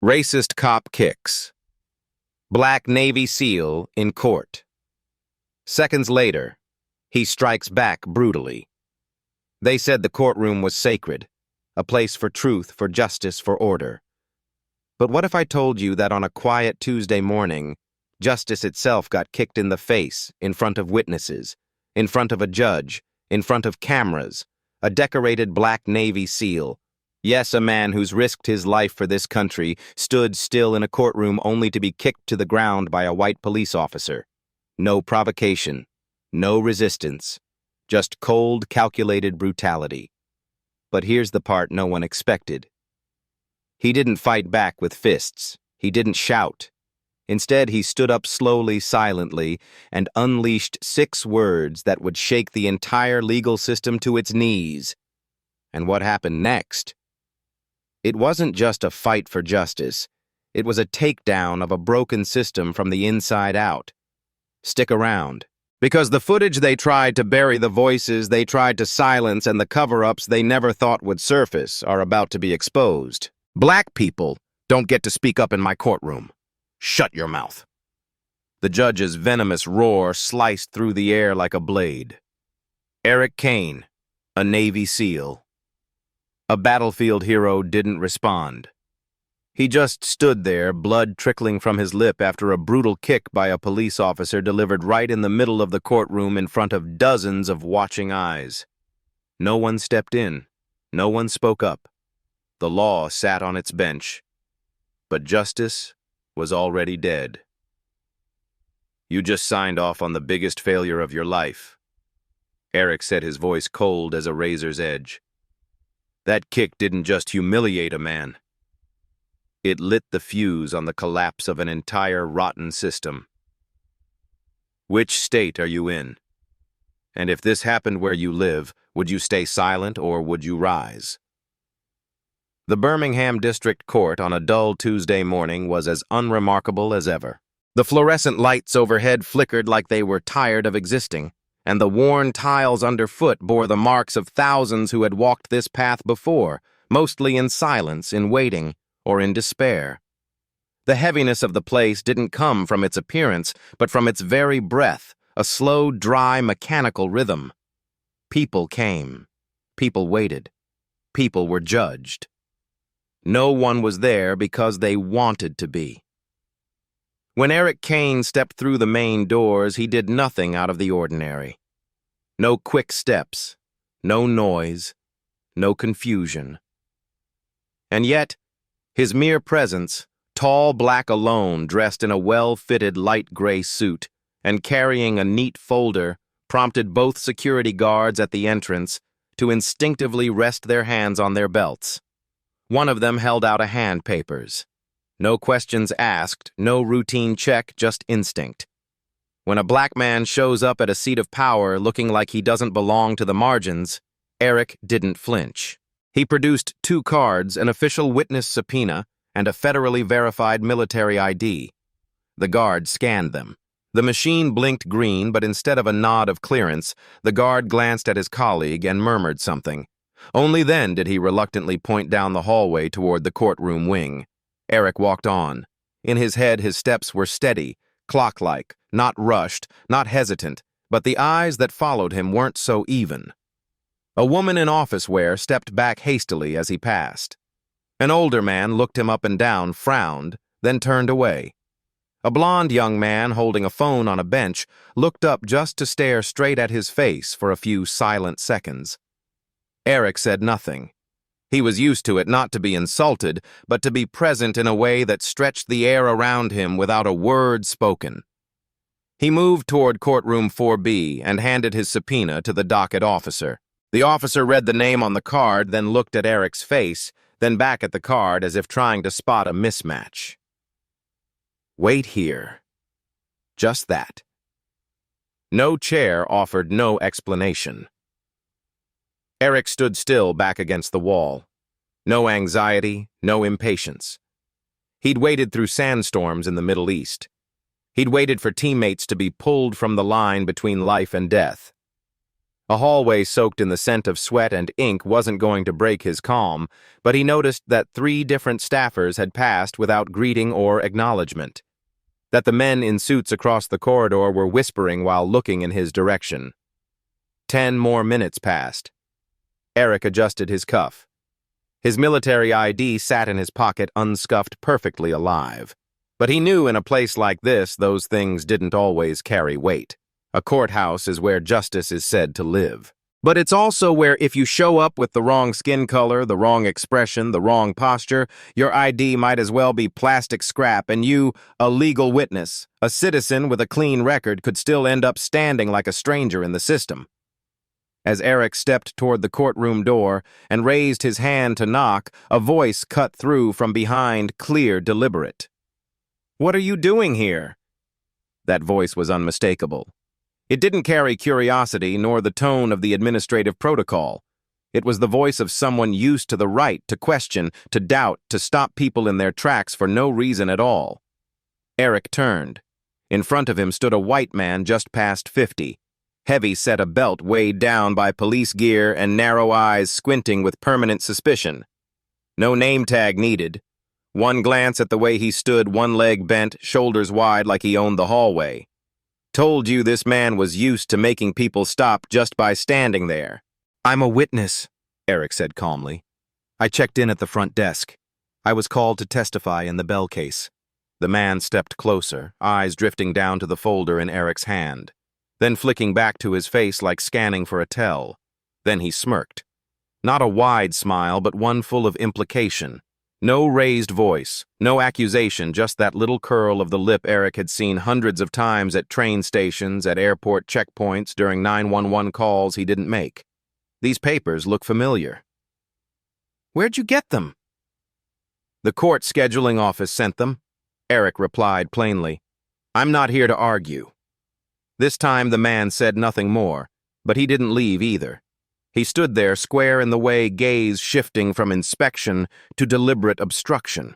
Racist cop kicks. Black Navy SEAL in court. Seconds later, he strikes back brutally. They said the courtroom was sacred, a place for truth, for justice, for order. But what if I told you that on a quiet Tuesday morning, justice itself got kicked in the face, in front of witnesses, in front of a judge, in front of cameras, a decorated Black Navy SEAL. Yes, a man who's risked his life for this country stood still in a courtroom only to be kicked to the ground by a white police officer. No provocation, no resistance, just cold, calculated brutality. But here's the part no one expected. He didn't fight back with fists. He didn't shout. Instead, he stood up slowly, silently, and unleashed 6 words that would shake the entire legal system to its knees. And what happened next? It wasn't just a fight for justice. It was a takedown of a broken system from the inside out. Stick around. Because the footage they tried to bury, the voices they tried to silence, and the cover-ups they never thought would surface are about to be exposed. Black people don't get to speak up in my courtroom. Shut your mouth. The judge's venomous roar sliced through the air like a blade. Eric Kane, a Navy SEAL. A battlefield hero, didn't respond. He just stood there, blood trickling from his lip after a brutal kick by a police officer delivered right in the middle of the courtroom in front of dozens of watching eyes. No one stepped in. No one spoke up. The law sat on its bench. But justice was already dead. You just signed off on the biggest failure of your life. Eric said, his voice cold as a razor's edge. That kick didn't just humiliate a man. It lit the fuse on the collapse of an entire rotten system. Which state are you in? And if this happened where you live, would you stay silent or would you rise? The Birmingham District Court on a dull Tuesday morning was as unremarkable as ever. The fluorescent lights overhead flickered like they were tired of existing, and the worn tiles underfoot bore the marks of thousands who had walked this path before, mostly in silence, in waiting, or in despair. The heaviness of the place didn't come from its appearance, but from its very breath, a slow, dry, mechanical rhythm. People came. People waited. People were judged. No one was there because they wanted to be. When Eric Kane stepped through the main doors, he did nothing out of the ordinary. No quick steps, no noise, no confusion. And yet, his mere presence, tall black alone, dressed in a well-fitted light gray suit, and carrying a neat folder, prompted both security guards at the entrance to instinctively rest their hands on their belts. One of them held out a hand papers. No questions asked, no routine check, just instinct. When a black man shows up at a seat of power looking like he doesn't belong to the margins, Eric didn't flinch. He produced 2 cards, an official witness subpoena, and a federally verified military ID. The guard scanned them. The machine blinked green, but instead of a nod of clearance, the guard glanced at his colleague and murmured something. Only then did he reluctantly point down the hallway toward the courtroom wing. Eric walked on. In his head, his steps were steady, clock-like, not rushed, not hesitant, but the eyes that followed him weren't so even. A woman in office wear stepped back hastily as he passed. An older man looked him up and down, frowned, then turned away. A blond young man holding a phone on a bench looked up just to stare straight at his face for a few silent seconds. Eric said nothing. He was used to it not to be insulted, but to be present in a way that stretched the air around him without a word spoken. He moved toward courtroom 4B and handed his subpoena to the docket officer. The officer read the name on the card, then looked at Eric's face, then back at the card as if trying to spot a mismatch. Wait here. Just that. No chair offered no explanation. Eric stood still back against the wall. No anxiety, no impatience. He'd waited through sandstorms in the Middle East. He'd waited for teammates to be pulled from the line between life and death. A hallway soaked in the scent of sweat and ink wasn't going to break his calm, but he noticed that 3 different staffers had passed without greeting or acknowledgement. That the men in suits across the corridor were whispering while looking in his direction. 10 more minutes passed. Eric adjusted his cuff. His military ID sat in his pocket unscuffed, perfectly alive. But he knew in a place like this those things didn't always carry weight. A courthouse is where justice is said to live. But it's also where if you show up with the wrong skin color, the wrong expression, the wrong posture, your ID might as well be plastic scrap and you, a legal witness, a citizen with a clean record, could still end up standing like a stranger in the system. As Eric stepped toward the courtroom door and raised his hand to knock, a voice cut through from behind, clear, deliberate. "What are you doing here?" That voice was unmistakable. It didn't carry curiosity nor the tone of the administrative protocol. It was the voice of someone used to the right to question, to doubt, to stop people in their tracks for no reason at all. Eric turned. In front of him stood a white man just past 50. Heavy set of belt weighed down by police gear and narrow eyes squinting with permanent suspicion. No name tag needed. One glance at the way he stood, one leg bent, shoulders wide like he owned the hallway. Told you this man was used to making people stop just by standing there. "I'm a witness," Eric said calmly. "I checked in at the front desk. I was called to testify in the Bell case." The man stepped closer, eyes drifting down to the folder in Eric's hand, then flicking back to his face like scanning for a tell. Then he smirked. Not a wide smile, but one full of implication. No raised voice, no accusation, just that little curl of the lip Eric had seen hundreds of times at train stations, at airport checkpoints, during 911 calls he didn't make. "These papers look familiar." "Where'd you get them?" "The court scheduling office sent them," Eric replied plainly. "I'm not here to argue." This time the man said nothing more, but he didn't leave either. He stood there, square in the way, gaze shifting from inspection to deliberate obstruction.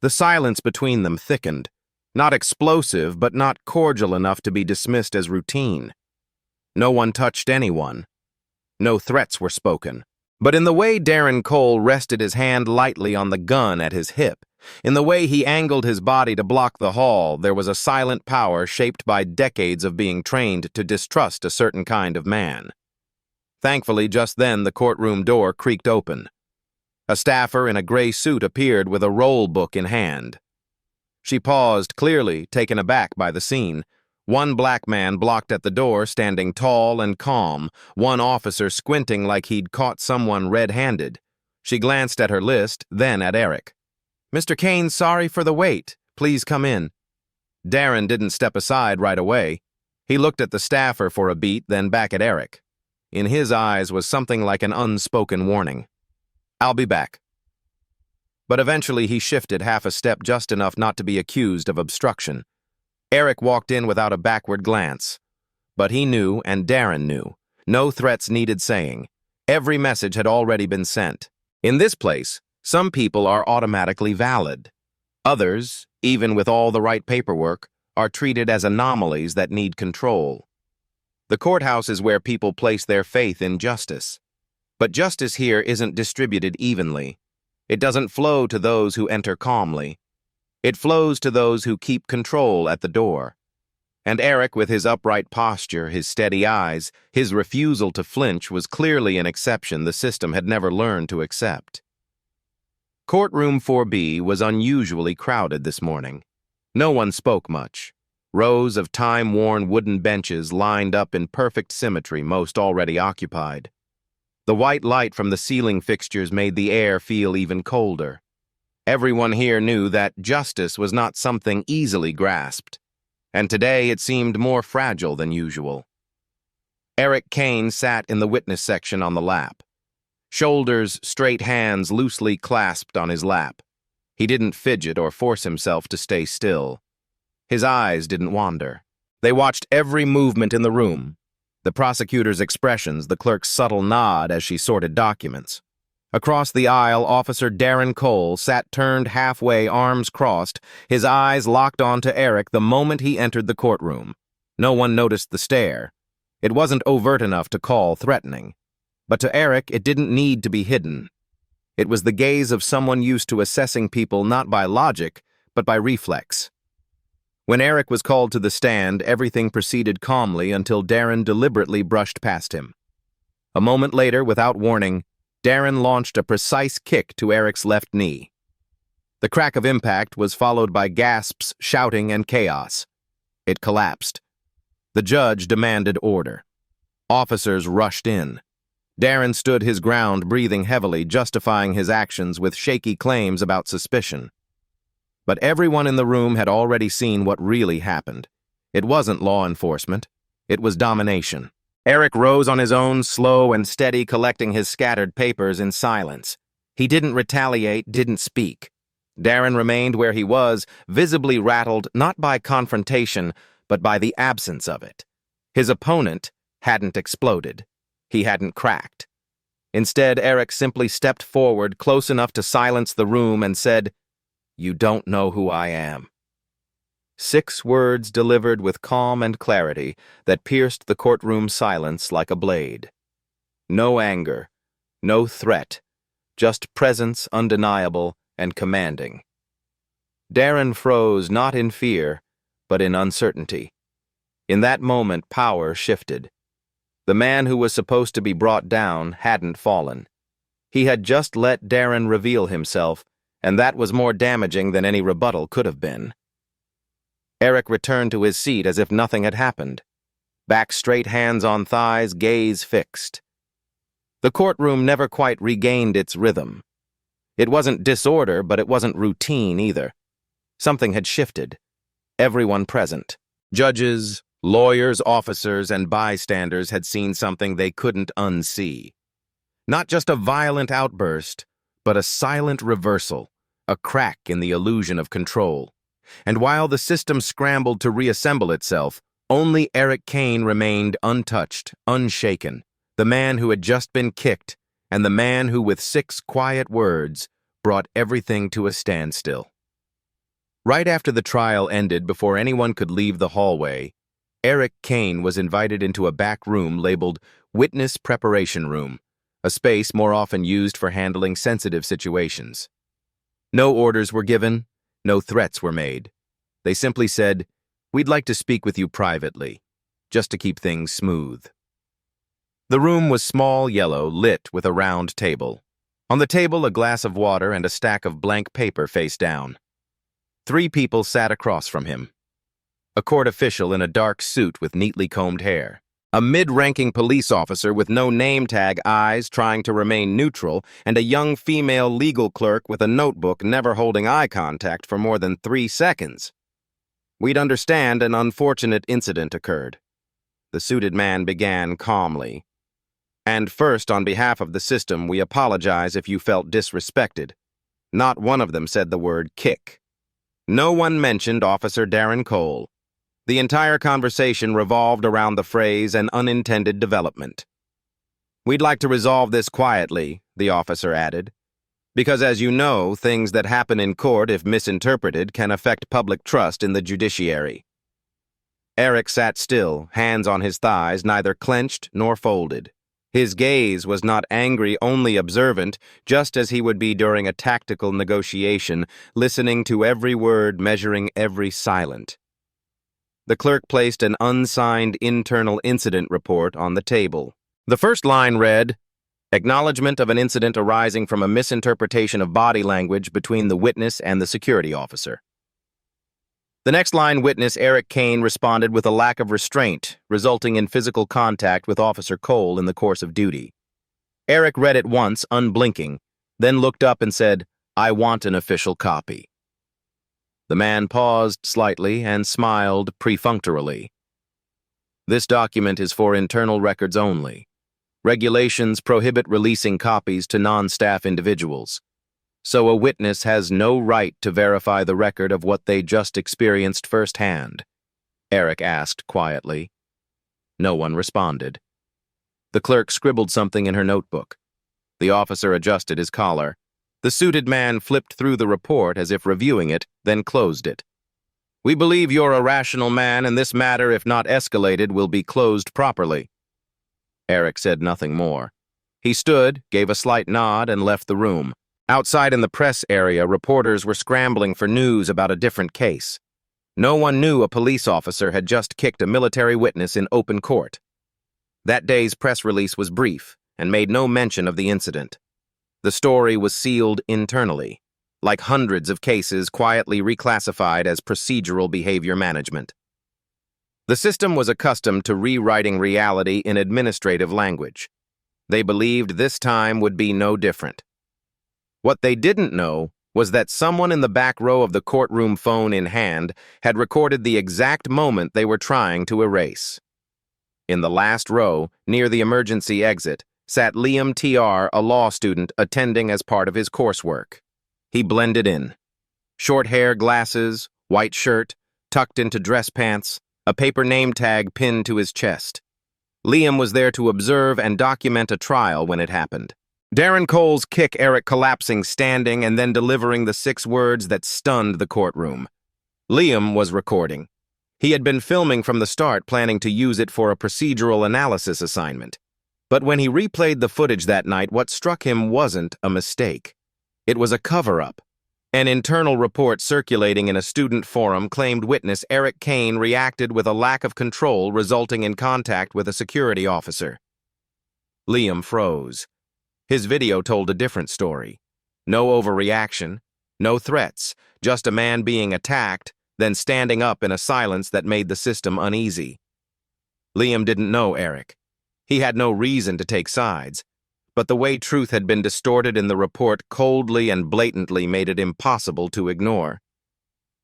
The silence between them thickened, not explosive, but not cordial enough to be dismissed as routine. No one touched anyone. No threats were spoken. But in the way Darren Cole rested his hand lightly on the gun at his hip, in the way he angled his body to block the hall, there was a silent power shaped by decades of being trained to distrust a certain kind of man. Thankfully, just then the courtroom door creaked open. A staffer in a gray suit appeared with a roll book in hand. She paused, clearly taken aback by the scene. One black man blocked at the door, standing tall and calm, one officer squinting like he'd caught someone red-handed. She glanced at her list, then at Eric. "Mr. Kane, sorry for the wait. Please come in." Darren didn't step aside right away. He looked at the staffer for a beat, then back at Eric. In his eyes was something like an unspoken warning. "I'll be back." But eventually he shifted half a step, just enough not to be accused of obstruction. Eric walked in without a backward glance. But he knew, and Darren knew. No threats needed saying. Every message had already been sent. In this place, some people are automatically valid. Others, even with all the right paperwork, are treated as anomalies that need control. The courthouse is where people place their faith in justice. But justice here isn't distributed evenly. It doesn't flow to those who enter calmly. It flows to those who keep control at the door. And Eric, with his upright posture, his steady eyes, his refusal to flinch, was clearly an exception the system had never learned to accept. Courtroom 4B was unusually crowded this morning. No one spoke much. Rows of time-worn wooden benches lined up in perfect symmetry, most already occupied. The white light from the ceiling fixtures made the air feel even colder. Everyone here knew that justice was not something easily grasped, and today it seemed more fragile than usual. Eric Kane sat in the witness section on the lap. Shoulders, straight hands loosely clasped on his lap. He didn't fidget or force himself to stay still. His eyes didn't wander. They watched every movement in the room. The prosecutor's expressions, the clerk's subtle nod as she sorted documents. Across the aisle, Officer Darren Cole sat turned halfway, arms crossed, his eyes locked onto Eric the moment he entered the courtroom. No one noticed the stare. It wasn't overt enough to call threatening. But to Eric, it didn't need to be hidden. It was the gaze of someone used to assessing people not by logic, but by reflex. When Eric was called to the stand, everything proceeded calmly until Darren deliberately brushed past him. A moment later, without warning, Darren launched a precise kick to Eric's left knee. The crack of impact was followed by gasps, shouting, and chaos. It collapsed. The judge demanded order. Officers rushed in. Darren stood his ground, breathing heavily, justifying his actions with shaky claims about suspicion. But everyone in the room had already seen what really happened. It wasn't law enforcement. It was domination. Eric rose on his own, slow and steady, collecting his scattered papers in silence. He didn't retaliate, didn't speak. Darren remained where he was, visibly rattled not by confrontation, but by the absence of it. His opponent hadn't exploded. He hadn't cracked. Instead, Eric simply stepped forward, close enough to silence the room, and said, "You don't know who I am." 6 words delivered with calm and clarity that pierced the courtroom silence like a blade. No anger, no threat, just presence undeniable and commanding. Darren froze not in fear, but in uncertainty. In that moment, power shifted. The man who was supposed to be brought down hadn't fallen. He had just let Darren reveal himself, and that was more damaging than any rebuttal could have been. Eric returned to his seat as if nothing had happened. Back straight, hands on thighs, gaze fixed. The courtroom never quite regained its rhythm. It wasn't disorder, but it wasn't routine either. Something had shifted. Everyone present, judges, lawyers, officers, and bystanders, had seen something they couldn't unsee. Not just a violent outburst, but a silent reversal, a crack in the illusion of control. And while the system scrambled to reassemble itself, only Eric Kane remained untouched, unshaken, the man who had just been kicked, and the man who, with 6 quiet words, brought everything to a standstill. Right after the trial ended, before anyone could leave the hallway, Eric Kane was invited into a back room labeled Witness Preparation Room, a space more often used for handling sensitive situations. No orders were given, no threats were made. They simply said, "We'd like to speak with you privately," just to keep things smooth. The room was small, yellow, lit with a round table. On the table, a glass of water and a stack of blank paper face down. 3 people sat across from him. A court official in a dark suit with neatly combed hair. A mid-ranking police officer with no name tag eyes trying to remain neutral, and a young female legal clerk with a notebook never holding eye contact for more than 3 seconds. We'd understand an unfortunate incident occurred. The suited man began calmly. "And first, on behalf of the system, we apologize if you felt disrespected." Not one of them said the word kick. No one mentioned Officer Darren Cole. The entire conversation revolved around the phrase "an unintended development." "We'd like to resolve this quietly," the officer added, "because as you know, things that happen in court, if misinterpreted, can affect public trust in the judiciary." Eric sat still, hands on his thighs, neither clenched nor folded. His gaze was not angry, only observant, just as he would be during a tactical negotiation, listening to every word, measuring every silent. The clerk placed an unsigned internal incident report on the table. The first line read, "Acknowledgement of an incident arising from a misinterpretation of body language between the witness and the security officer." The next line, witness Eric Kane responded with a lack of restraint, resulting in physical contact with Officer Cole in the course of duty. Eric read it once, unblinking, then looked up and said, "I want an official copy." The man paused slightly and smiled perfunctorily. "This document is for internal records only. Regulations prohibit releasing copies to non-staff individuals. So a witness has no right to verify the record of what they just experienced firsthand," Eric asked quietly. No one responded. The clerk scribbled something in her notebook. The officer adjusted his collar. The suited man flipped through the report as if reviewing it, then closed it. We believe you're a rational man, and this matter, if not escalated, will be closed properly. Eric said nothing more. He stood, gave a slight nod, and left the room. Outside in the press area, reporters were scrambling for news about a different case. No one knew a police officer had just kicked a military witness in open court. That day's press release was brief and made no mention of the incident. The story was sealed internally, like hundreds of cases quietly reclassified as procedural behavior management. The system was accustomed to rewriting reality in administrative language. They believed this time would be no different. What they didn't know was that someone in the back row of the courtroom, phone in hand, had recorded the exact moment they were trying to erase. In the last row, near the emergency exit, sat Liam T.R., a law student attending as part of his coursework. He blended in. Short hair, glasses, white shirt, tucked into dress pants, a paper name tag pinned to his chest. Liam was there to observe and document a trial when it happened. Darren Cole's kick Eric collapsing standing and then delivering the 6 words that stunned the courtroom. Liam was recording. He had been filming from the start, planning to use it for a procedural analysis assignment. But when he replayed the footage that night, what struck him wasn't a mistake. It was a cover-up. An internal report circulating in a student forum claimed witness Eric Kane reacted with a lack of control, resulting in contact with a security officer. Liam froze. His video told a different story. No overreaction, no threats, just a man being attacked, then standing up in a silence that made the system uneasy. Liam didn't know Eric. He had no reason to take sides, but the way truth had been distorted in the report coldly and blatantly made it impossible to ignore.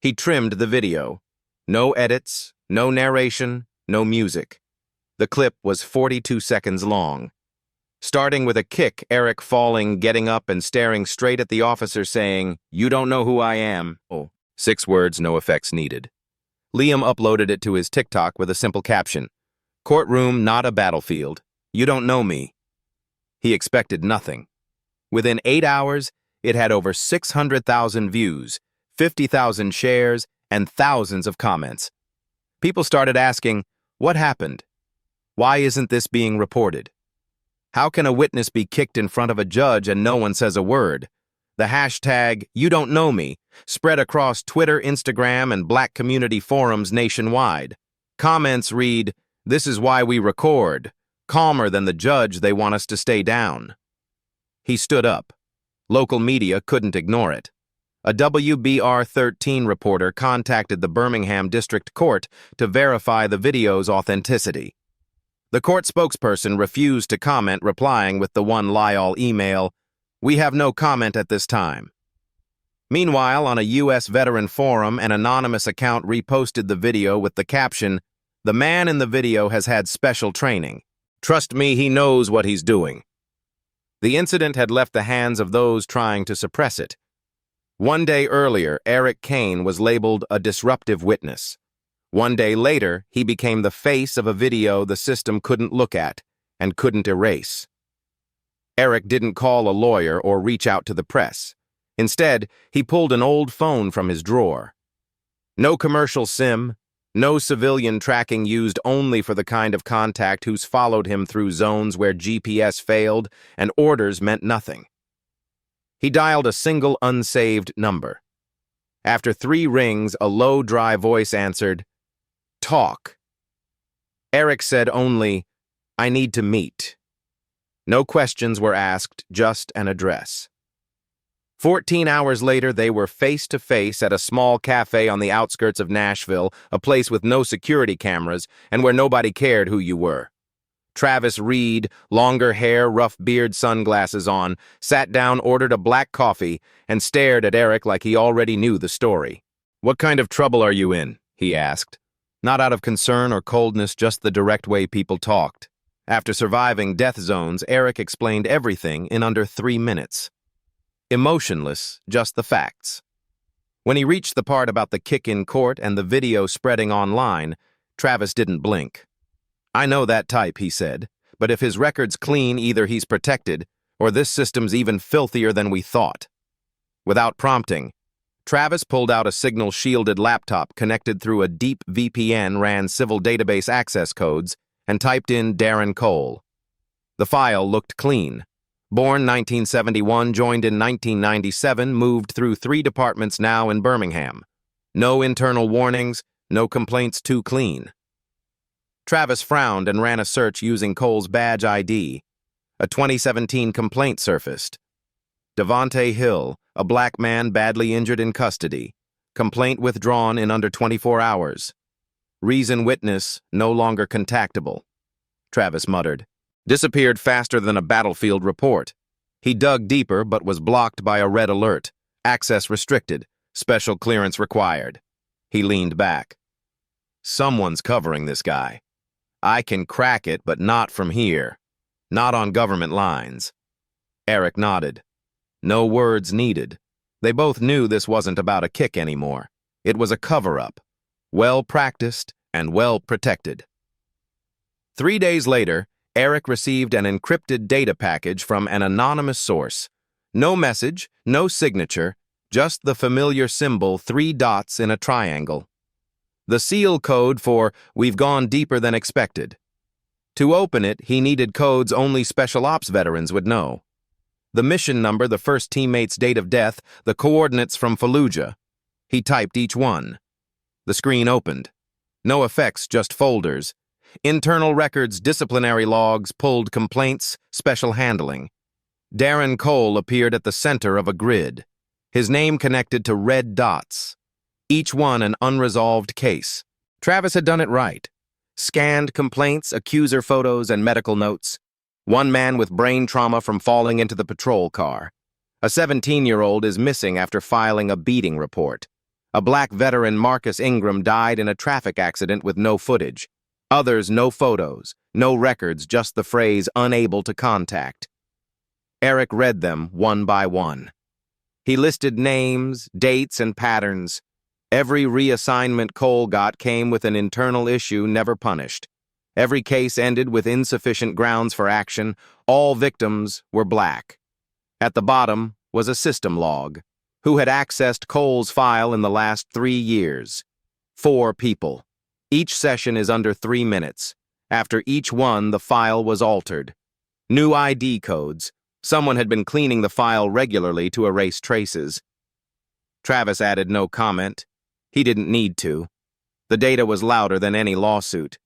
He trimmed the video. No edits, no narration, no music. The clip was 42 seconds long. Starting with a kick, Eric falling, getting up and staring straight at the officer saying, "You don't know who I am." 6 words, no effects needed. Liam uploaded it to his TikTok with a simple caption, "Courtroom, not a battlefield. You don't know me." He expected nothing. Within 8 hours, it had over 600,000 views, 50,000 shares, and thousands of comments. People started asking, what happened? Why isn't this being reported? How can a witness be kicked in front of a judge and no one says a word? The hashtag, "You don't know me," spread across Twitter, Instagram, and Black community forums nationwide. Comments read, "This is why we record. Calmer than the judge, they want us to stay down." He stood up. Local media couldn't ignore it. A WBR 13 reporter contacted the Birmingham District Court to verify the video's authenticity. The court spokesperson refused to comment, replying with the one lie-all email, "We have no comment at this time." Meanwhile, on a U.S. veteran forum, an anonymous account reposted the video with the caption, "The man in the video has had special training. Trust me, he knows what he's doing." The incident had left the hands of those trying to suppress it. One day earlier, Eric Kane was labeled a disruptive witness. One day later, he became the face of a video the system couldn't look at and couldn't erase. Eric didn't call a lawyer or reach out to the press. Instead, he pulled an old phone from his drawer. No commercial SIM, no civilian tracking, used only for the kind of contact who's followed him through zones where GPS failed and orders meant nothing. He dialed a single unsaved number. After 3 rings, a low, dry voice answered, "Talk." Eric said only, "I need to meet." No questions were asked, just an address. 14 hours later, they were face-to-face at a small cafe on the outskirts of Nashville, a place with no security cameras and where nobody cared who you were. Travis Reed, longer hair, rough beard, sunglasses on, sat down, ordered a black coffee, and stared at Eric like he already knew the story. "What kind of trouble are you in?" he asked. Not out of concern or coldness, just the direct way people talked. After surviving death zones, Eric explained everything in under 3 minutes. Emotionless, just the facts. When he reached the part about the kick in court and the video spreading online, Travis didn't blink. "I know that type," he said, "but if his record's clean, either he's protected, or this system's even filthier than we thought." Without prompting, Travis pulled out a signal-shielded laptop connected through a deep VPN, ran civil database access codes, and typed in Darren Cole. The file looked clean. Born 1971, joined in 1997, moved through 3 departments now in Birmingham. No internal warnings, no complaints, too clean. Travis frowned and ran a search using Cole's badge ID. A 2017 complaint surfaced. Devontae Hill, a black man badly injured in custody. Complaint withdrawn in under 24 hours. Reason witness no longer contactable. Travis muttered. Disappeared faster than a battlefield report. He dug deeper but was blocked by a red alert. Access restricted. Special clearance required. He leaned back. Someone's covering this guy. I can crack it, but not from here. Not on government lines. Eric nodded. No words needed. They both knew this wasn't about a kick anymore. It was a cover-up. Well practiced and well protected. 3 days later, Eric received an encrypted data package from an anonymous source. No message, no signature, just the familiar symbol 3 dots in a triangle. The seal code for "We've gone deeper than expected." To open it, he needed codes only Special Ops veterans would know. The mission number, the first teammate's date of death, the coordinates from Fallujah. He typed each one. The screen opened. No effects, just folders. Internal records, disciplinary logs, pulled complaints, special handling. Darren Cole appeared at the center of a grid. His name connected to red dots. Each one an unresolved case. Travis had done it right. Scanned complaints, accuser photos, and medical notes. One man with brain trauma from falling into the patrol car. A 17-year-old is missing after filing a beating report. A black veteran, Marcus Ingram, died in a traffic accident with no footage. Others, no photos, no records, just the phrase "unable to contact." Eric read them one by one. He listed names, dates, and patterns. Every reassignment Cole got came with an internal issue never punished. Every case ended with insufficient grounds for action. All victims were black. At the bottom was a system log. Who had accessed Cole's file in the last 3 years? 4 people. Each session is under 3 minutes. After each one, the file was altered. New ID codes. Someone had been cleaning the file regularly to erase traces. Travis added no comment. He didn't need to. The data was louder than any lawsuit.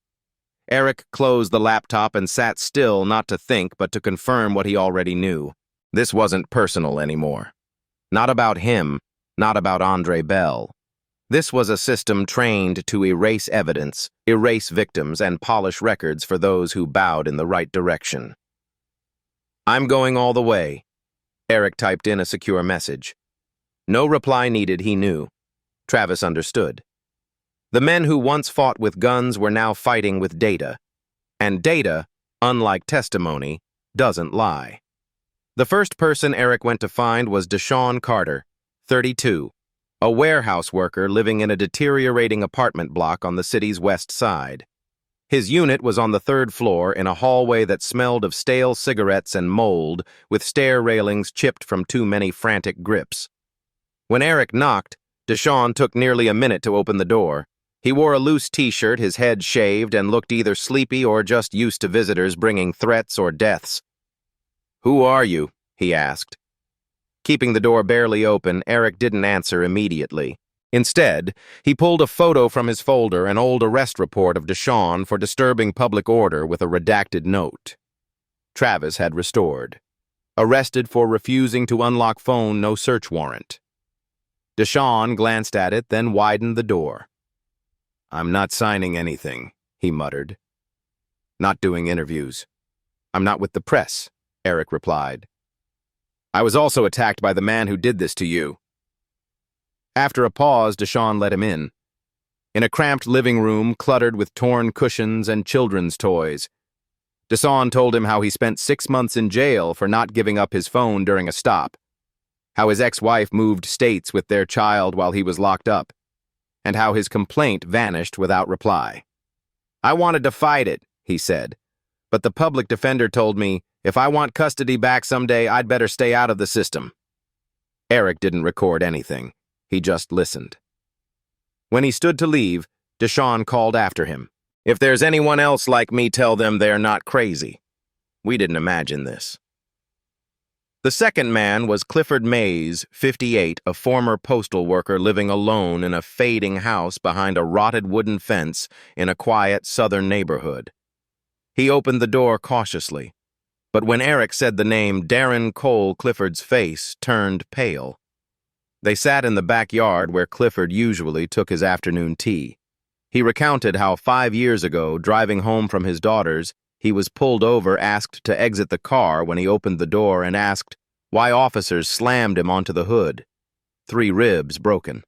Eric closed the laptop and sat still, not to think, but to confirm what he already knew. This wasn't personal anymore. Not about him, not about Andre Bell. This was a system trained to erase evidence, erase victims, and polish records for those who bowed in the right direction. "I'm going all the way," Eric typed in a secure message. No reply needed, he knew. Travis understood. The men who once fought with guns were now fighting with data. And data, unlike testimony, doesn't lie. The first person Eric went to find was Deshaun Carter, 32, a warehouse worker living in a deteriorating apartment block on the city's west side. His unit was on the 3rd floor in a hallway that smelled of stale cigarettes and mold, with stair railings chipped from too many frantic grips. When Eric knocked, Deshaun took nearly a minute to open the door. He wore a loose t-shirt, his head shaved, and looked either sleepy or just used to visitors bringing threats or deaths. "Who are you?" he asked. Keeping the door barely open, Eric didn't answer immediately. Instead, he pulled a photo from his folder, an old arrest report of Deshaun for disturbing public order with a redacted note. Travis had restored. Arrested for refusing to unlock phone, no search warrant. Deshaun glanced at it, then widened the door. "I'm not signing anything," he muttered. "Not doing interviews. I'm not with the press," Eric replied. "I was also attacked by the man who did this to you." After a pause, Deshaun let him in. In a cramped living room cluttered with torn cushions and children's toys, Deshaun told him how he spent 6 months in jail for not giving up his phone during a stop, how his ex-wife moved states with their child while he was locked up, and how his complaint vanished without reply. "I wanted to fight it," he said, "but the public defender told me if I want custody back someday, I'd better stay out of the system." Eric didn't record anything. He just listened. When he stood to leave, Deshawn called after him. "If there's anyone else like me, tell them they're not crazy. We didn't imagine this." The second man was Clifford Mays, 58, a former postal worker living alone in a fading house behind a rotted wooden fence in a quiet southern neighborhood. He opened the door cautiously, but when Eric said the name Darren Cole, Clifford's face turned pale. They sat in the backyard where Clifford usually took his afternoon tea. He recounted how 5 years ago, driving home from his daughter's, he was pulled over, asked to exit the car when he opened the door, and asked why officers slammed him onto the hood. 3 ribs broken.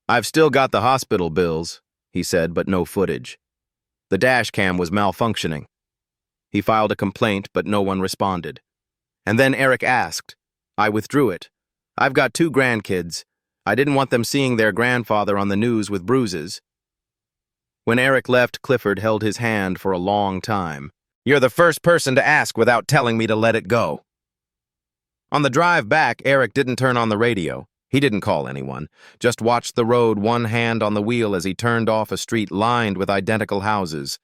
"I've still got the hospital bills," he said, but no footage. The dash cam was malfunctioning. He filed a complaint, but no one responded. And then Eric asked. "I withdrew it. I've got 2 grandkids. I didn't want them seeing their grandfather on the news with bruises." When Eric left, Clifford held his hand for a long time. "You're the first person to ask without telling me to let it go." On the drive back, Eric didn't turn on the radio. He didn't call anyone, just watched the road, one hand on the wheel as he turned off a street lined with identical houses.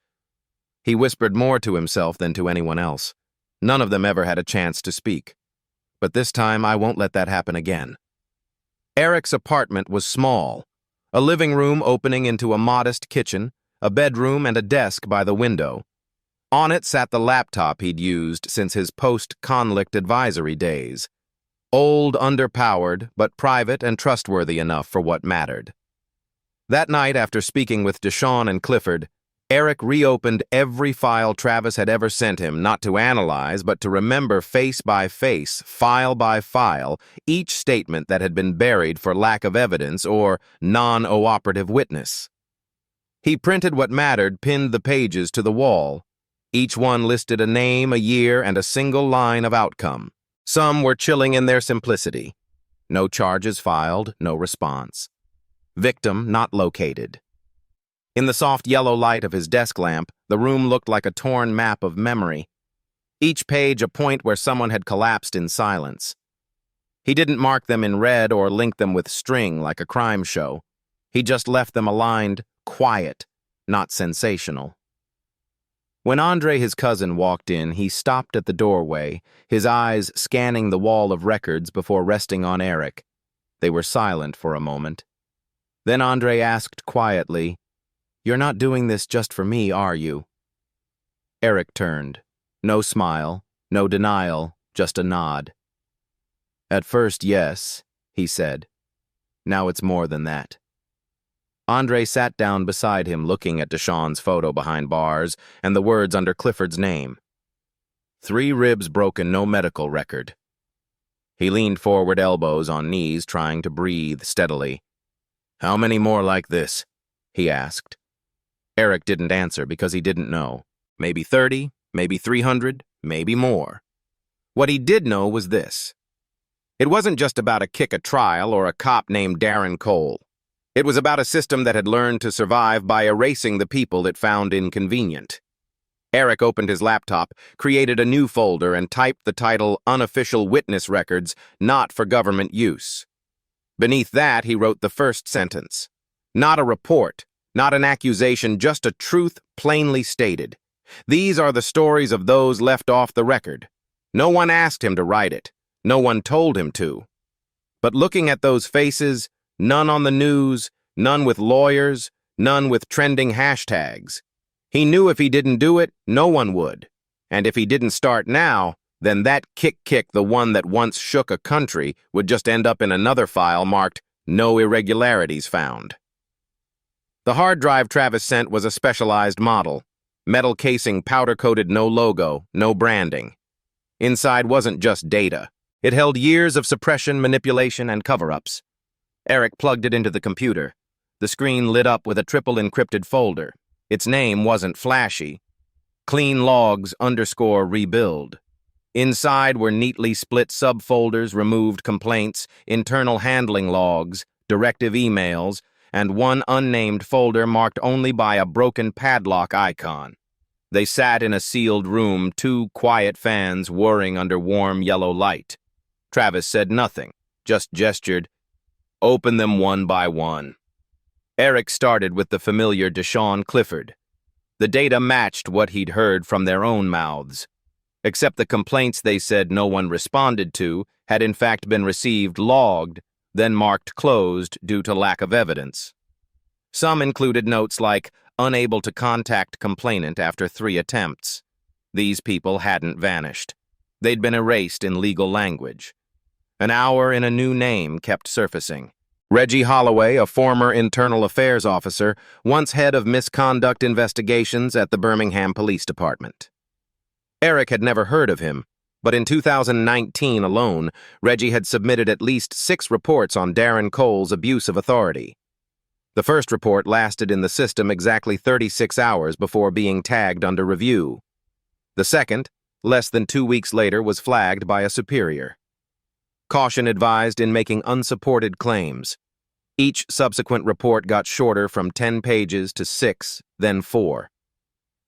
He whispered more to himself than to anyone else. None of them ever had a chance to speak. But this time, I won't let that happen again. Eric's apartment was small. A living room opening into a modest kitchen, a bedroom and a desk by the window. On it sat the laptop he'd used since his post-conflict advisory days. Old, underpowered, but private and trustworthy enough for what mattered. That night, after speaking with Deshawn and Clifford, Eric reopened every file Travis had ever sent him, not to analyze, but to remember face by face, file by file, each statement that had been buried for lack of evidence or non-cooperative witness. He printed what mattered, pinned the pages to the wall. Each one listed a name, a year, and a single line of outcome. Some were chilling in their simplicity. No charges filed, no response. Victim not located. In the soft yellow light of his desk lamp, the room looked like a torn map of memory. Each page a point where someone had collapsed in silence. He didn't mark them in red or link them with string like a crime show. He just left them aligned, quiet, not sensational. When Andre, his cousin, walked in, he stopped at the doorway, his eyes scanning the wall of records before resting on Eric. They were silent for a moment. Then Andre asked quietly, "You're not doing this just for me, are you?" Eric turned. No smile, no denial, just a nod. "At first, yes," he said. "Now it's more than that." Andre sat down beside him, looking at Deshawn's photo behind bars and the words under Clifford's name. 3 ribs broken, no medical record. He leaned forward, elbows on knees, trying to breathe steadily. "How many more like this?" he asked. Eric didn't answer because he didn't know. Maybe 30, maybe 300, maybe more. What he did know was this. It wasn't just about a kick a trial or a cop named Darren Cole. It was about a system that had learned to survive by erasing the people it found inconvenient. Eric opened his laptop, created a new folder, and typed the title Unofficial Witness Records, Not for Government Use. Beneath that, he wrote the first sentence. Not a report, not an accusation, just a truth plainly stated. These are the stories of those left off the record. No one asked him to write it. No one told him to. But looking at those faces, none on the news, none with lawyers, none with trending hashtags. He knew if he didn't do it, no one would. And if he didn't start now, then that kick, the one that once shook a country, would just end up in another file marked No Irregularities Found. The hard drive Travis sent was a specialized model. Metal casing, powder-coated, no logo, no branding. Inside wasn't just data. It held years of suppression, manipulation, and cover-ups. Eric plugged it into the computer. The screen lit up with a triple encrypted folder. Its name wasn't flashy. Clean logs _rebuild. Inside were neatly split subfolders, removed complaints, internal handling logs, directive emails, and one unnamed folder marked only by a broken padlock icon. They sat in a sealed room, 2 quiet fans whirring under warm yellow light. Travis said nothing, just gestured. Open them one by one. Eric started with the familiar Deshaun Clifford. The data matched what he'd heard from their own mouths, except the complaints they said no one responded to had in fact been received logged, then marked closed due to lack of evidence. Some included notes like, unable to contact complainant after 3 attempts. These people hadn't vanished. They'd been erased in legal language. An hour in a new name kept surfacing. Reggie Holloway, a former internal affairs officer, once head of misconduct investigations at the Birmingham Police Department. Eric had never heard of him, but in 2019 alone, Reggie had submitted at least 6 reports on Darren Cole's abuse of authority. The first report lasted in the system exactly 36 hours before being tagged under review. The second, less than 2 weeks later, was flagged by a superior. Caution advised in making unsupported claims. Each subsequent report got shorter from 10 pages to 6, then 4.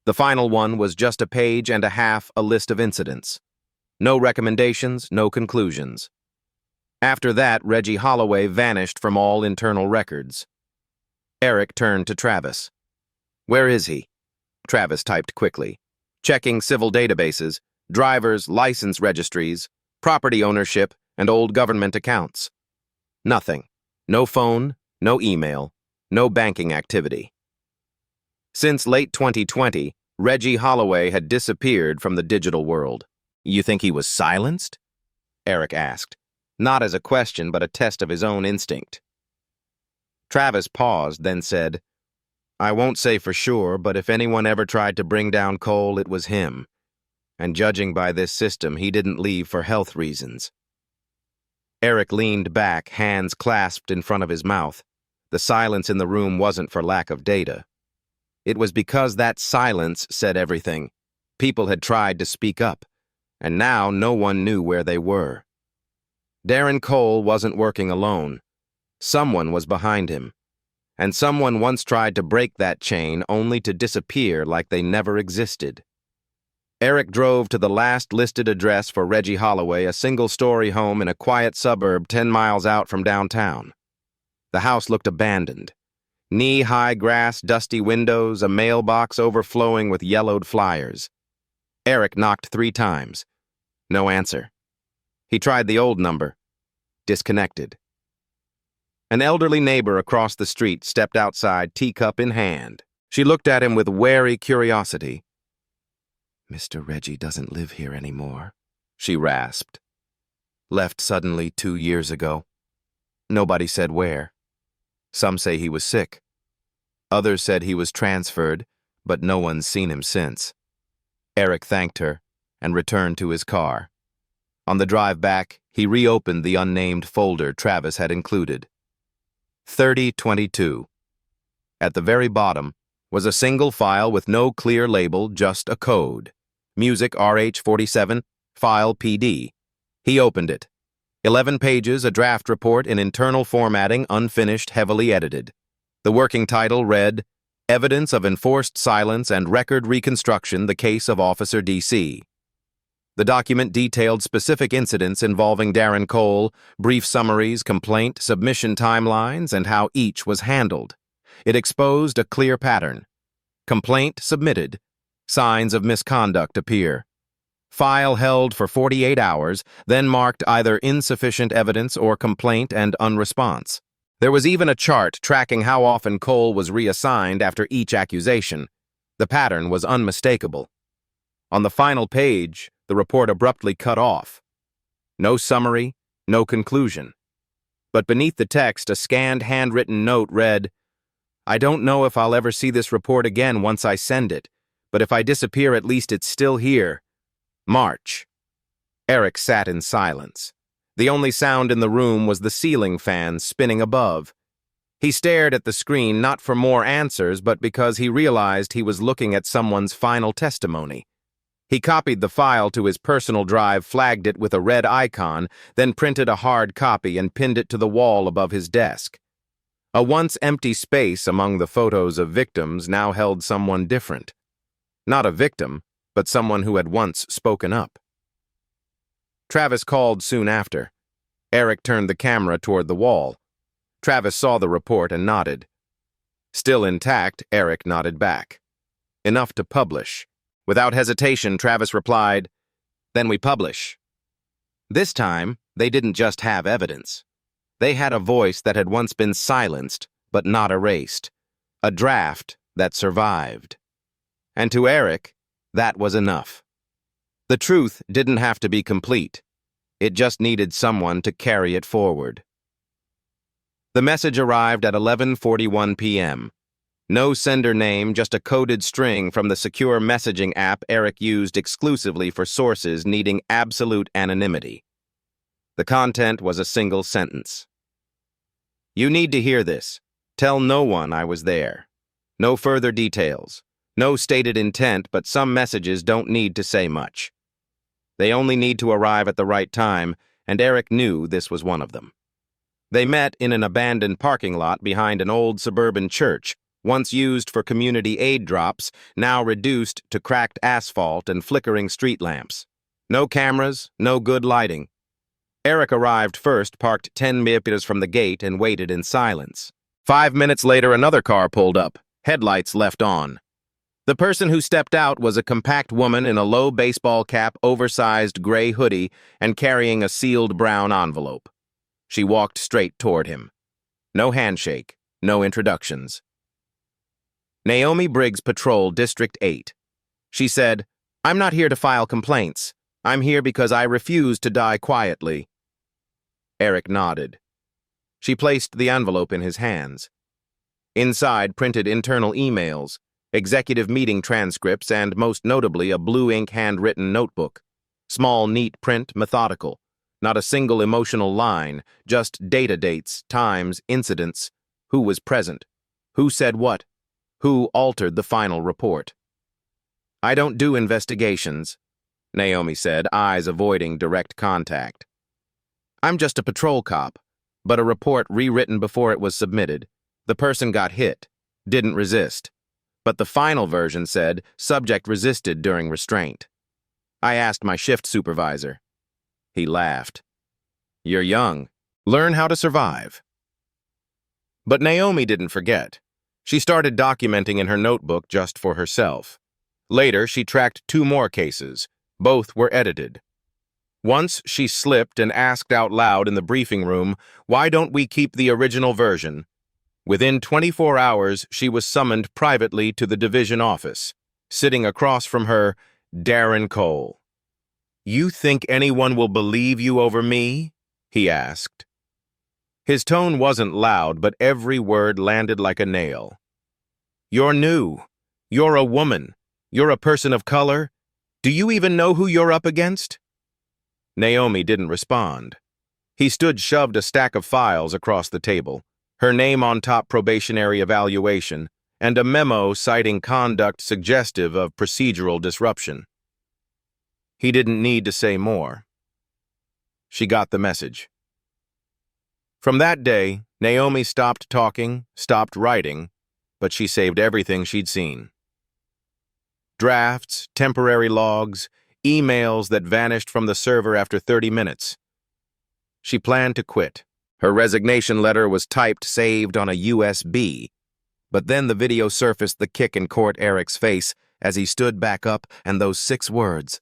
The final one was just a page and a half, a list of incidents. No recommendations, no conclusions. After that, Reggie Holloway vanished from all internal records. Eric turned to Travis. "Where is he?" Travis typed quickly. "Checking civil databases, drivers' license registries, property ownership, and old government accounts. Nothing. No phone, no email, no banking activity." Since late 2020, Reggie Holloway had disappeared from the digital world. "You think he was silenced?" Eric asked, not as a question but a test of his own instinct. Travis paused, then said, "I won't say for sure, but if anyone ever tried to bring down Cole, it was him. And judging by this system, he didn't leave for health reasons." Eric leaned back, hands clasped in front of his mouth. The silence in the room wasn't for lack of data. It was because that silence said everything. People had tried to speak up, and now no one knew where they were. Darren Cole wasn't working alone. Someone was behind him, and someone once tried to break that chain only to disappear like they never existed. Eric drove to the last listed address for Reggie Holloway, a single-story home in a quiet suburb 10 miles out from downtown. The house looked abandoned. Knee-high grass, dusty windows, a mailbox overflowing with yellowed flyers. Eric knocked 3 times. No answer. He tried the old number. Disconnected. An elderly neighbor across the street stepped outside, teacup in hand. She looked at him with wary curiosity. "Mr. Reggie doesn't live here anymore," she rasped. "Left suddenly 2 years ago. Nobody said where. Some say he was sick. Others said he was transferred, but no one's seen him since." Eric thanked her and returned to his car. On the drive back, he reopened the unnamed folder Travis had included. 3022. At the very bottom was a single file with no clear label, just a code. Music RH47, file PD. He opened it. 11 pages, a draft report in internal formatting, unfinished, heavily edited. The working title read, "Evidence of Enforced Silence and Record Reconstruction, the Case of Officer DC." The document detailed specific incidents involving Darren Cole, brief summaries, complaint, submission timelines, and how each was handled. It exposed a clear pattern. Complaint submitted. Signs of misconduct appear. File held for 48 hours, then marked either insufficient evidence or complaint and unresponse. There was even a chart tracking how often Cole was reassigned after each accusation. The pattern was unmistakable. On the final page, the report abruptly cut off. No summary, no conclusion. But beneath the text, a scanned handwritten note read, "I don't know if I'll ever see this report again once I send it, but if I disappear, at least it's still here. March." Eric sat in silence. The only sound in the room was the ceiling fan spinning above. He stared at the screen not for more answers, but because he realized he was looking at someone's final testimony. He copied the file to his personal drive, flagged it with a red icon, then printed a hard copy and pinned it to the wall above his desk. A once empty space among the photos of victims now held someone different. Not a victim, but someone who had once spoken up. Travis called soon after. Eric turned the camera toward the wall. Travis saw the report and nodded. Still intact, Eric nodded back. Enough to publish. Without hesitation, Travis replied, "Then we publish." This time, they didn't just have evidence. They had a voice that had once been silenced, but not erased. A draft that survived. And to Eric, that was enough. The truth didn't have to be complete. It just needed someone to carry it forward. The message arrived at 11:41 p.m. No sender name, just a coded string from the secure messaging app Eric used exclusively for sources needing absolute anonymity. The content was a single sentence. "You need to hear this. Tell no one I was there. No further details. No stated intent, but some messages don't need to say much. They only need to arrive at the right time, and Eric knew this was one of them." They met in an abandoned parking lot behind an old suburban church, once used for community aid drops, now reduced to cracked asphalt and flickering street lamps. No cameras, no good lighting. Eric arrived first, parked 10 meters from the gate, and waited in silence. 5 minutes later, another car pulled up, headlights left on. The person who stepped out was a compact woman in a low baseball cap, oversized gray hoodie, and carrying a sealed brown envelope. She walked straight toward him. No handshake, no introductions. "Naomi Briggs Patrol, District 8. She said, 'I'm not here to file complaints. I'm here because I refuse to die quietly.'" Eric nodded. She placed the envelope in his hands. Inside, printed internal emails, executive meeting transcripts, and, most notably, a blue ink handwritten notebook. Small, neat print, methodical. Not a single emotional line, just data dates, times, incidents. Who was present? Who said what? Who altered the final report? "I don't do investigations," Naomi said, eyes avoiding direct contact. "I'm just a patrol cop, but a report rewritten before it was submitted. The person got hit, didn't resist. But the final version said subject resisted during restraint. I asked my shift supervisor." He laughed. "You're young. Learn how to survive." But Naomi didn't forget. She started documenting in her notebook just for herself. Later, she tracked 2 more cases. Both were edited. Once, she slipped and asked out loud in the briefing room, "Why don't we keep the original version?" Within 24 hours, she was summoned privately to the division office. Sitting across from her, Darren Cole. "You think anyone will believe you over me?" he asked. His tone wasn't loud, but every word landed like a nail. "You're new. You're a woman. You're a person of color. Do you even know who you're up against?" Naomi didn't respond. He stood, shoved a stack of files across the table, her name on top, probationary evaluation, and a memo citing conduct suggestive of procedural disruption. He didn't need to say more. She got the message. From that day, Naomi stopped talking, stopped writing, but she saved everything she'd seen. Drafts, temporary logs, emails that vanished from the server after 30 minutes. She planned to quit. Her resignation letter was typed, saved on a USB. But then the video surfaced, the kick in court Eric's face as he stood back up, and those 6 words.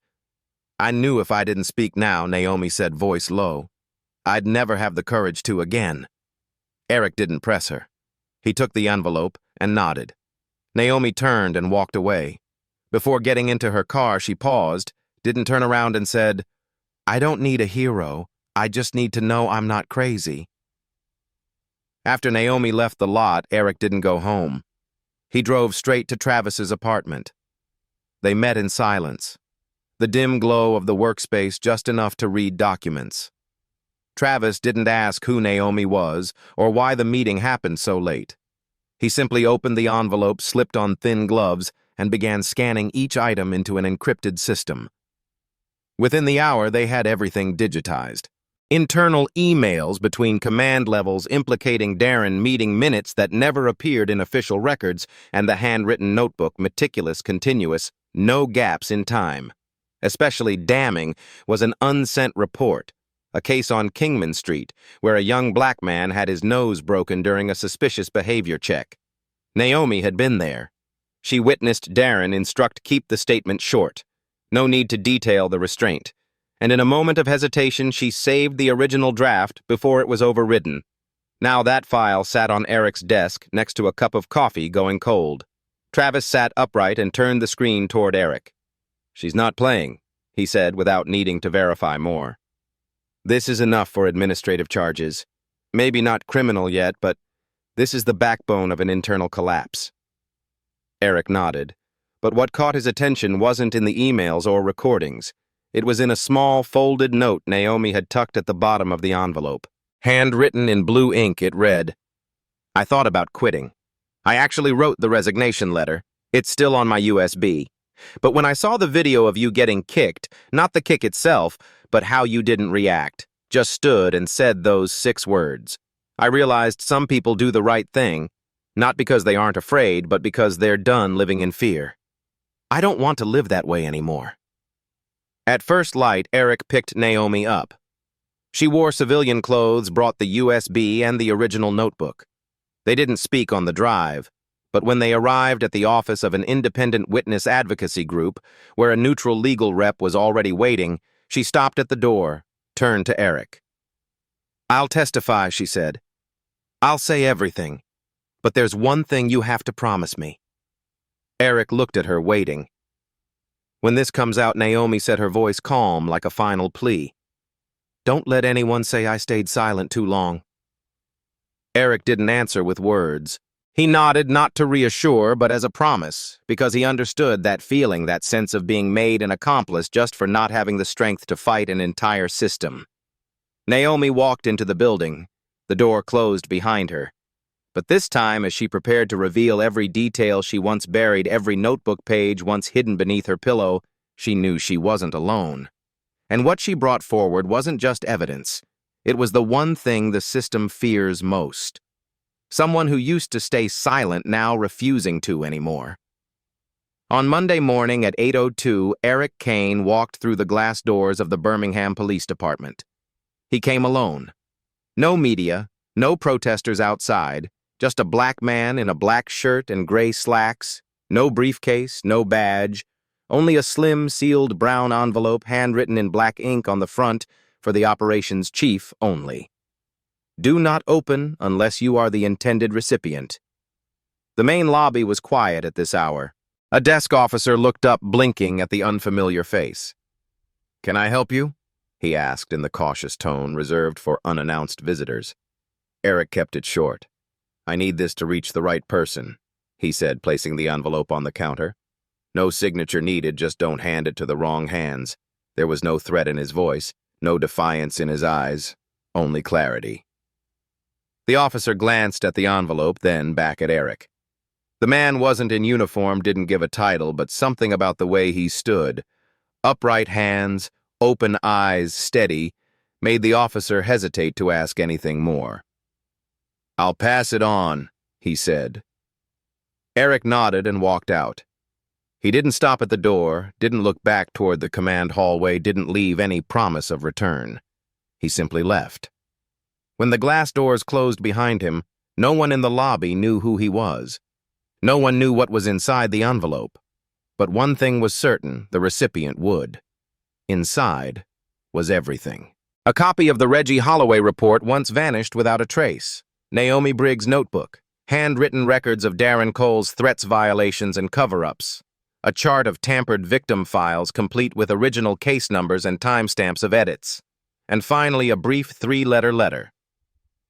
"I knew if I didn't speak now," Naomi said, voice low, "I'd never have the courage to again." Eric didn't press her. He took the envelope and nodded. Naomi turned and walked away. Before getting into her car, she paused, didn't turn around, and said, "I don't need a hero. I just need to know I'm not crazy." After Naomi left the lot, Eric didn't go home. He drove straight to Travis's apartment. They met in silence. The dim glow of the workspace just enough to read documents. Travis didn't ask who Naomi was or why the meeting happened so late. He simply opened the envelope, slipped on thin gloves, and began scanning each item into an encrypted system. Within the hour, they had everything digitized. Internal emails between command levels implicating Darren, meeting minutes that never appeared in official records, and the handwritten notebook, meticulous, continuous, no gaps in time. Especially damning was an unsent report, a case on Kingman Street, where a young black man had his nose broken during a suspicious behavior check. Naomi had been there. She witnessed Darren instruct keep the statement short. No need to detail the restraint. And in a moment of hesitation, she saved the original draft before it was overridden. Now that file sat on Eric's desk next to a cup of coffee going cold. Travis sat upright and turned the screen toward Eric. "She's not playing," he said without needing to verify more. "This is enough for administrative charges. Maybe not criminal yet, but this is the backbone of an internal collapse." Eric nodded, but what caught his attention wasn't in the emails or recordings. It was in a small, folded note Naomi had tucked at the bottom of the envelope. Handwritten in blue ink, it read, "I thought about quitting. I actually wrote the resignation letter. It's still on my USB. But when I saw the video of you getting kicked, not the kick itself, but how you didn't react, just stood and said those 6 words, I realized some people do the right thing, not because they aren't afraid, but because they're done living in fear. I don't want to live that way anymore." At first light, Eric picked Naomi up. She wore civilian clothes, brought the USB and the original notebook. They didn't speak on the drive, but when they arrived at the office of an independent witness advocacy group, where a neutral legal rep was already waiting, she stopped at the door, turned to Eric. "I'll testify," she said. "I'll say everything, but there's one thing you have to promise me." Eric looked at her, waiting. When this comes out, Naomi said, her voice calm like a final plea. "Don't let anyone say I stayed silent too long." Eric didn't answer with words. He nodded, not to reassure, but as a promise, because he understood that feeling, that sense of being made an accomplice just for not having the strength to fight an entire system. Naomi walked into the building. The door closed behind her. But this time, as she prepared to reveal every detail she once buried, every notebook page once hidden beneath her pillow, she knew she wasn't alone. And what she brought forward wasn't just evidence. It was the one thing the system fears most. Someone who used to stay silent now refusing to anymore. On Monday morning at 8:02, Eric Kane walked through the glass doors of the Birmingham Police Department. He came alone. No media, no protesters outside, just a black man in a black shirt and gray slacks, no briefcase, no badge, only a slim, sealed brown envelope handwritten in black ink on the front for the operations chief only. "Do not open unless you are the intended recipient." The main lobby was quiet at this hour. A desk officer looked up, blinking at the unfamiliar face. "Can I help you?" he asked in the cautious tone reserved for unannounced visitors. Eric kept it short. "I need this to reach the right person," he said, placing the envelope on the counter. "No signature needed, just don't hand it to the wrong hands." There was no threat in his voice, no defiance in his eyes, only clarity. The officer glanced at the envelope, then back at Eric. The man wasn't in uniform, didn't give a title, but something about the way he stood, upright hands, open eyes, steady, made the officer hesitate to ask anything more. "I'll pass it on," he said. Eric nodded and walked out. He didn't stop at the door, didn't look back toward the command hallway, didn't leave any promise of return. He simply left. When the glass doors closed behind him, no one in the lobby knew who he was. No one knew what was inside the envelope. But one thing was certain, the recipient would. Inside was everything. A copy of the Reggie Holloway report once vanished without a trace. Naomi Briggs' notebook, handwritten records of Darren Cole's threats violations and cover-ups, a chart of tampered victim files complete with original case numbers and timestamps of edits, and finally a brief 3-letter letter.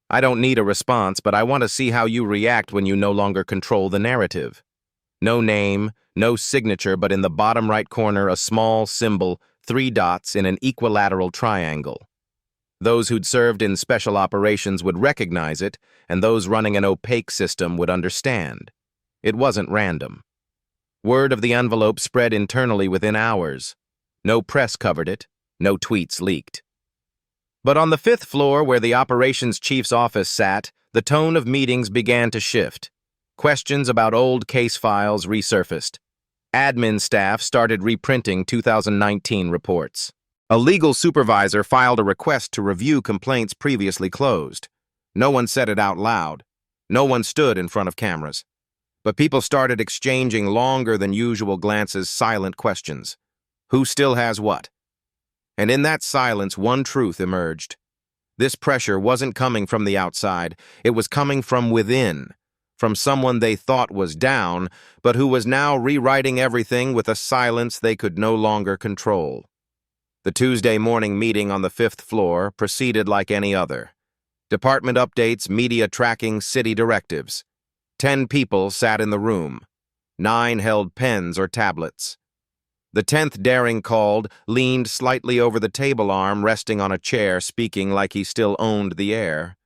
"I don't need a response, but I want to see how you react when you no longer control the narrative." No name, no signature, but in the bottom right corner a small symbol, 3 dots in an equilateral triangle. Those who'd served in special operations would recognize it, and those running an opaque system would understand. It wasn't random. Word of the envelope spread internally within hours. No press covered it, no tweets leaked. But on the 5th floor, where the operations chief's office sat, the tone of meetings began to shift. Questions about old case files resurfaced. Admin staff started reprinting 2019 reports. A legal supervisor filed a request to review complaints previously closed. No one said it out loud. No one stood in front of cameras. But people started exchanging longer than usual glances, silent questions. Who still has what? And in that silence, one truth emerged. This pressure wasn't coming from the outside. It was coming from within, from someone they thought was down, but who was now rewriting everything with a silence they could no longer control. The Tuesday morning meeting on the 5th floor proceeded like any other. Department updates, media tracking, city directives. 10 people sat in the room. 9 held pens or tablets. The 10th daring called, leaned slightly over the table arm, resting on a chair, speaking like he still owned the air.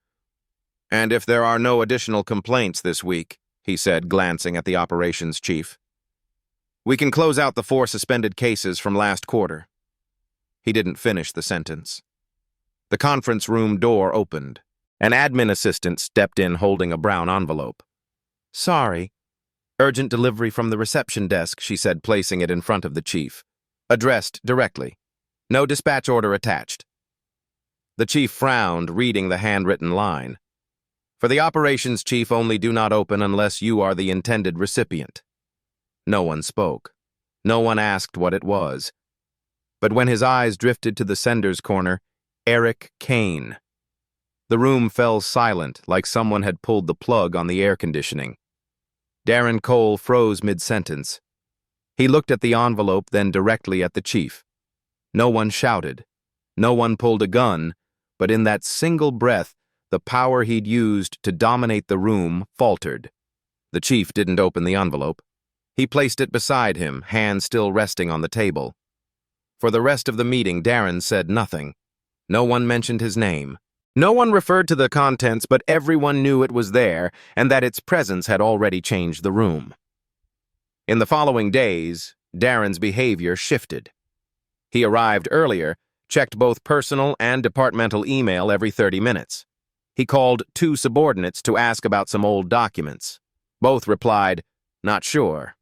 "And if there are no additional complaints this week," he said, glancing at the operations chief, "we can close out the 4 suspended cases from last quarter." He didn't finish the sentence. The conference room door opened. An admin assistant stepped in holding a brown envelope. "Sorry. Urgent delivery from the reception desk," she said, placing it in front of the chief. "Addressed directly. No dispatch order attached." The chief frowned, reading the handwritten line. "For the operations chief, only do not open unless you are the intended recipient." No one spoke. No one asked what it was. But when his eyes drifted to the sender's corner, Eric Kane. The room fell silent, like someone had pulled the plug on the air conditioning. Darren Cole froze mid-sentence. He looked at the envelope, then directly at the chief. No one shouted. No one pulled a gun, but in that single breath, the power he'd used to dominate the room faltered. The chief didn't open the envelope. He placed it beside him, hand still resting on the table. For the rest of the meeting, Darren said nothing. No one mentioned his name. No one referred to the contents, but everyone knew it was there and that its presence had already changed the room. In the following days, Darren's behavior shifted. He arrived earlier, checked both personal and departmental email every 30 minutes. He called 2 subordinates to ask about some old documents. Both replied, "Not sure."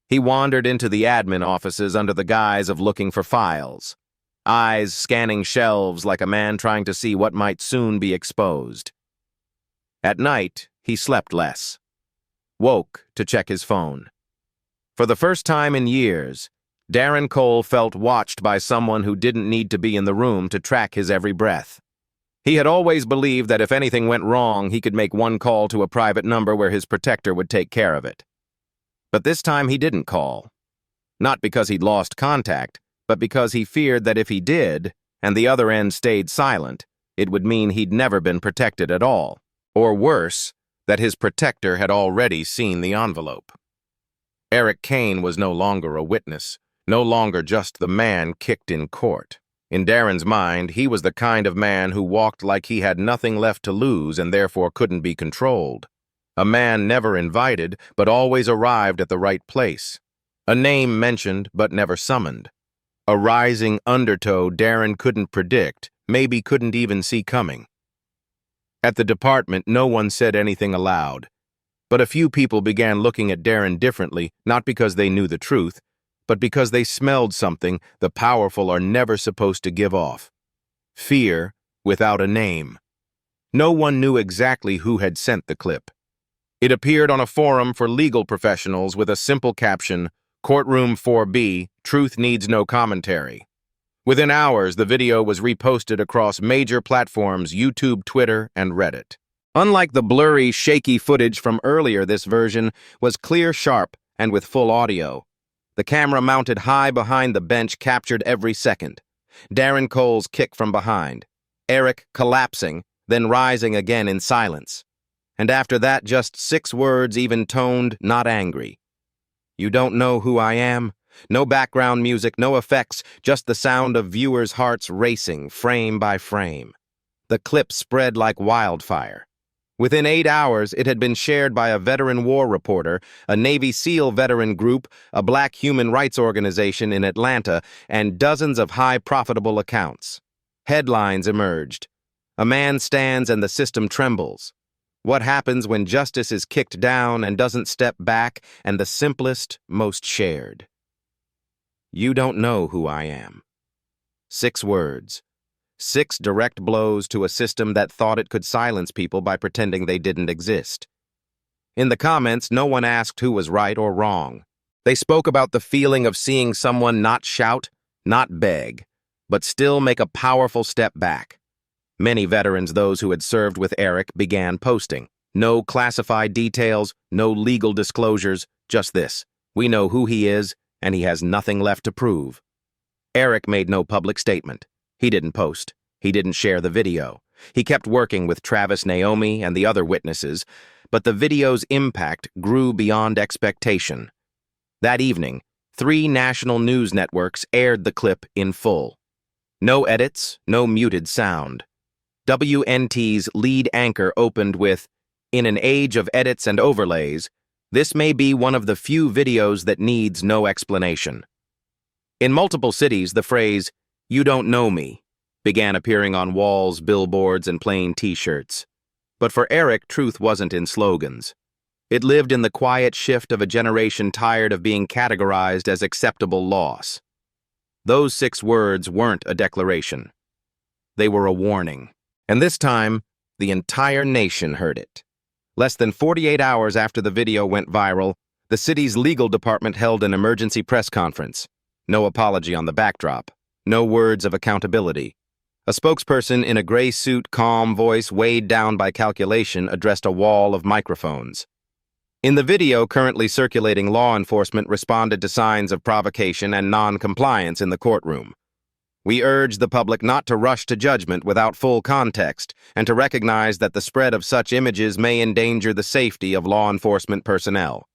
He wandered into the admin offices under the guise of looking for files, eyes scanning shelves like a man trying to see what might soon be exposed. At night, he slept less. Woke to check his phone. For the first time in years, Darren Cole felt watched by someone who didn't need to be in the room to track his every breath. He had always believed that if anything went wrong, he could make one call to a private number where his protector would take care of it. But this time he didn't call. Not because he'd lost contact, but because he feared that if he did, and the other end stayed silent, it would mean he'd never been protected at all. Or worse, that his protector had already seen the envelope. Eric Kane was no longer a witness, no longer just the man kicked in court. In Darren's mind, he was the kind of man who walked like he had nothing left to lose and therefore couldn't be controlled. A man never invited, but always arrived at the right place. A name mentioned, but never summoned. A rising undertow Darren couldn't predict, maybe couldn't even see coming. At the department, no one said anything aloud. But a few people began looking at Darren differently, not because they knew the truth, but because they smelled something the powerful are never supposed to give off. Fear without a name. No one knew exactly who had sent the clip. It appeared on a forum for legal professionals with a simple caption, "Courtroom 4B, truth needs no commentary." Within hours, the video was reposted across major platforms, YouTube, Twitter, and Reddit. Unlike the blurry, shaky footage from earlier, this version was clear, sharp, and with full audio. The camera mounted high behind the bench captured every second. Darren Cole's kick from behind. Eric collapsing, then rising again in silence. And after that, just 6 words, even-toned, not angry. "You don't know who I am?" No background music, no effects, just the sound of viewers' hearts racing, frame by frame. The clip spread like wildfire. Within 8 hours, it had been shared by a veteran war reporter, a Navy SEAL veteran group, a black human rights organization in Atlanta, and dozens of high-profitable accounts. Headlines emerged. "A man stands and the system trembles." What happens when justice is kicked down and doesn't step back, and the simplest, most shared. "You don't know who I am." 6 words. 6 direct blows to a system that thought it could silence people by pretending they didn't exist. In the comments, no one asked who was right or wrong. They spoke about the feeling of seeing someone not shout, not beg, but still make a powerful step back. Many veterans, those who had served with Eric, began posting. No classified details, no legal disclosures, just this. We know who he is, and he has nothing left to prove. Eric made no public statement. He didn't post. He didn't share the video. He kept working with Travis, Naomi, and the other witnesses, but the video's impact grew beyond expectation. That evening, 3 national news networks aired the clip in full. No edits, no muted sound. WNT's lead anchor opened with, "In an age of edits and overlays, this may be one of the few videos that needs no explanation." In multiple cities, the phrase, "You don't know me," began appearing on walls, billboards, and plain t-shirts. But for Eric, truth wasn't in slogans. It lived in the quiet shift of a generation tired of being categorized as acceptable loss. Those 6 words weren't a declaration. They were a warning. And this time, the entire nation heard it. Less than 48 hours after the video went viral, the city's legal department held an emergency press conference. No apology on the backdrop. No words of accountability. A spokesperson in a gray suit, calm voice weighed down by calculation, addressed a wall of microphones. In the video currently circulating, law enforcement responded to signs of provocation and non-compliance in the courtroom. "We urge the public not to rush to judgment without full context, and to recognize that the spread of such images may endanger the safety of law enforcement personnel."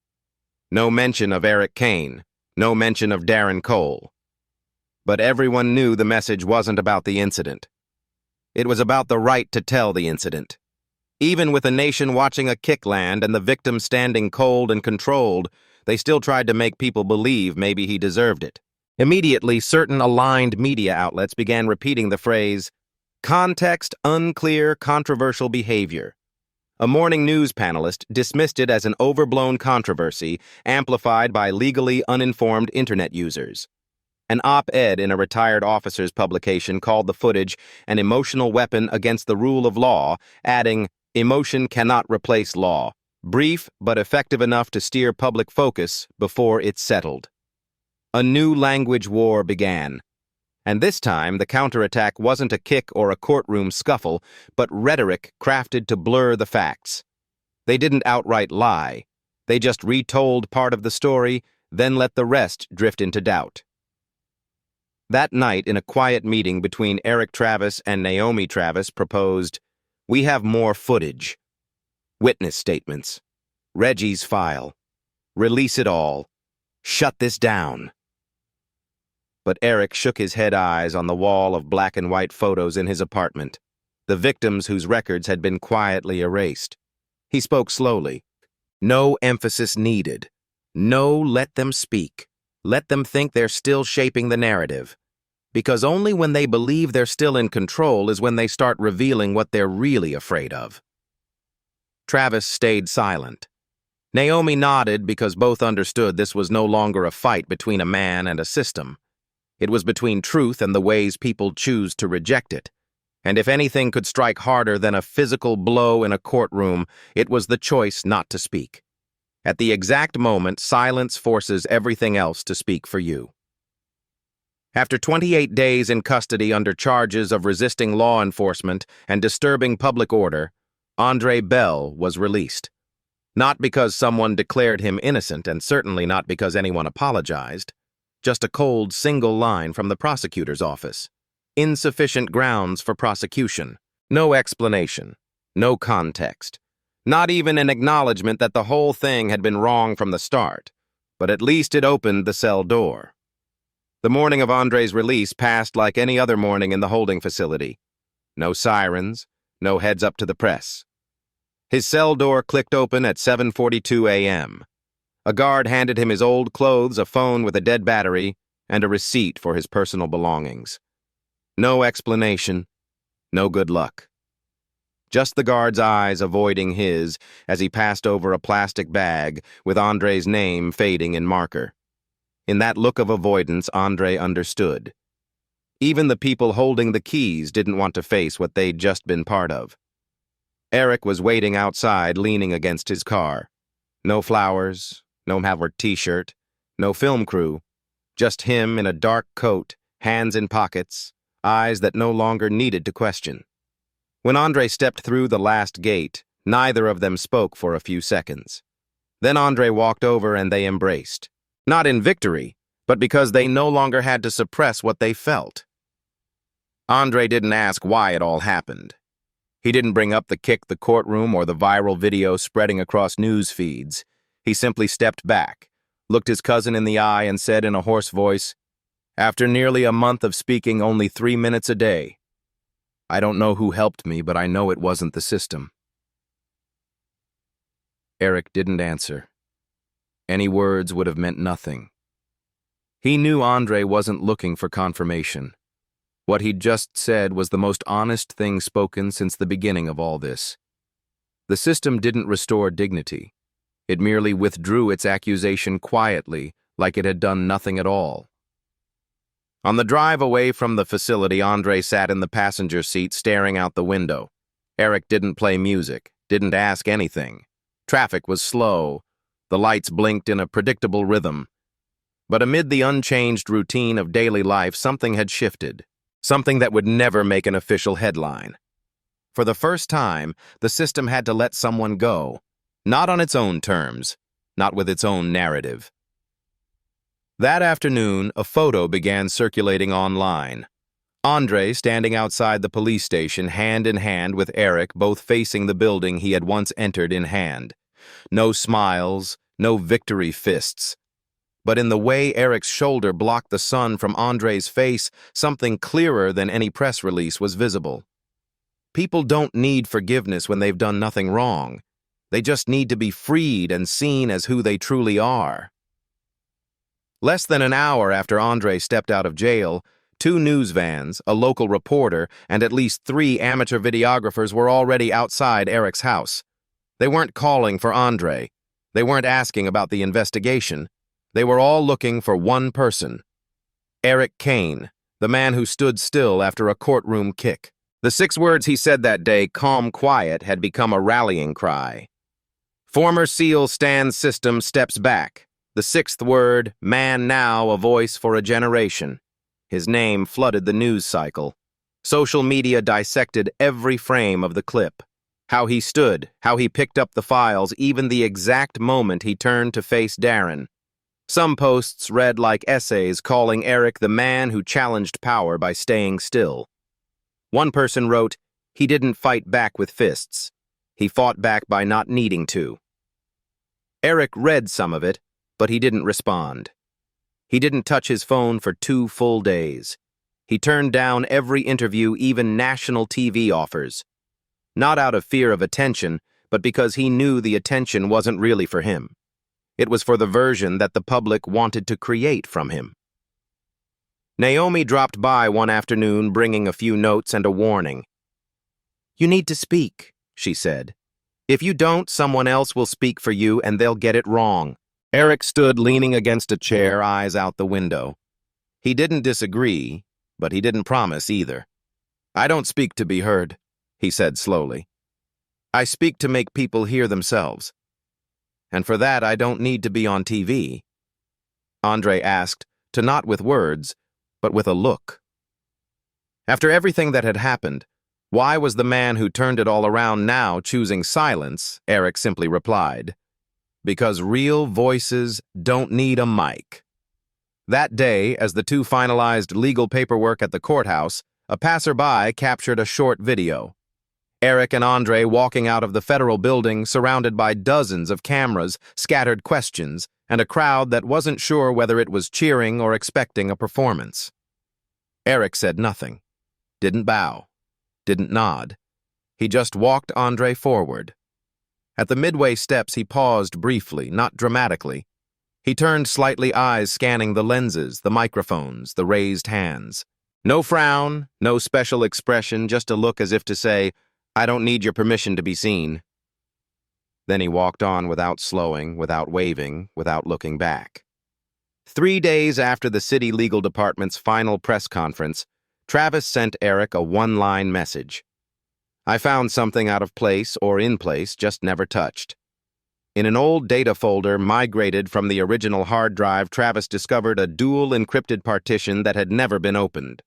No mention of Eric Kane, no mention of Darren Cole. But everyone knew the message wasn't about the incident. It was about the right to tell the incident. Even with a nation watching a kick land and the victim standing cold and controlled, they still tried to make people believe maybe he deserved it. Immediately, certain aligned media outlets began repeating the phrase, "Context, unclear, controversial behavior." A morning news panelist dismissed it as an overblown controversy amplified by legally uninformed internet users. An op-ed in a retired officer's publication called the footage an emotional weapon against the rule of law, adding, "Emotion cannot replace law. Brief but effective enough to steer public focus before it's settled." A new language war began. And this time, the counterattack wasn't a kick or a courtroom scuffle, but rhetoric crafted to blur the facts. They didn't outright lie. They just retold part of the story, then let the rest drift into doubt. That night, in a quiet meeting between Eric Travis and Naomi Travis, proposed, "We have more footage. Witness statements. Reggie's file. Release it all. Shut this down." But Eric shook his head eyes on the wall of black and white photos in his apartment, the victims whose records had been quietly erased. He spoke slowly. "No emphasis needed. No, let them speak. Let them think they're still shaping the narrative. Because only when they believe they're still in control is when they start revealing what they're really afraid of." Travis stayed silent. Naomi nodded because both understood this was no longer a fight between a man and a system. It was between truth and the ways people choose to reject it. And if anything could strike harder than a physical blow in a courtroom, it was the choice not to speak. At the exact moment, silence forces everything else to speak for you. After 28 days in custody under charges of resisting law enforcement and disturbing public order, Andre Bell was released. Not because someone declared him innocent, and certainly not because anyone apologized. Just a cold single line from the prosecutor's office. Insufficient grounds for prosecution. No explanation. No context. Not even an acknowledgement that the whole thing had been wrong from the start. But at least it opened the cell door. The morning of Andre's release passed like any other morning in the holding facility. No sirens, no heads up to the press. His cell door clicked open at 7:42 a.m. A guard handed him his old clothes, a phone with a dead battery, and a receipt for his personal belongings. No explanation, no good luck. Just the guard's eyes avoiding his as he passed over a plastic bag with Andre's name fading in marker. In that look of avoidance, Andre understood. Even the people holding the keys didn't want to face what they'd just been part of. Eric was waiting outside, leaning against his car. No flowers, no Maverick t-shirt, no film crew, just him in a dark coat, hands in pockets, eyes that no longer needed to question. When Andre stepped through the last gate, neither of them spoke for a few seconds. Then Andre walked over and they embraced. Not in victory, but because they no longer had to suppress what they felt. Andre didn't ask why it all happened. He didn't bring up the kick, the courtroom, or the viral video spreading across news feeds. He simply stepped back, looked his cousin in the eye, and said in a hoarse voice, "After nearly a month of speaking only 3 minutes a day, I don't know who helped me, but I know it wasn't the system." Eric didn't answer. Any words would have meant nothing. He knew Andre wasn't looking for confirmation. What he'd just said was the most honest thing spoken since the beginning of all this. The system didn't restore dignity. It merely withdrew its accusation quietly, like it had done nothing at all. On the drive away from the facility, Andre sat in the passenger seat staring out the window. Eric didn't play music, didn't ask anything. Traffic was slow. The lights blinked in a predictable rhythm. But amid the unchanged routine of daily life, something had shifted. Something that would never make an official headline. For the first time, the system had to let someone go. Not on its own terms, not with its own narrative. That afternoon, a photo began circulating online. Andre standing outside the police station, hand in hand with Eric, both facing the building he had once entered in hand. No smiles, no victory fists. But in the way Eric's shoulder blocked the sun from Andre's face, something clearer than any press release was visible. People don't need forgiveness when they've done nothing wrong. They just need to be freed and seen as who they truly are. Less than an hour after Andre stepped out of jail, 2 news vans, a local reporter, and at least 3 amateur videographers were already outside Eric's house. They weren't calling for Andre. They weren't asking about the investigation. They were all looking for one person. Eric Kane, the man who stood still after a courtroom kick. The 6 words he said that day, calm, quiet, had become a rallying cry. Former SEAL Stan System steps back. The 6th word, man now, a voice for a generation. His name flooded the news cycle. Social media dissected every frame of the clip. How he stood, how he picked up the files, even the exact moment he turned to face Darren. Some posts read like essays calling Eric the man who challenged power by staying still. One person wrote, "He didn't fight back with fists. He fought back by not needing to." Eric read some of it, but he didn't respond. He didn't touch his phone for 2 full days. He turned down every interview, even national TV offers. Not out of fear of attention, but because he knew the attention wasn't really for him. It was for the version that the public wanted to create from him. Naomi dropped by one afternoon bringing a few notes and a warning. "You need to speak," she said. "If you don't, someone else will speak for you and they'll get it wrong." Eric stood leaning against a chair, eyes out the window. He didn't disagree, but he didn't promise either. "I don't speak to be heard," he said slowly. "I speak to make people hear themselves. And for that, I don't need to be on TV." Andre asked, to not with words, but with a look. After everything that had happened, why was the man who turned it all around now choosing silence? Eric simply replied, "Because real voices don't need a mic." That day, as the 2 finalized legal paperwork at the courthouse, a passerby captured a short video. Eric and Andre walking out of the federal building surrounded by dozens of cameras, scattered questions, and a crowd that wasn't sure whether it was cheering or expecting a performance. Eric said nothing, didn't bow, didn't nod. He just walked Andre forward. At the midway steps, he paused briefly, not dramatically. He turned slightly, eyes scanning the lenses, the microphones, the raised hands. No frown, no special expression, just a look as if to say, "I don't need your permission to be seen." Then he walked on without slowing, without waving, without looking back. 3 days after the city legal department's final press conference, Travis sent Eric a one-line message. I found something out of place or in place, just never touched. In an old data folder migrated from the original hard drive, Travis discovered a dual encrypted partition that had never been opened.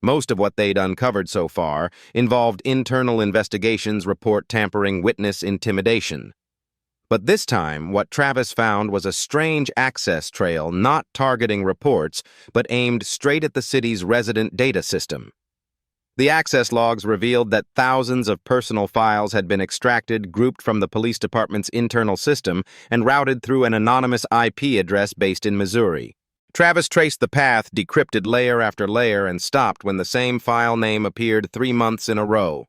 Most of what they'd uncovered so far involved internal investigations, report tampering, witness intimidation. But this time, what Travis found was a strange access trail not targeting reports, but aimed straight at the city's resident data system. The access logs revealed that thousands of personal files had been extracted, grouped from the police department's internal system, and routed through an anonymous IP address based in Missouri. Travis traced the path, decrypted layer after layer, and stopped when the same file name appeared 3 months in a row.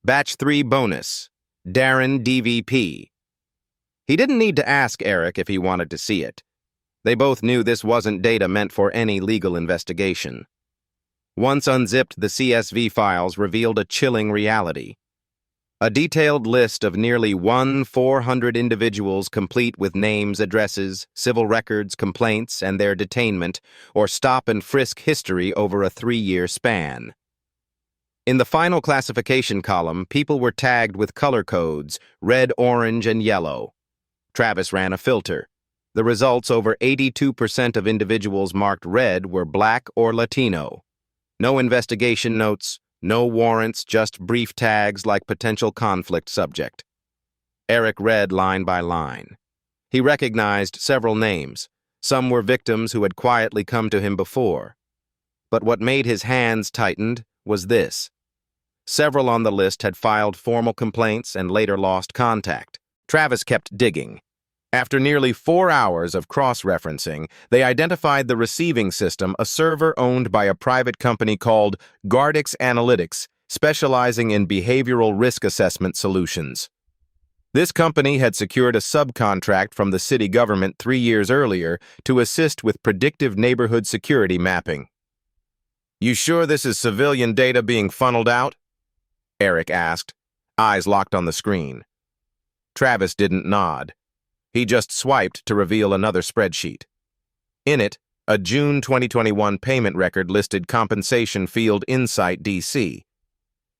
Batch 3 bonus, Darren DVP. He didn't need to ask Eric if he wanted to see it. They both knew this wasn't data meant for any legal investigation. Once unzipped, the CSV files revealed a chilling reality. A detailed list of nearly 400 individuals, complete with names, addresses, civil records, complaints, and their detainment or stop and frisk history over a 3-year span. In the final classification column, people were tagged with color codes, red, orange, and yellow. Travis ran a filter. The results: over 82% of individuals marked red were Black or Latino. No investigation notes, no warrants, just brief tags like potential conflict subject. Eric read line by line. He recognized several names. Some were victims who had quietly come to him before. But what made his hands tightened was this. Several on the list had filed formal complaints and later lost contact. Travis kept digging. After nearly 4 hours of cross-referencing, they identified the receiving system, a server owned by a private company called Gardix Analytics, specializing in behavioral risk assessment solutions. This company had secured a subcontract from the city government 3 years earlier to assist with predictive neighborhood security mapping. "You sure this is civilian data being funneled out?" Eric asked, eyes locked on the screen. Travis didn't nod. He just swiped to reveal another spreadsheet. In it, a June 2021 payment record listed compensation field Insight DC.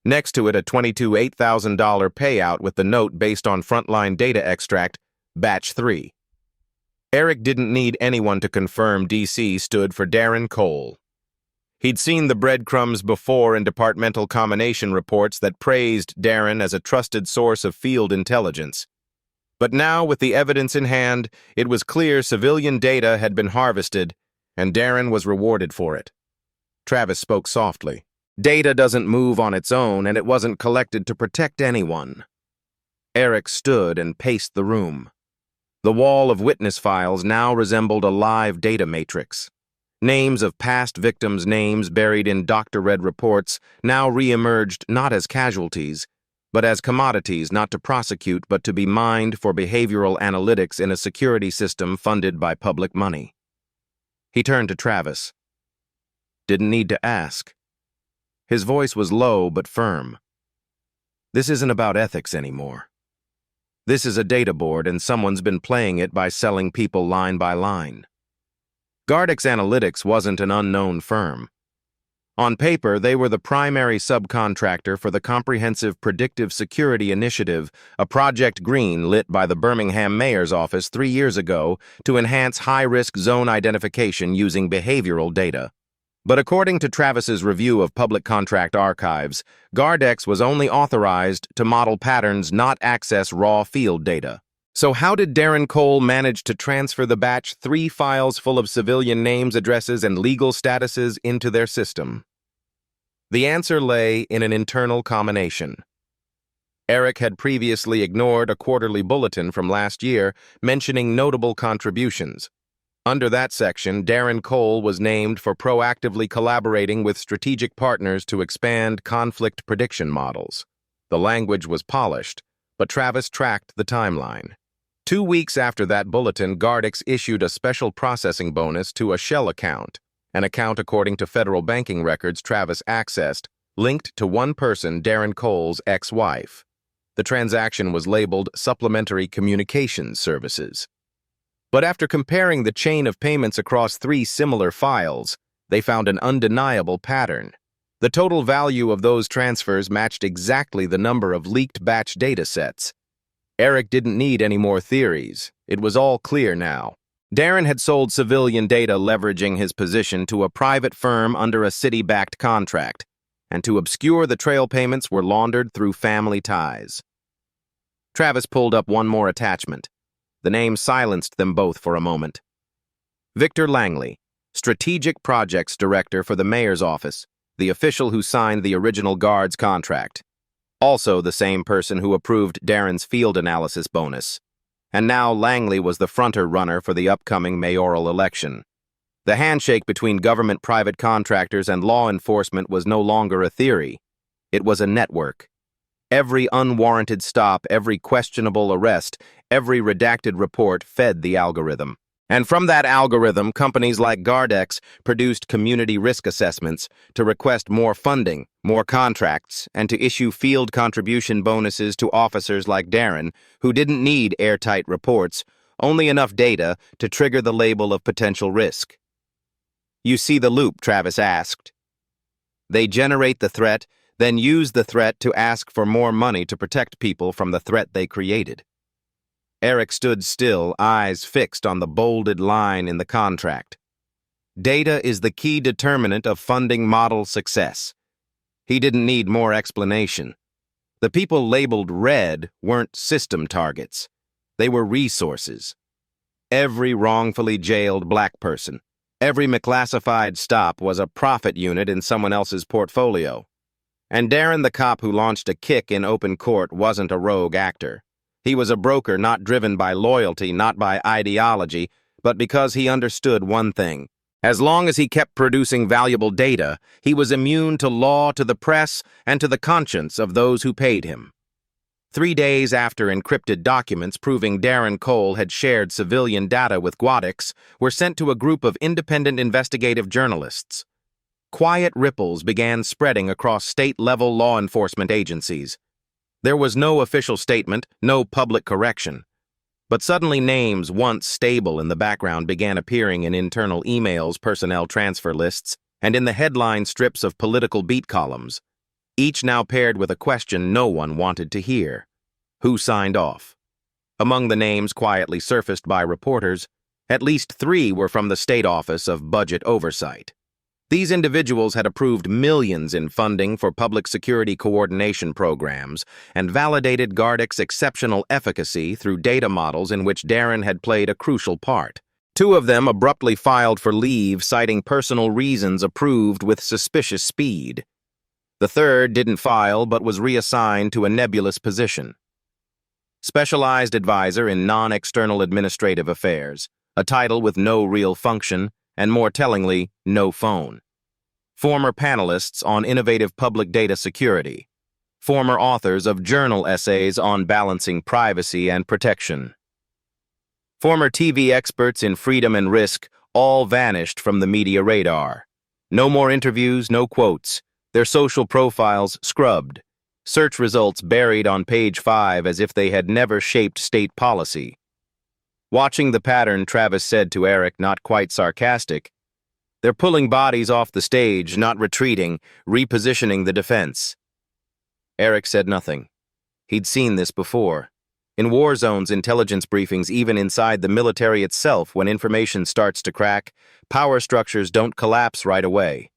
Next to it, a $8,000 payout with the note based on frontline data extract, Batch 3. Eric didn't need anyone to confirm DC stood for Darren Cole. He'd seen the breadcrumbs before in departmental combination reports that praised Darren as a trusted source of field intelligence. But now, with the evidence in hand, it was clear civilian data had been harvested, and Darren was rewarded for it. Travis spoke softly. Data doesn't move on its own, and it wasn't collected to protect anyone. Eric stood and paced the room. The wall of witness files now resembled a live data matrix. Names of past victims' names buried in doctor-read reports now re-emerged not as casualties, but as commodities not to prosecute but to be mined for behavioral analytics in a security system funded by public money. He turned to Travis. Didn't need to ask. His voice was low but firm. This isn't about ethics anymore. This is a data board, and someone's been playing it by selling people line by line. Gardix Analytics wasn't an unknown firm. On paper, they were the primary subcontractor for the Comprehensive Predictive Security Initiative, a Project Green lit by the Birmingham Mayor's office 3 years ago to enhance high-risk zone identification using behavioral data. But according to Travis's review of public contract archives, Gardix was only authorized to model patterns, not access raw field data. So how did Darren Cole manage to transfer the Batch 3 files full of civilian names, addresses, and legal statuses into their system? The answer lay in an internal combination. Eric had previously ignored a quarterly bulletin from last year mentioning notable contributions. Under that section, Darren Cole was named for proactively collaborating with strategic partners to expand conflict prediction models. The language was polished, but Travis tracked the timeline. 2 weeks after that bulletin, Gardix issued a special processing bonus to a shell account, an account according to federal banking records Travis accessed, linked to one person, Darren Cole's ex-wife. The transaction was labeled Supplementary Communications Services. But after comparing the chain of payments across 3 similar files, they found an undeniable pattern. The total value of those transfers matched exactly the number of leaked batch data sets. Eric didn't need any more theories. It was all clear now. Darren had sold civilian data leveraging his position to a private firm under a city-backed contract, and to obscure the trail payments were laundered through family ties. Travis pulled up one more attachment. The name silenced them both for a moment. Victor Langley, Strategic Projects Director for the Mayor's Office, the official who signed the original guard's contract. Also the same person who approved Darren's field analysis bonus. And now Langley was the fronter-runner for the upcoming mayoral election. The handshake between government-private contractors and law enforcement was no longer a theory. It was a network. Every unwarranted stop, every questionable arrest, every redacted report fed the algorithm. And from that algorithm, companies like Gardex produced community risk assessments to request more funding, more contracts, and to issue field contribution bonuses to officers like Darren, who didn't need airtight reports, only enough data to trigger the label of potential risk. "You see the loop?" Travis asked. They generate the threat, then use the threat to ask for more money to protect people from the threat they created. Eric stood still, eyes fixed on the bolded line in the contract. Data is the key determinant of funding model success. He didn't need more explanation. The people labeled red weren't system targets. They were resources. Every wrongfully jailed black person, every misclassified stop was a profit unit in someone else's portfolio. And Darren, the cop who launched a kick in open court, wasn't a rogue actor. He was a broker not driven by loyalty, not by ideology, but because he understood one thing. As long as he kept producing valuable data, he was immune to law, to the press, and to the conscience of those who paid him. 3 days after encrypted documents proving Darren Cole had shared civilian data with Gardex were sent to a group of independent investigative journalists, quiet ripples began spreading across state-level law enforcement agencies. There was no official statement, no public correction. But suddenly names once stable in the background began appearing in internal emails, personnel transfer lists, and in the headline strips of political beat columns, each now paired with a question no one wanted to hear. Who signed off? Among the names quietly surfaced by reporters, at least 3 were from the State Office of Budget Oversight. These individuals had approved millions in funding for public security coordination programs and validated Gardex's exceptional efficacy through data models in which Darren had played a crucial part. 2 of them abruptly filed for leave, citing personal reasons approved with suspicious speed. The third didn't file but was reassigned to a nebulous position. Specialized advisor in non-external administrative affairs, a title with no real function, and more tellingly, no phone. Former panelists on innovative public data security. Former authors of journal essays on balancing privacy and protection. Former TV experts in freedom and risk all vanished from the media radar. No more interviews, no quotes. Their social profiles scrubbed. Search results buried on page 5 as if they had never shaped state policy. Watching the pattern, Travis said to Eric, not quite sarcastic, "They're pulling bodies off the stage, not retreating, repositioning the defense." Eric said nothing. He'd seen this before. In war zones, intelligence briefings, even inside the military itself, when information starts to crack, power structures don't collapse right away.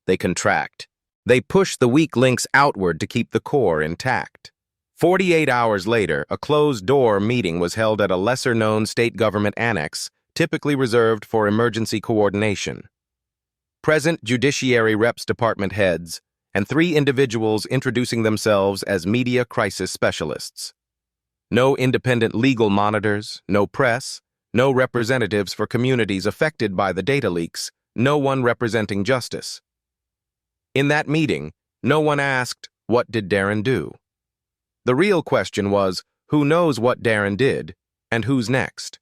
They contract. They push the weak links outward to keep the core intact. 48 hours later, a closed-door meeting was held at a lesser-known state government annex, typically reserved for emergency coordination. Present Judiciary Reps Department heads, and 3 individuals introducing themselves as media crisis specialists. No independent legal monitors, no press, no representatives for communities affected by the data leaks, no one representing justice. In that meeting, no one asked, "What did Darren do?" The real question was, who knows what Darren did, and who's next?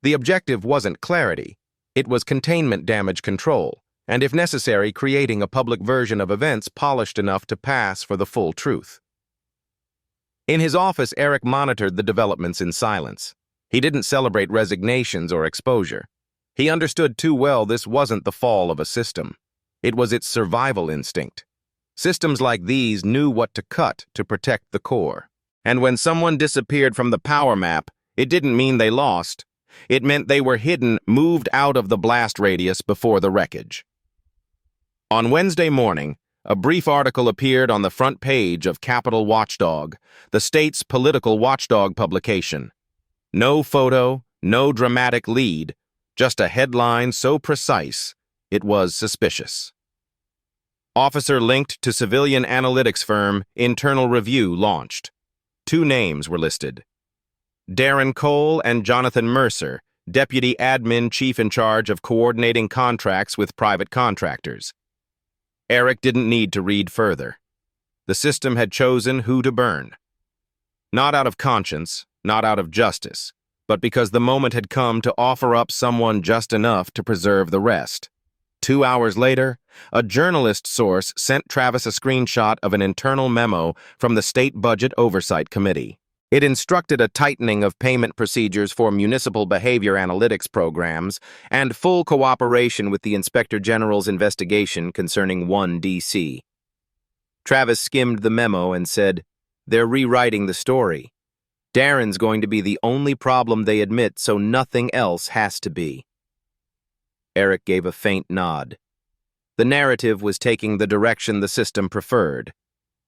The objective wasn't clarity. It was containment damage control, and if necessary, creating a public version of events polished enough to pass for the full truth. In his office, Eric monitored the developments in silence. He didn't celebrate resignations or exposure. He understood too well this wasn't the fall of a system. It was its survival instinct. Systems like these knew what to cut to protect the core. And when someone disappeared from the power map, it didn't mean they lost. It meant they were hidden, moved out of the blast radius before the wreckage. On Wednesday morning, a brief article appeared on the front page of Capitol Watchdog, the state's political watchdog publication. No photo, no dramatic lead, just a headline so precise, it was suspicious. Officer linked to civilian analytics firm Internal Review launched. 2 names were listed: Darren Cole and Jonathan Mercer, Deputy Admin Chief in charge of coordinating contracts with private contractors. Eric didn't need to read further. The system had chosen who to burn. Not out of conscience, not out of justice, but because the moment had come to offer up someone just enough to preserve the rest. 2 hours later, a journalist source sent Travis a screenshot of an internal memo from the State Budget Oversight Committee. It instructed a tightening of payment procedures for municipal behavior analytics programs and full cooperation with the Inspector General's investigation concerning 1DC. Travis skimmed the memo and said, "They're rewriting the story. Darren's going to be the only problem they admit, so nothing else has to be." Eric gave a faint nod. The narrative was taking the direction the system preferred.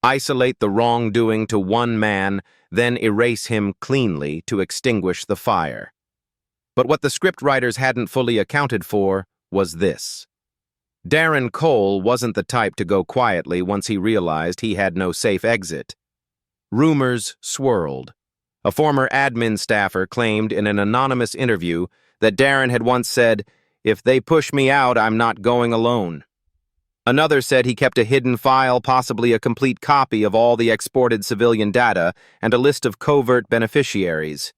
Isolate the wrongdoing to one man, then erase him cleanly to extinguish the fire. But what the scriptwriters hadn't fully accounted for was this. Darren Cole wasn't the type to go quietly once he realized he had no safe exit. Rumors swirled. A former admin staffer claimed in an anonymous interview that Darren had once said, "If they push me out, I'm not going alone." Another said he kept a hidden file, possibly a complete copy of all the exported civilian data and a list of covert beneficiaries.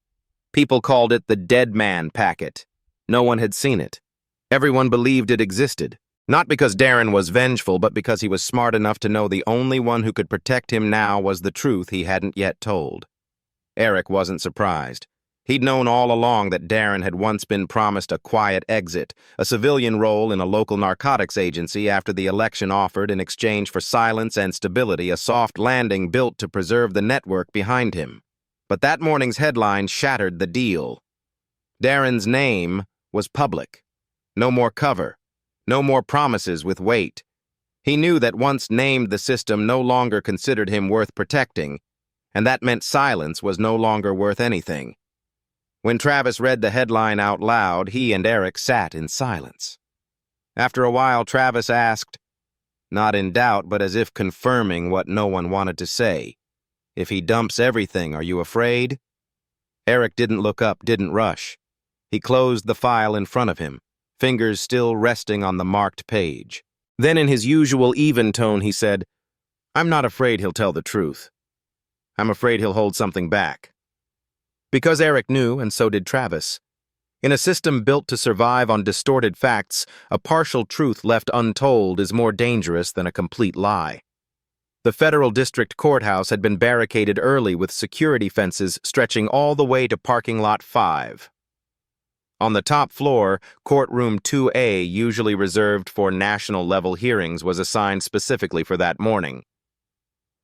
People called it the dead man packet. No one had seen it. Everyone believed it existed. Not because Darren was vengeful, but because he was smart enough to know the only one who could protect him now was the truth he hadn't yet told. Eric wasn't surprised. He'd known all along that Darren had once been promised a quiet exit, a civilian role in a local narcotics agency after the election offered in exchange for silence and stability a soft landing built to preserve the network behind him. But that morning's headline shattered the deal. Darren's name was public. No more cover. No more promises with weight. He knew that once named, the system no longer considered him worth protecting, and that meant silence was no longer worth anything. When Travis read the headline out loud, he and Eric sat in silence. After a while, Travis asked, not in doubt, but as if confirming what no one wanted to say, "If he dumps everything, are you afraid?" Eric didn't look up, didn't rush. He closed the file in front of him, fingers still resting on the marked page. Then in his usual even tone, he said, "I'm not afraid he'll tell the truth. I'm afraid he'll hold something back." Because Eric knew, and so did Travis. In a system built to survive on distorted facts, a partial truth left untold is more dangerous than a complete lie. The federal district courthouse had been barricaded early with security fences stretching all the way to parking lot 5. On the top floor, courtroom 2A, usually reserved for national-level hearings, was assigned specifically for that morning.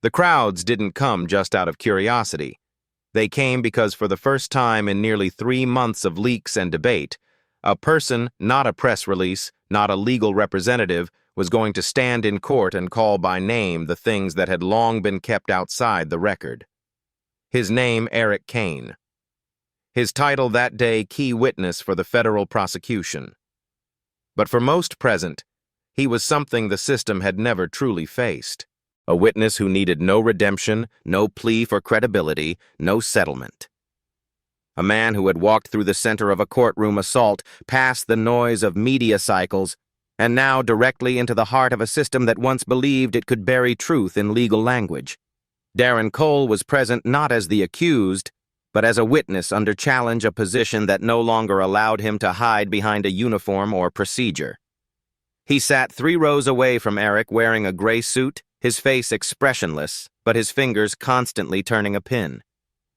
The crowds didn't come just out of curiosity. They came because for the first time in nearly 3 months of leaks and debate, a person, not a press release, not a legal representative, was going to stand in court and call by name the things that had long been kept outside the record. His name, Eric Kane. His title that day, key witness for the federal prosecution. But for most present, he was something the system had never truly faced. A witness who needed no redemption, no plea for credibility, no settlement. A man who had walked through the center of a courtroom assault, past the noise of media cycles, and now directly into the heart of a system that once believed it could bury truth in legal language. Darren Cole was present not as the accused, but as a witness under challenge, a position that no longer allowed him to hide behind a uniform or procedure. He sat 3 rows away from Eric wearing a gray suit, his face expressionless, but his fingers constantly turning a pin.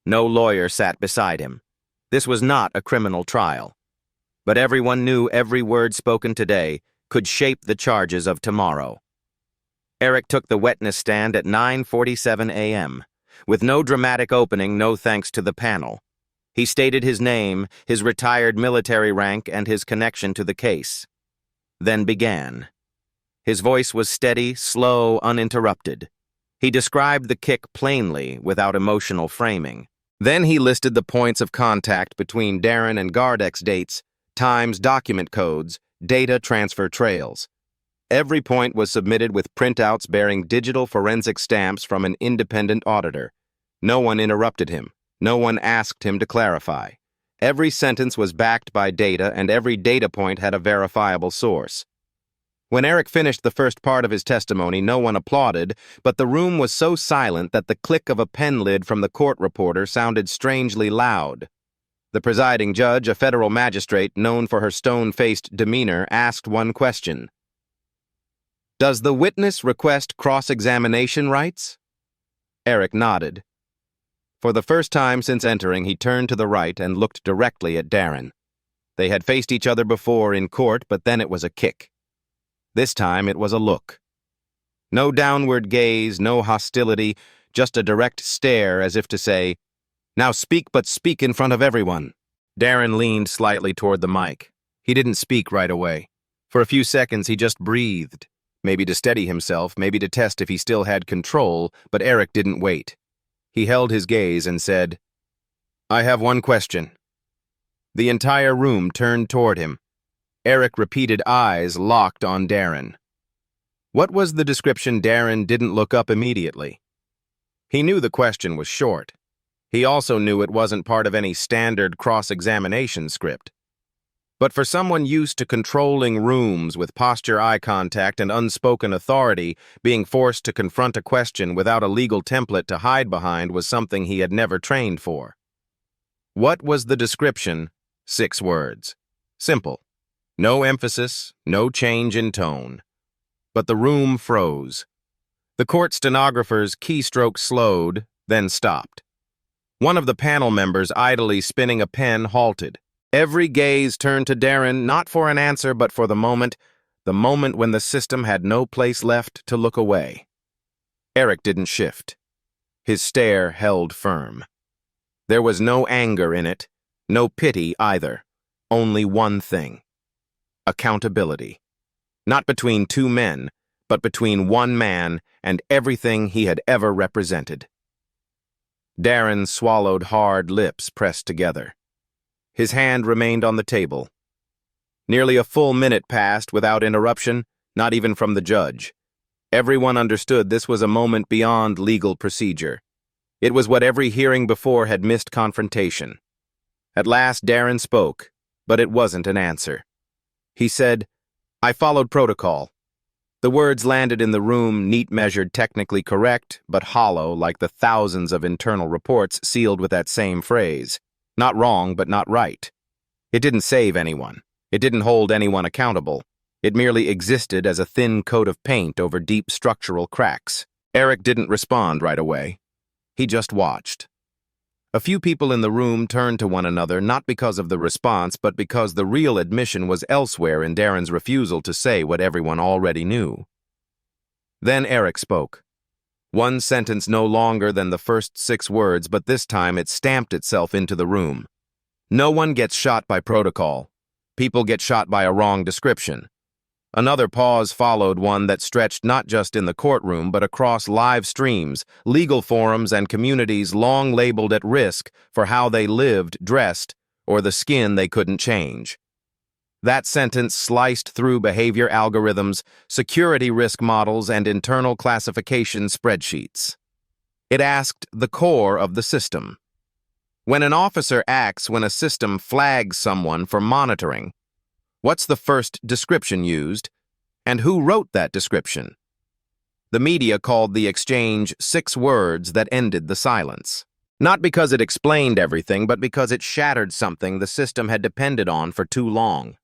No lawyer sat beside him. This was not a criminal trial. But everyone knew every word spoken today could shape the charges of tomorrow. Eric took the witness stand at 9:47 a.m. With no dramatic opening, no thanks to the panel. He stated his name, his retired military rank, and his connection to the case. Then began. His voice was steady, slow, uninterrupted. He described the kick plainly, without emotional framing. Then he listed the points of contact between Darren and Gardeck's dates, times, document codes, data transfer trails. Every point was submitted with printouts bearing digital forensic stamps from an independent auditor. No one interrupted him. No one asked him to clarify. Every sentence was backed by data, and every data point had a verifiable source. When Eric finished the first part of his testimony, no one applauded, but the room was so silent that the click of a pen lid from the court reporter sounded strangely loud. The presiding judge, a federal magistrate known for her stone-faced demeanor, asked one question. "Does the witness request cross-examination rights?" Eric nodded. For the first time since entering, he turned to the right and looked directly at Darren. They had faced each other before in court, but then it was a kick. This time it was a look. No downward gaze, no hostility, just a direct stare as if to say, "Now speak, but speak in front of everyone." Darren leaned slightly toward the mic. He didn't speak right away. For a few seconds he just breathed, maybe to steady himself, maybe to test if he still had control, but Eric didn't wait. He held his gaze and said, "I have one question." The entire room turned toward him. Eric repeated, eyes locked on Darren. What was the description Darren didn't look up immediately? He knew the question was short. He also knew it wasn't part of any standard cross-examination script. But for someone used to controlling rooms with posture, eye contact, and unspoken authority, being forced to confront a question without a legal template to hide behind was something he had never trained for. What was the description? 6 words. Simple. No emphasis, no change in tone. But the room froze. The court stenographer's keystroke slowed, then stopped. One of the panel members, idly spinning a pen, halted. Every gaze turned to Darren, not for an answer, but for the moment when the system had no place left to look away. Eric didn't shift. His stare held firm. There was no anger in it, no pity either. Only one thing. Accountability. Not between 2 men, but between one man and everything he had ever represented. Darren swallowed hard, lips pressed together. His hand remained on the table. Nearly a full minute passed without interruption, not even from the judge. Everyone understood this was a moment beyond legal procedure. It was what every hearing before had missed: confrontation. At last Darren spoke, but it wasn't an answer. He said, "I followed protocol." The words landed in the room, neat, measured, technically correct, but hollow like the thousands of internal reports sealed with that same phrase. Not wrong, but not right. It didn't save anyone. It didn't hold anyone accountable. It merely existed as a thin coat of paint over deep structural cracks. Eric didn't respond right away. He just watched. A few people in the room turned to one another, not because of the response, but because the real admission was elsewhere in Darren's refusal to say what everyone already knew. Then Eric spoke. One sentence no longer than the first 6 words, but this time it stamped itself into the room. No one gets shot by protocol. People get shot by a wrong description. Another pause followed, one that stretched not just in the courtroom, but across live streams, legal forums, and communities long labeled at risk for how they lived, dressed, or the skin they couldn't change. That sentence sliced through behavior algorithms, security risk models, and internal classification spreadsheets. It asked the core of the system. When an officer acts when a system flags someone for monitoring, what's the first description used, and who wrote that description? The media called the exchange 6 words that ended the silence. Not because it explained everything, but because it shattered something the system had depended on for too long.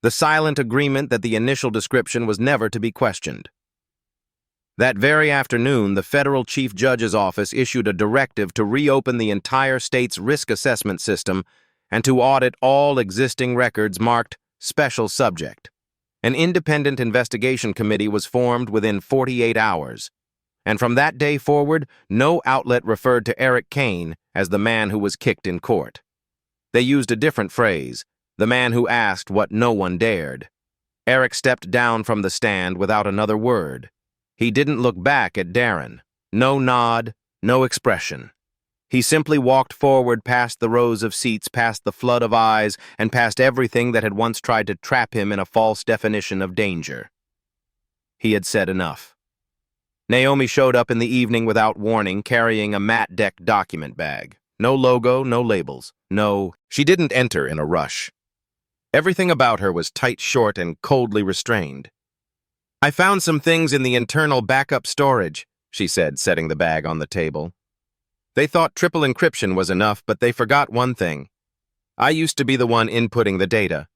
The silent agreement that the initial description was never to be questioned. That very afternoon, the federal chief judge's office issued a directive to reopen the entire state's risk assessment system and to audit all existing records marked special subject. An independent investigation committee was formed within 48 hours, and from that day forward, no outlet referred to Eric Kane as the man who was kicked in court. They used a different phrase, the man who asked what no one dared. Eric stepped down from the stand without another word. He didn't look back at Darren. No nod, no expression. He simply walked forward past the rows of seats, past the flood of eyes, and past everything that had once tried to trap him in a false definition of danger. He had said enough. Naomi showed up in the evening without warning, carrying a matte deck document bag. No logo, no labels. She didn't enter in a rush. Everything about her was tight, short, and coldly restrained. "I found some things in the internal backup storage," she said, setting the bag on the table. They thought triple encryption was enough, but they forgot one thing. I used to be the one inputting the data.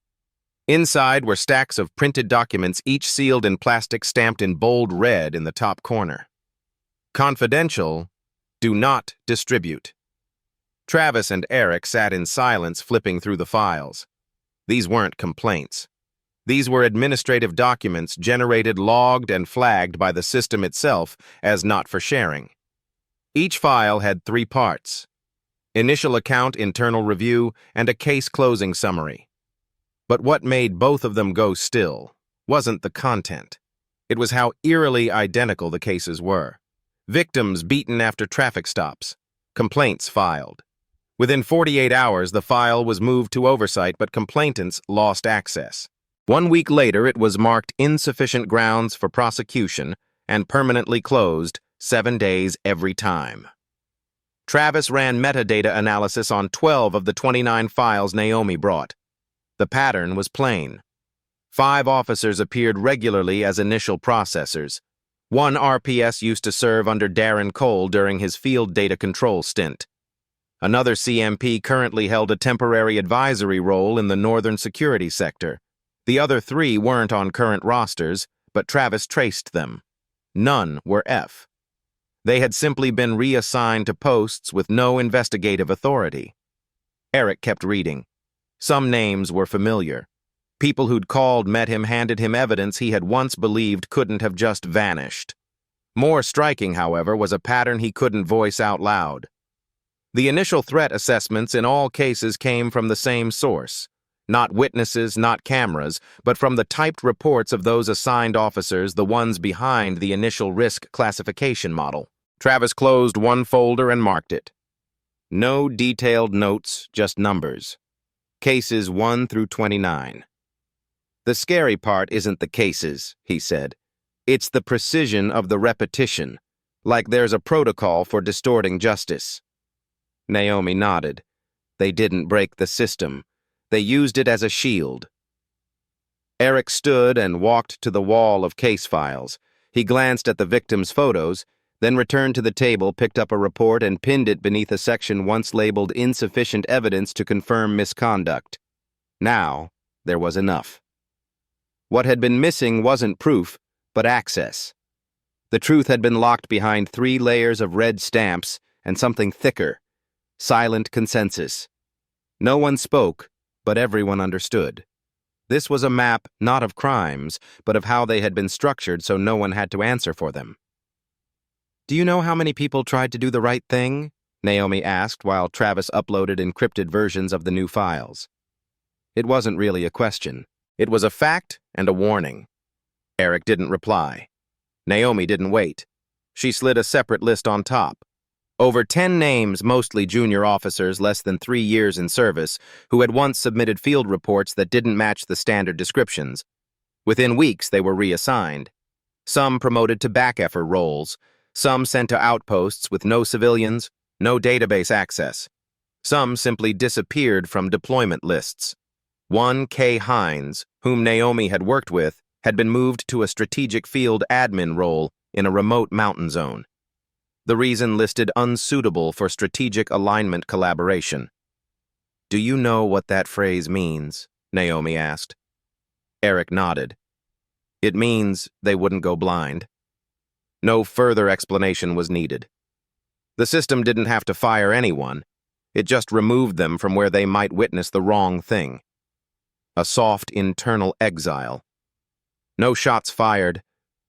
Inside were stacks of printed documents, each sealed in plastic stamped in bold red in the top corner. Confidential, do not distribute. Travis and Eric sat in silence, flipping through the files. These weren't complaints. These were administrative documents generated, logged, and flagged by the system itself as not for sharing. Each file had 3 parts: initial account, internal review, and a case closing summary. But what made both of them go still wasn't the content. It was how eerily identical the cases were. Victims beaten after traffic stops. Complaints filed. Within 48 hours, the file was moved to oversight, but complainants lost access. 1 week later, it was marked insufficient grounds for prosecution and permanently closed 7 days every time. Travis ran metadata analysis on 12 of the 29 files Naomi brought. The pattern was plain. 5 officers appeared regularly as initial processors. 1 RPS used to serve under Darren Cole during his field data control stint. Another CMP currently held a temporary advisory role in the northern security sector. The other 3 weren't on current rosters, but Travis traced them. None were F. They had simply been reassigned to posts with no investigative authority. Eric kept reading. Some names were familiar. People who'd called, met him, handed him evidence he had once believed couldn't have just vanished. More striking, however, was a pattern he couldn't voice out loud. The initial threat assessments in all cases came from the same source. Not witnesses, not cameras, but from the typed reports of those assigned officers, the ones behind the initial risk classification model. Travis closed one folder and marked it. No detailed notes, just numbers. Cases 1 through 29. "The scary part isn't the cases," he said. "It's the precision of the repetition, like there's a protocol for distorting justice." Naomi nodded. They didn't break the system. They used it as a shield. Eric stood and walked to the wall of case files. He glanced at the victims' photos, then returned to the table, picked up a report, and pinned it beneath a section once labeled insufficient evidence to confirm misconduct. Now, there was enough. What had been missing wasn't proof, but access. The truth had been locked behind 3 layers of red stamps and something thicker: silent consensus. No one spoke, but everyone understood. This was a map not of crimes, but of how they had been structured so no one had to answer for them. "Do you know how many people tried to do the right thing?" Naomi asked while Travis uploaded encrypted versions of the new files. It wasn't really a question. It was a fact and a warning. Eric didn't reply. Naomi didn't wait. She slid a separate list on top. Over 10 names, mostly junior officers less than 3 years in service, who had once submitted field reports that didn't match the standard descriptions. Within weeks, they were reassigned. Some promoted to back-effort roles. Some sent to outposts with no civilians, no database access. Some simply disappeared from deployment lists. One, K. Hines, whom Naomi had worked with, had been moved to a strategic field admin role in a remote mountain zone. The reason listed unsuitable for strategic alignment collaboration. "Do you know what that phrase means?" Naomi asked. Eric nodded. "It means they wouldn't go blind." No further explanation was needed. The system didn't have to fire anyone. It just removed them from where they might witness the wrong thing. A soft internal exile. No shots fired,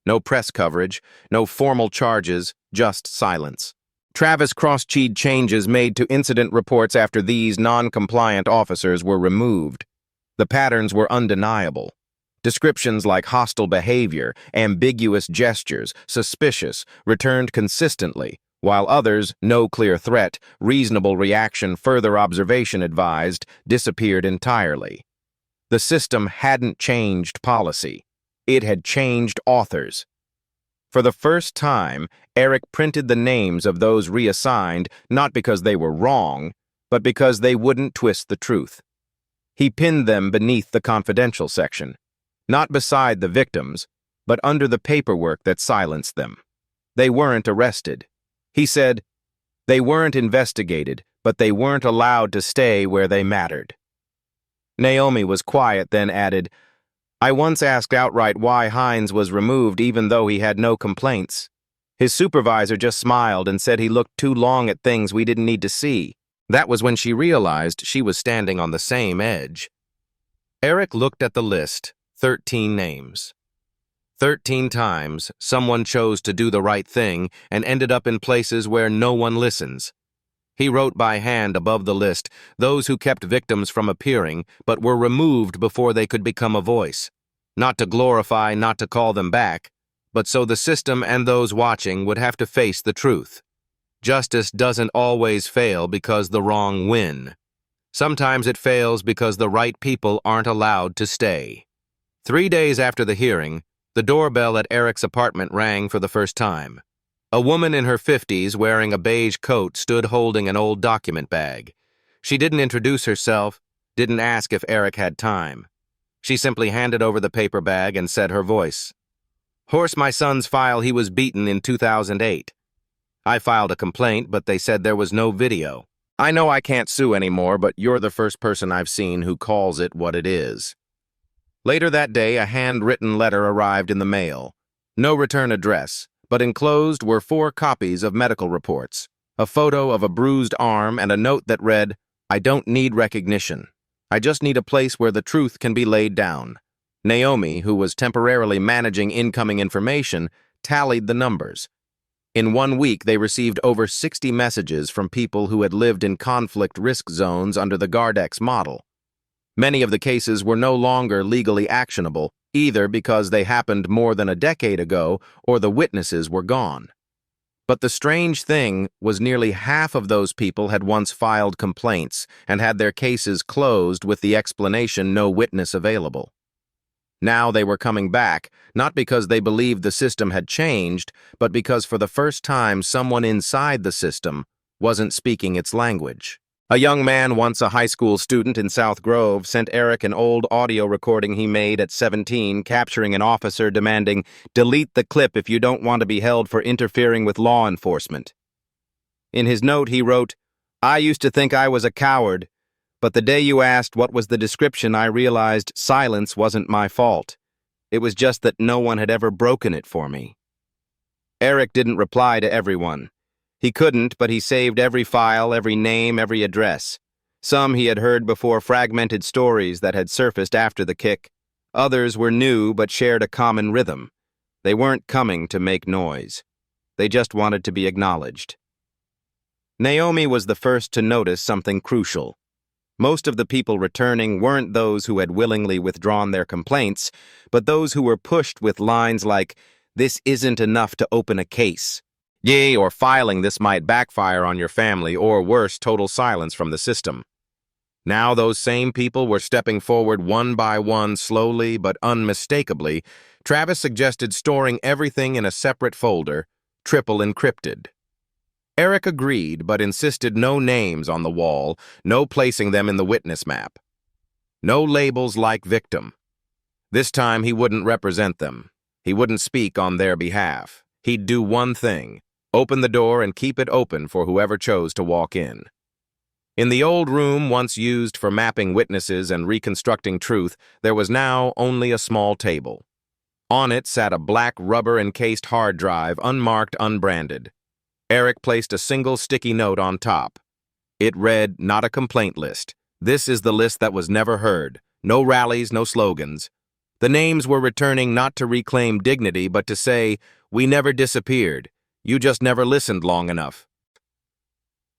no press coverage, no formal charges, just silence. Travis cross-checked changes made to incident reports after these non-compliant officers were removed. The patterns were undeniable. Descriptions like hostile behavior, ambiguous gestures, suspicious, returned consistently, while others, no clear threat, reasonable reaction, further observation advised, disappeared entirely. The system hadn't changed policy. It had changed authors. For the first time, Eric printed the names of those reassigned not because they were wrong, but because they wouldn't twist the truth. He pinned them beneath the confidential section, not beside the victims, but under the paperwork that silenced them. They weren't arrested. He said, they weren't investigated, but they weren't allowed to stay where they mattered. Naomi was quiet, then added, I once asked outright why Hines was removed even though he had no complaints. His supervisor just smiled and said he looked too long at things we didn't need to see. That was when she realized she was standing on the same edge. Eric looked at the list, 13 names. 13 times, someone chose to do the right thing and ended up in places where no one listens. He wrote by hand above the list those who kept victims from appearing but were removed before they could become a voice. Not to glorify, not to call them back, but so the system and those watching would have to face the truth. Justice doesn't always fail because the wrong win. Sometimes it fails because the right people aren't allowed to stay. 3 days after the hearing, the doorbell at Eric's apartment rang for the first time. A woman in her 50s wearing a beige coat stood holding an old document bag. She didn't introduce herself, didn't ask if Eric had time. She simply handed over the paper bag and said her voice. Horse my son's file he was beaten in 2008. I filed a complaint, but they said there was no video. I know I can't sue anymore, but you're the first person I've seen who calls it what it is. Later that day, a handwritten letter arrived in the mail. No return address, but enclosed were 4 copies of medical reports, a photo of a bruised arm, and a note that read, I don't need recognition. I just need a place where the truth can be laid down. Naomi, who was temporarily managing incoming information, tallied the numbers. In 1 week, they received over 60 messages from people who had lived in conflict risk zones under the Gardex model. Many of the cases were no longer legally actionable, either because they happened more than a decade ago or the witnesses were gone. But the strange thing was nearly half of those people had once filed complaints and had their cases closed with the explanation no witness available. Now they were coming back, not because they believed the system had changed, but because for the first time someone inside the system wasn't speaking its language. A young man, once a high school student in South Grove, sent Eric an old audio recording he made at 17 capturing an officer demanding, delete the clip if you don't want to be held for interfering with law enforcement. In his note he wrote, I used to think I was a coward, but the day you asked what was the description I realized silence wasn't my fault. It was just that no one had ever broken it for me. Eric didn't reply to everyone. He couldn't, but he saved every file, every name, every address. Some he had heard before, fragmented stories that had surfaced after the kick. Others were new but shared a common rhythm. They weren't coming to make noise. They just wanted to be acknowledged. Naomi was the first to notice something crucial. Most of the people returning weren't those who had willingly withdrawn their complaints, but those who were pushed with lines like, this isn't enough to open a case. Yea, or filing this might backfire on your family, or worse, total silence from the system. Now those same people were stepping forward one by one, slowly but unmistakably. Travis suggested storing everything in a separate folder, triple encrypted. Eric agreed, but insisted no names on the wall, no placing them in the witness map. No labels like victim. This time he wouldn't represent them. He wouldn't speak on their behalf. He'd do one thing. Open the door and keep it open for whoever chose to walk in. In the old room once used for mapping witnesses and reconstructing truth, there was now only a small table. On it sat a black rubber-encased hard drive, unmarked, unbranded. Eric placed a single sticky note on top. It read, not a complaint list. This is the list that was never heard. No rallies, no slogans. The names were returning not to reclaim dignity, but to say, "We never disappeared. You just never listened long enough."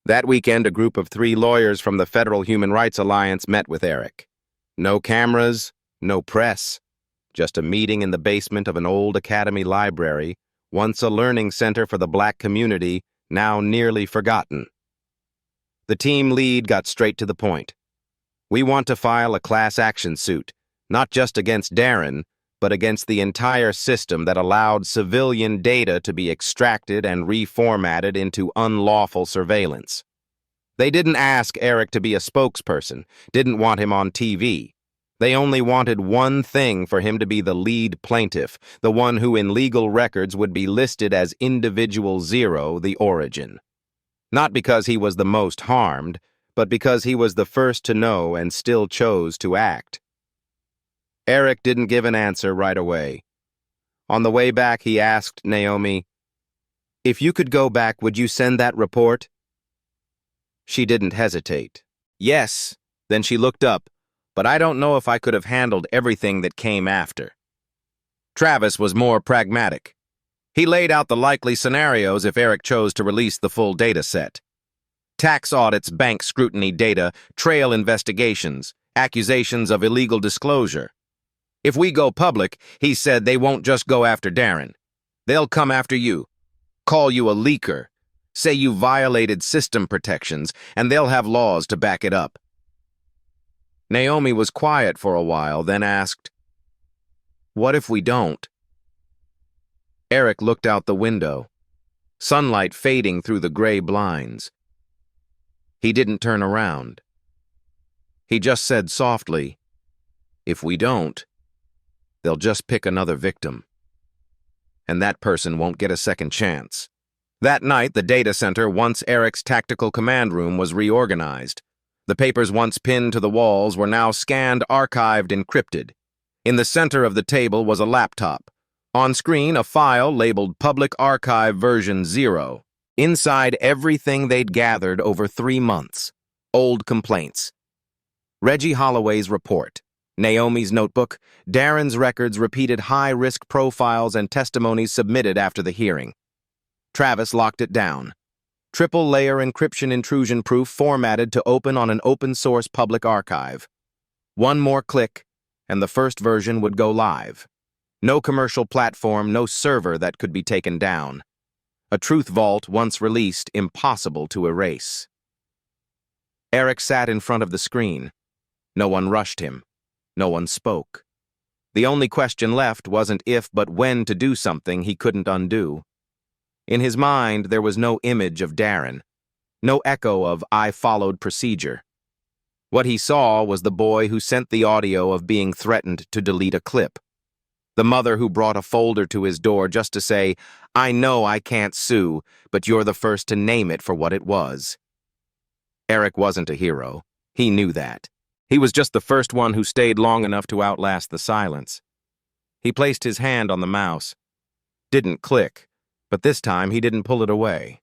That weekend, a group of 3 lawyers from the Federal Human Rights Alliance met with Eric. No cameras, no press, just a meeting in the basement of an old academy library, once a learning center for the Black community, now nearly forgotten. The team lead got straight to the point. "We want to file a class action suit, not just against Darren, but against the entire system that allowed civilian data to be extracted and reformatted into unlawful surveillance." They didn't ask Eric to be a spokesperson, didn't want him on TV. They only wanted one thing: for him to be the lead plaintiff, the one who in legal records would be listed as Individual 0, the origin. Not because he was the most harmed, but because he was the first to know and still chose to act. Eric didn't give an answer right away. On the way back, he asked Naomi, "If you could go back, would you send that report?" She didn't hesitate. "Yes." Then she looked up, "But I don't know if I could have handled everything that came after." Travis was more pragmatic. He laid out the likely scenarios if Eric chose to release the full data set. Tax audits, bank scrutiny data, trail investigations, accusations of illegal disclosure. "If we go public," he said, "they won't just go after Darren. They'll come after you, call you a leaker, say you violated system protections, and they'll have laws to back it up." Naomi was quiet for a while, then asked, "What if we don't?" Eric looked out the window, sunlight fading through the gray blinds. He didn't turn around. He just said softly, "If we don't, they'll just pick another victim. And that person won't get a second chance." That night, the data center, once Eric's tactical command room, was reorganized. The papers once pinned to the walls were now scanned, archived, encrypted. In the center of the table was a laptop. On screen, a file labeled Public Archive Version 0. Inside, everything they'd gathered over 3 months. Old complaints. Reggie Holloway's report. Naomi's notebook. Darren's records, repeated high-risk profiles, and testimonies submitted after the hearing. Travis locked it down. Triple-layer encryption intrusion proof formatted to open on an open-source public archive. One more click, and the first version would go live. No commercial platform, no server that could be taken down. A truth vault, once released, impossible to erase. Eric sat in front of the screen. No one rushed him. No one spoke. The only question left wasn't if but when to do something he couldn't undo. In his mind, there was no image of Darren, no echo of "I followed procedure." What he saw was the boy who sent the audio of being threatened to delete a clip. The mother who brought a folder to his door just to say, "I know I can't sue, but you're the first to name it for what it was." Eric wasn't a hero. He knew that. He was just the first one who stayed long enough to outlast the silence. He placed his hand on the mouse. Didn't click, but this time he didn't pull it away.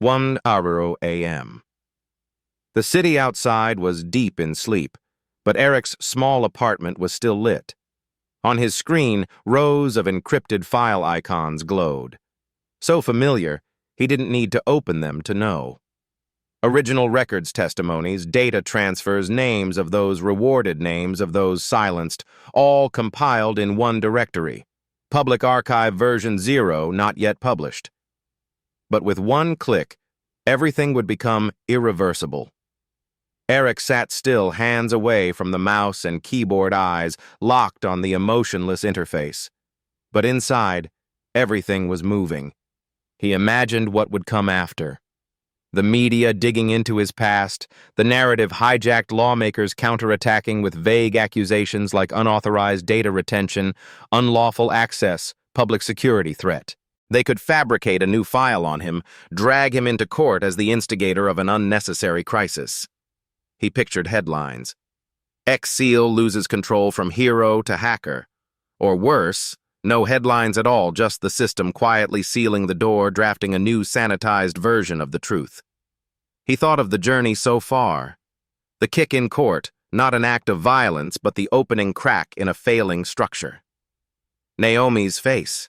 1:00 a.m. The city outside was deep in sleep, but Eric's small apartment was still lit. On his screen, rows of encrypted file icons glowed. So familiar, he didn't need to open them to know. Original records testimonies, data transfers, names of those rewarded, names of those silenced, all compiled in one directory. Public Archive Version 0, not yet published. But with one click, everything would become irreversible. Eric sat still, hands away from the mouse and keyboard, eyes locked on the emotionless interface. But inside, everything was moving. He imagined what would come after. The media digging into his past, the narrative hijacked lawmakers counterattacking with vague accusations like unauthorized data retention, unlawful access, public security threat. They could fabricate a new file on him, drag him into court as the instigator of an unnecessary crisis. He pictured headlines. Ex-SEAL loses control from hero to hacker. Or worse, no headlines at all, just the system quietly sealing the door, drafting a new sanitized version of the truth. He thought of the journey so far. The kick in court, not an act of violence, but the opening crack in a failing structure. Naomi's face.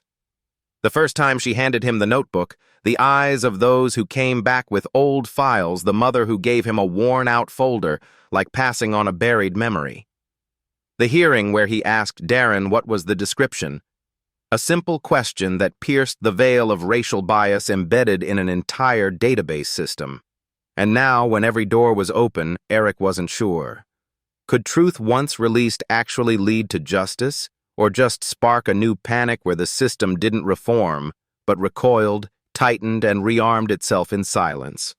The first time she handed him the notebook, the eyes of those who came back with old files, the mother who gave him a worn-out folder, like passing on a buried memory. The hearing where he asked Darren what was the description, a simple question that pierced the veil of racial bias embedded in an entire database system. And now, when every door was open, Eric wasn't sure. Could truth once released actually lead to justice, or just spark a new panic where the system didn't reform, but recoiled, tightened, and rearmed itself in silence?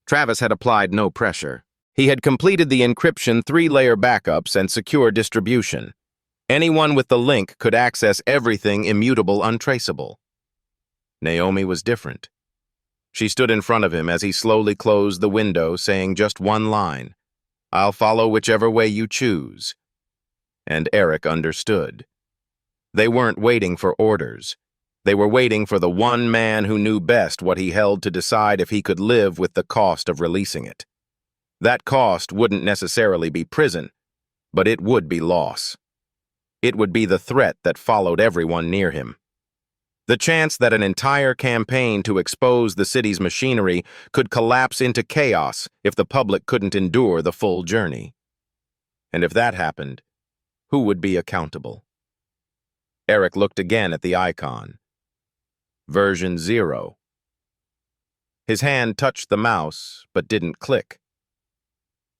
Travis had applied no pressure. He had completed the encryption 3-layer backups and secure distribution. Anyone with the link could access everything immutable, untraceable. Naomi was different. She stood in front of him as he slowly closed the window, saying just one line, "I'll follow whichever way you choose." And Eric understood. They weren't waiting for orders. They were waiting for the one man who knew best what he held to decide if he could live with the cost of releasing it. That cost wouldn't necessarily be prison, but it would be loss. It would be the threat that followed everyone near him. The chance that an entire campaign to expose the city's machinery could collapse into chaos if the public couldn't endure the full journey. And if that happened, who would be accountable? Eric looked again at the icon. Version 0. His hand touched the mouse, but didn't click.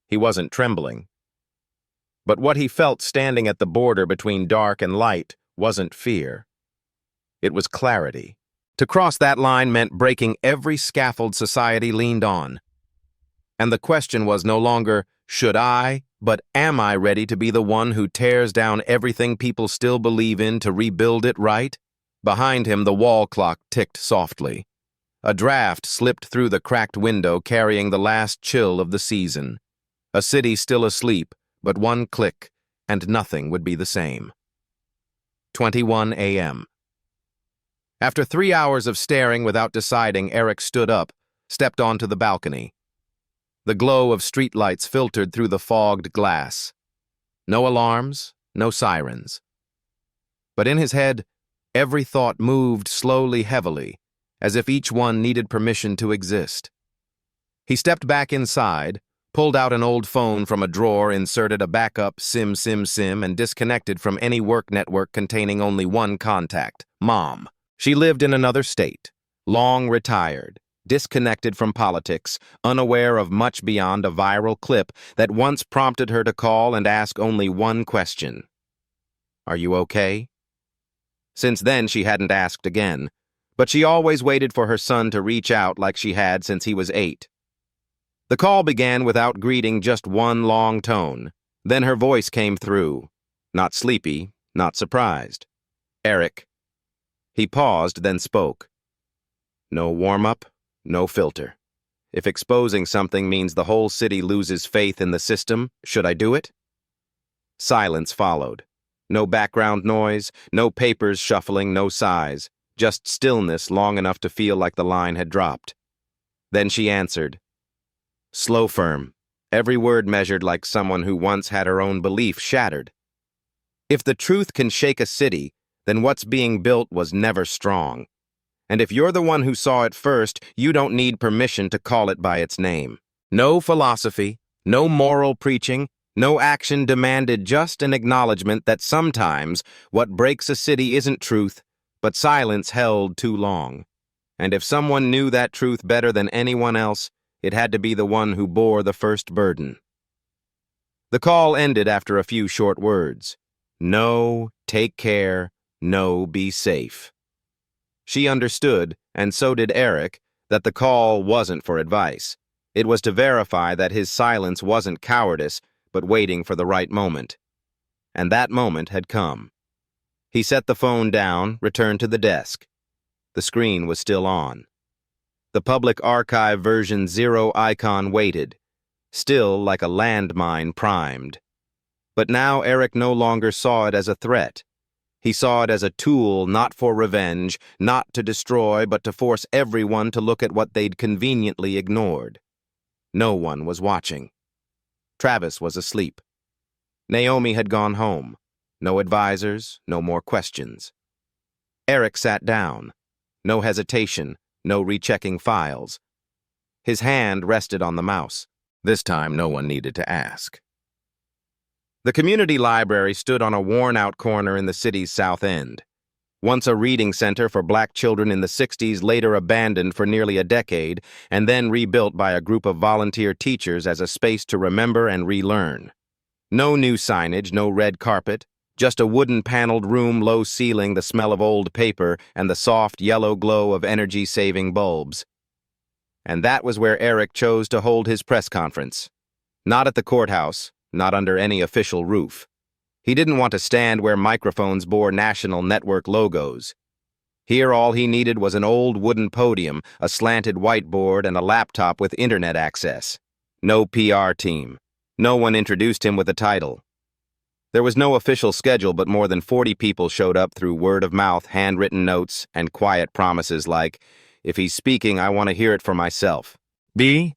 He wasn't trembling. But what he felt standing at the border between dark and light wasn't fear. It was clarity. To cross that line meant breaking every scaffold society leaned on. And the question was no longer, should I, but am I ready to be the one who tears down everything people still believe in to rebuild it right? Behind him, the wall clock ticked softly. A draft slipped through the cracked window, carrying the last chill of the season. A city still asleep, but one click, and nothing would be the same. 21 a.m. After 3 hours of staring without deciding, Eric stood up, stepped onto the balcony. The glow of streetlights filtered through the fogged glass. No alarms, no sirens. But in his head, every thought moved slowly, heavily, as if each one needed permission to exist. He stepped back inside, pulled out an old phone from a drawer, inserted a backup SIM, and disconnected from any work network containing only one contact, Mom. She lived in another state, long retired, disconnected from politics, unaware of much beyond a viral clip that once prompted her to call and ask only one question. "Are you okay?" Since then, she hadn't asked again, but she always waited for her son to reach out like she had since he was 8. The call began without greeting, just one long tone. Then her voice came through. Not sleepy, not surprised. "Eric." He paused, then spoke. No warm-up, no filter. "If exposing something means the whole city loses faith in the system, should I do it?" Silence followed. No background noise, no papers shuffling, no sighs. Just stillness long enough to feel like the line had dropped. Then she answered. Slow, firm, every word measured like someone who once had her own belief shattered. "If the truth can shake a city, then what's being built was never strong. And if you're the one who saw it first, you don't need permission to call it by its name. No philosophy, no moral preaching, no action demanded, just an acknowledgement that sometimes what breaks a city isn't truth, but silence held too long. And if someone knew that truth better than anyone else, it had to be the one who bore the first burden." The call ended after a few short words. No, take care, no, be safe. She understood, and so did Eric, that the call wasn't for advice. It was to verify that his silence wasn't cowardice, but waiting for the right moment. And that moment had come. He set the phone down, returned to the desk. The screen was still on. The Public Archive version 0 icon waited, still like a landmine primed. But now Eric no longer saw it as a threat. He saw it as a tool not for revenge, not to destroy, but to force everyone to look at what they'd conveniently ignored. No one was watching. Travis was asleep. Naomi had gone home. No advisors, no more questions. Eric sat down. No hesitation, no rechecking files. His hand rested on the mouse. This time, no one needed to ask. The community library stood on a worn-out corner in the city's south end. Once a reading center for black children in the 60s, later abandoned for nearly a decade, and then rebuilt by a group of volunteer teachers as a space to remember and relearn. No new signage, no red carpet, just a wooden-paneled room, low ceiling, the smell of old paper, and the soft yellow glow of energy-saving bulbs. And that was where Eric chose to hold his press conference. Not at the courthouse, not under any official roof. He didn't want to stand where microphones bore national network logos. Here all he needed was an old wooden podium, a slanted whiteboard, and a laptop with internet access. No PR team. No one introduced him with a title. There was no official schedule, but more than 40 people showed up through word of mouth, handwritten notes, and quiet promises like, "If he's speaking, I want to hear it for myself." B.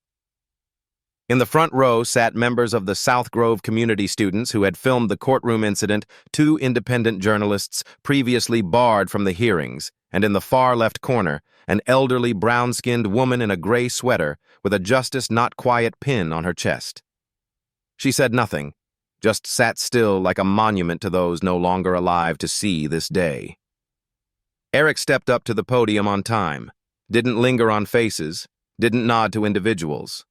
In the front row sat members of the South Grove community students who had filmed the courtroom incident, 2 independent journalists previously barred from the hearings, and in the far left corner, an elderly brown-skinned woman in a gray sweater with a Justice Not Quiet pin on her chest. She said nothing, just sat still like a monument to those no longer alive to see this day. Eric stepped up to the podium on time, didn't linger on faces, didn't nod to individuals.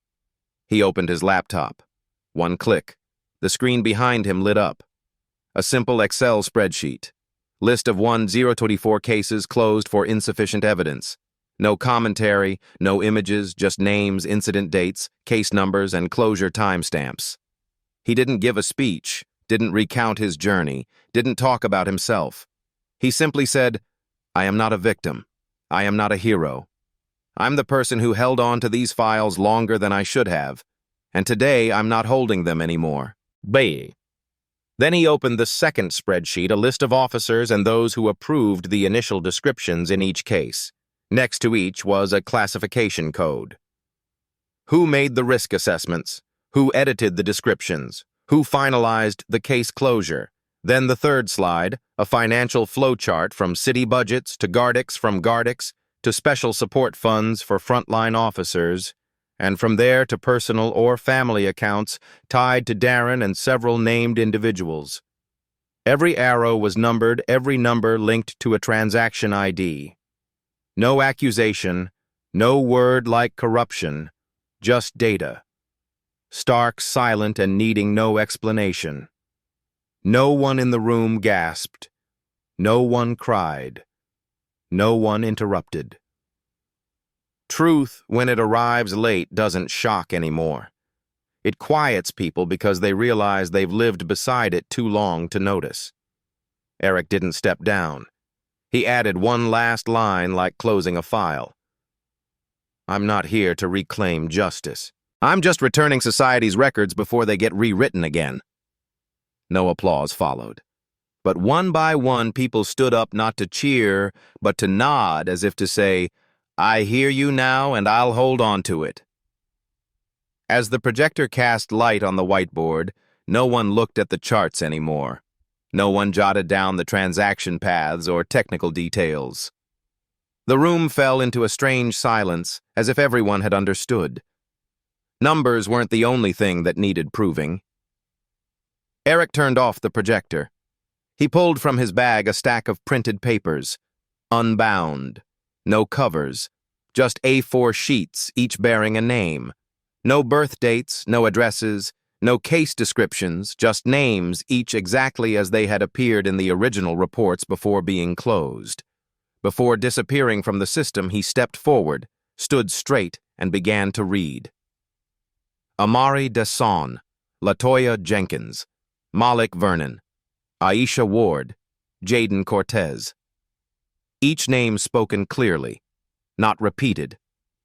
He opened his laptop. One click. The screen behind him lit up. A simple Excel spreadsheet. List of 1024 cases closed for insufficient evidence. No commentary, no images, just names, incident dates, case numbers, and closure timestamps. He didn't give a speech, didn't recount his journey, didn't talk about himself. He simply said, "I am not a victim. I am not a hero. I'm the person who held on to these files longer than I should have, and today I'm not holding them anymore." B. Then he opened the second spreadsheet, a list of officers and those who approved the initial descriptions in each case. Next to each was a classification code. Who made the risk assessments? Who edited the descriptions? Who finalized the case closure? Then the third slide, a financial flowchart from city budgets to Gardix, from Gardix to special support funds for frontline officers, and from there to personal or family accounts tied to Darren and several named individuals. Every arrow was numbered, every number linked to a transaction ID. No accusation, no word like corruption, just data. Stark, silent, and needing no explanation. No one in the room gasped. No one cried. No one interrupted. Truth, when it arrives late, doesn't shock anymore. It quiets people because they realize they've lived beside it too long to notice. Eric didn't step down. He added one last line like closing a file. "I'm not here to reclaim justice. I'm just returning society's records before they get rewritten again." No applause followed. But one by one, people stood up not to cheer, but to nod as if to say, "I hear you now, and I'll hold on to it." As the projector cast light on the whiteboard, no one looked at the charts anymore. No one jotted down the transaction paths or technical details. The room fell into a strange silence, as if everyone had understood. Numbers weren't the only thing that needed proving. Eric turned off the projector. He pulled from his bag a stack of printed papers, unbound. No covers, just A4 sheets, each bearing a name. No birth dates, no addresses, no case descriptions, just names, each exactly as they had appeared in the original reports before being closed. Before disappearing from the system, he stepped forward, stood straight, and began to read. Amari Desson, Latoya Jenkins, Malik Vernon, Aisha Ward, Jaden Cortez. Each name spoken clearly, not repeated,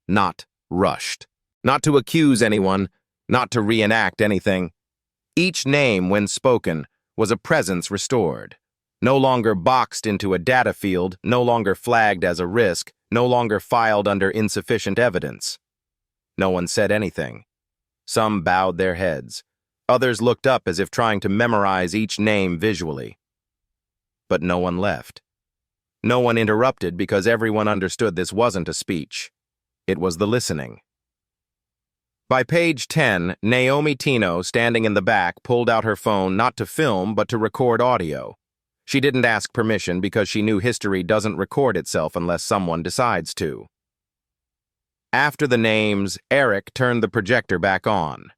not rushed. Not to accuse anyone, not to reenact anything. Each name, when spoken, was a presence restored. No longer boxed into a data field, no longer flagged as a risk, no longer filed under insufficient evidence. No one said anything. Some bowed their heads. Others looked up as if trying to memorize each name visually. But no one left. No one interrupted because everyone understood this wasn't a speech. It was the listening. By page 10, Naomi Tino, standing in the back, pulled out her phone not to film but to record audio. She didn't ask permission because she knew history doesn't record itself unless someone decides to. After the names, Eric turned the projector back on.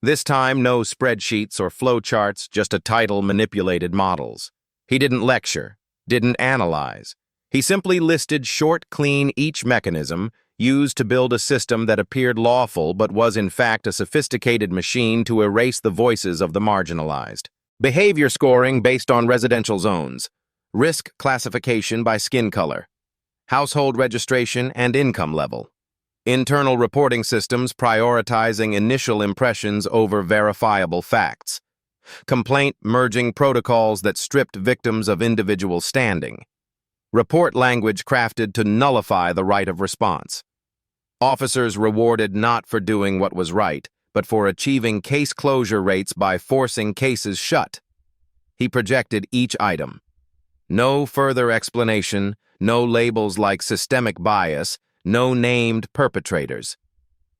This time, no spreadsheets or flowcharts, just a title manipulated models. He didn't lecture, didn't analyze. He simply listed short, clean each mechanism used to build a system that appeared lawful but was in fact a sophisticated machine to erase the voices of the marginalized. Behavior scoring based on residential zones. Risk classification by skin color. Household registration and income level. Internal reporting systems prioritizing initial impressions over verifiable facts. Complaint merging protocols that stripped victims of individual standing. Report language crafted to nullify the right of response. Officers rewarded not for doing what was right, but for achieving case closure rates by forcing cases shut. He projected each item. No further explanation, no labels like systemic bias, no named perpetrators.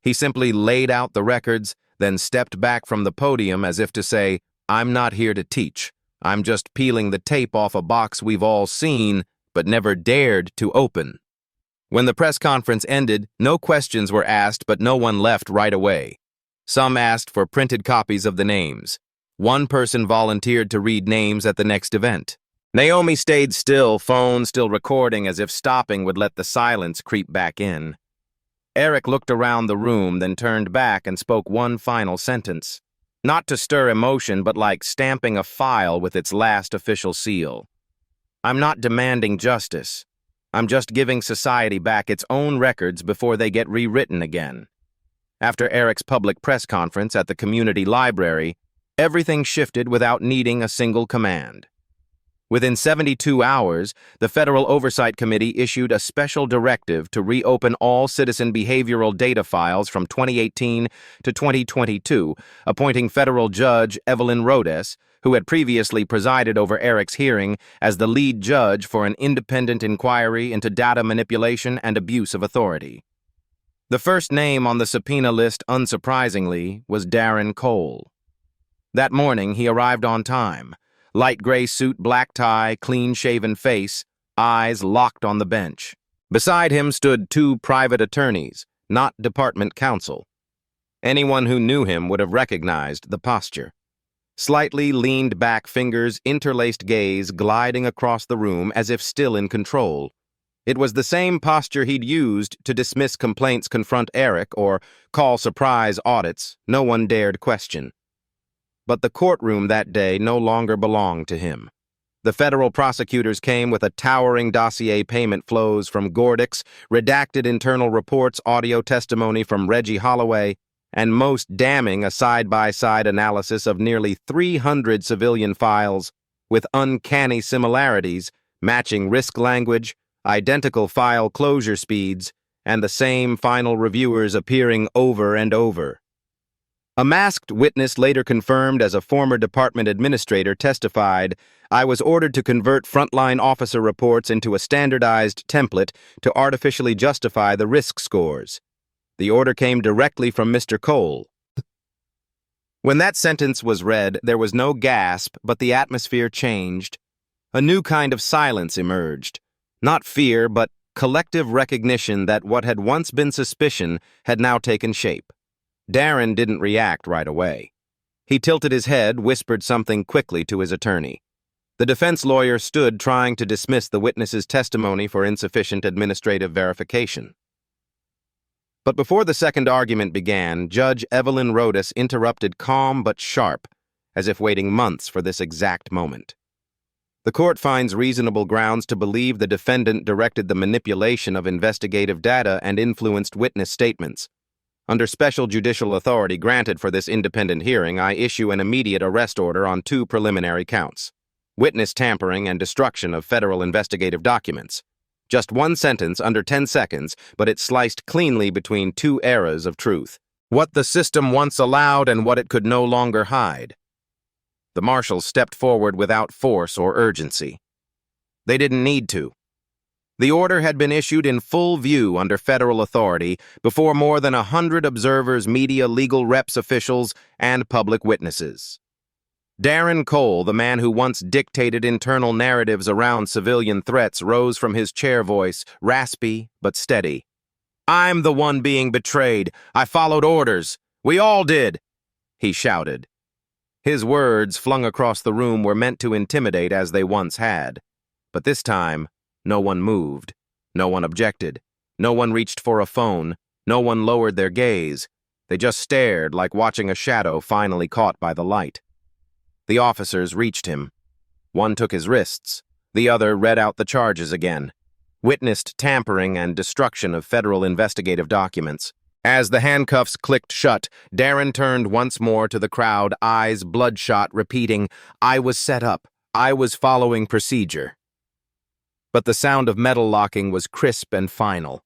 He simply laid out the records, then stepped back from the podium as if to say, "I'm not here to teach. I'm just peeling the tape off a box we've all seen, but never dared to open." When the press conference ended, no questions were asked, but no one left right away. Some asked for printed copies of the names. One person volunteered to read names at the next event. Naomi stayed still, phone still recording, as if stopping would let the silence creep back in. Eric looked around the room, then turned back and spoke one final sentence. Not to stir emotion, but like stamping a file with its last official seal. "I'm not demanding justice. I'm just giving society back its own records before they get rewritten again." After Eric's public press conference at the community library, everything shifted without needing a single command. Within 72 hours, the Federal Oversight Committee issued a special directive to reopen all citizen behavioral data files from 2018 to 2022, appointing federal judge Evelyn Rodes, who had previously presided over Eric's hearing, as the lead judge for an independent inquiry into data manipulation and abuse of authority. The first name on the subpoena list, unsurprisingly, was Darren Cole. That morning, he arrived on time. Light gray suit, black tie, clean-shaven face, eyes locked on the bench. Beside him stood two private attorneys, not department counsel. Anyone who knew him would have recognized the posture. Slightly leaned back fingers, interlaced gaze gliding across the room as if still in control. It was the same posture he'd used to dismiss complaints, confront Eric, or call surprise audits no one dared question. But the courtroom that day no longer belonged to him. The federal prosecutors came with a towering dossier, payment flows from Gordix, redacted internal reports, audio testimony from Reggie Holloway, and most damning, a side-by-side analysis of nearly 300 civilian files with uncanny similarities, matching risk language, identical file closure speeds, and the same final reviewers appearing over and over. A masked witness later confirmed as a former department administrator testified, "I was ordered to convert frontline officer reports into a standardized template to artificially justify the risk scores. The order came directly from Mr. Cole." When that sentence was read, there was no gasp, but the atmosphere changed. A new kind of silence emerged. Not fear, but collective recognition that what had once been suspicion had now taken shape. Darren didn't react right away. He tilted his head, whispered something quickly to his attorney. The defense lawyer stood trying to dismiss the witness's testimony for insufficient administrative verification. But before the second argument began, Judge Evelyn Rodes interrupted, calm but sharp, as if waiting months for this exact moment. "The court finds reasonable grounds to believe the defendant directed the manipulation of investigative data and influenced witness statements. Under special judicial authority granted for this independent hearing, I issue an immediate arrest order on 2 preliminary counts: witness tampering and destruction of federal investigative documents." Just one sentence under 10 seconds, but it sliced cleanly between 2 eras of truth. What the system once allowed and what it could no longer hide. The marshals stepped forward without force or urgency. They didn't need to. The order had been issued in full view under federal authority before more than 100 observers, media, legal reps, officials, and public witnesses. Darren Cole, the man who once dictated internal narratives around civilian threats, rose from his chair, voice raspy but steady. "I'm the one being betrayed. I followed orders. We all did," he shouted. His words, flung across the room, were meant to intimidate as they once had. But this time, no one moved. No one objected. No one reached for a phone. No one lowered their gaze. They just stared, like watching a shadow finally caught by the light. The officers reached him. One took his wrists. The other read out the charges again. Witnessed tampering and destruction of federal investigative documents. As the handcuffs clicked shut, Darren turned once more to the crowd, eyes bloodshot, repeating, "I was set up. I was following procedure." But the sound of metal locking was crisp and final.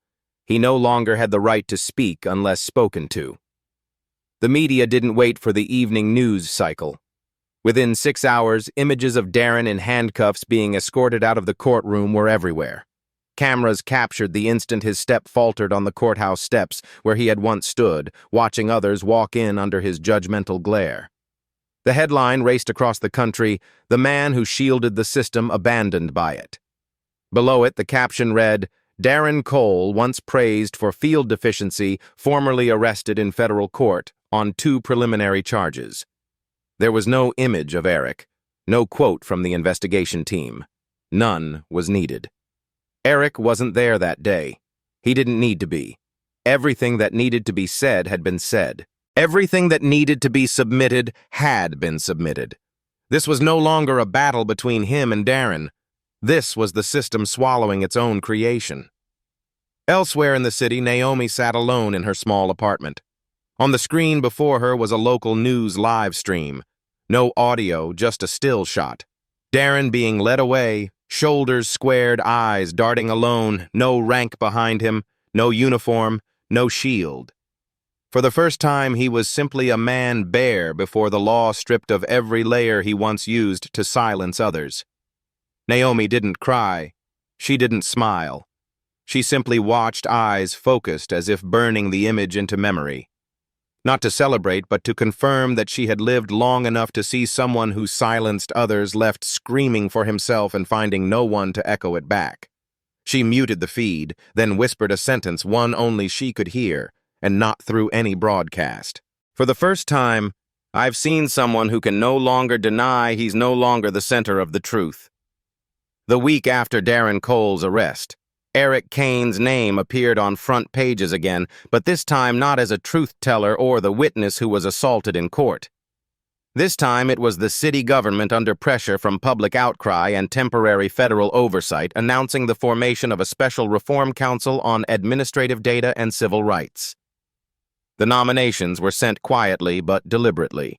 He no longer had the right to speak unless spoken to. The media didn't wait for the evening news cycle. Within 6 hours, images of Darren in handcuffs being escorted out of the courtroom were everywhere. Cameras captured the instant his step faltered on the courthouse steps where he had once stood, watching others walk in under his judgmental glare. The headline raced across the country, "The man who shielded the system abandoned by it." Below it, the caption read, "Darren Cole, once praised for field deficiency, formerly arrested in federal court on 2 preliminary charges." There was no image of Eric, no quote from the investigation team. None was needed. Eric wasn't there that day. He didn't need to be. Everything that needed to be said had been said. Everything that needed to be submitted had been submitted. This was no longer a battle between him and Darren. This was the system swallowing its own creation. Elsewhere in the city, Naomi sat alone in her small apartment. On the screen before her was a local news live stream. No audio, just a still shot. Darren being led away, shoulders squared, eyes darting alone, no rank behind him, no uniform, no shield. For the first time, he was simply a man bare before the law stripped of every layer he once used to silence others. Naomi didn't cry. She didn't smile. She simply watched, eyes focused as if burning the image into memory. Not to celebrate, but to confirm that she had lived long enough to see someone who silenced others left screaming for himself and finding no one to echo it back. She muted the feed, then whispered a sentence one only she could hear, and not through any broadcast. "For the first time, I've seen someone who can no longer deny he's no longer the center of the truth." The week after Darren Cole's arrest, Eric Kane's name appeared on front pages again, but this time not as a truth-teller or the witness who was assaulted in court. This time it was the city government under pressure from public outcry and temporary federal oversight announcing the formation of a special reform council on administrative data and civil rights. The nominations were sent quietly but deliberately.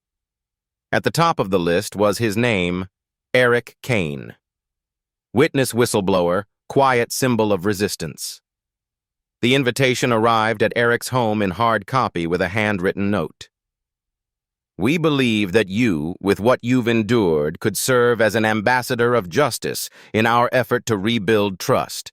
At the top of the list was his name, Eric Kane. Witness whistleblower, quiet symbol of resistance. The invitation arrived at Eric's home in hard copy with a handwritten note. "We believe that you, with what you've endured, could serve as an ambassador of justice in our effort to rebuild trust."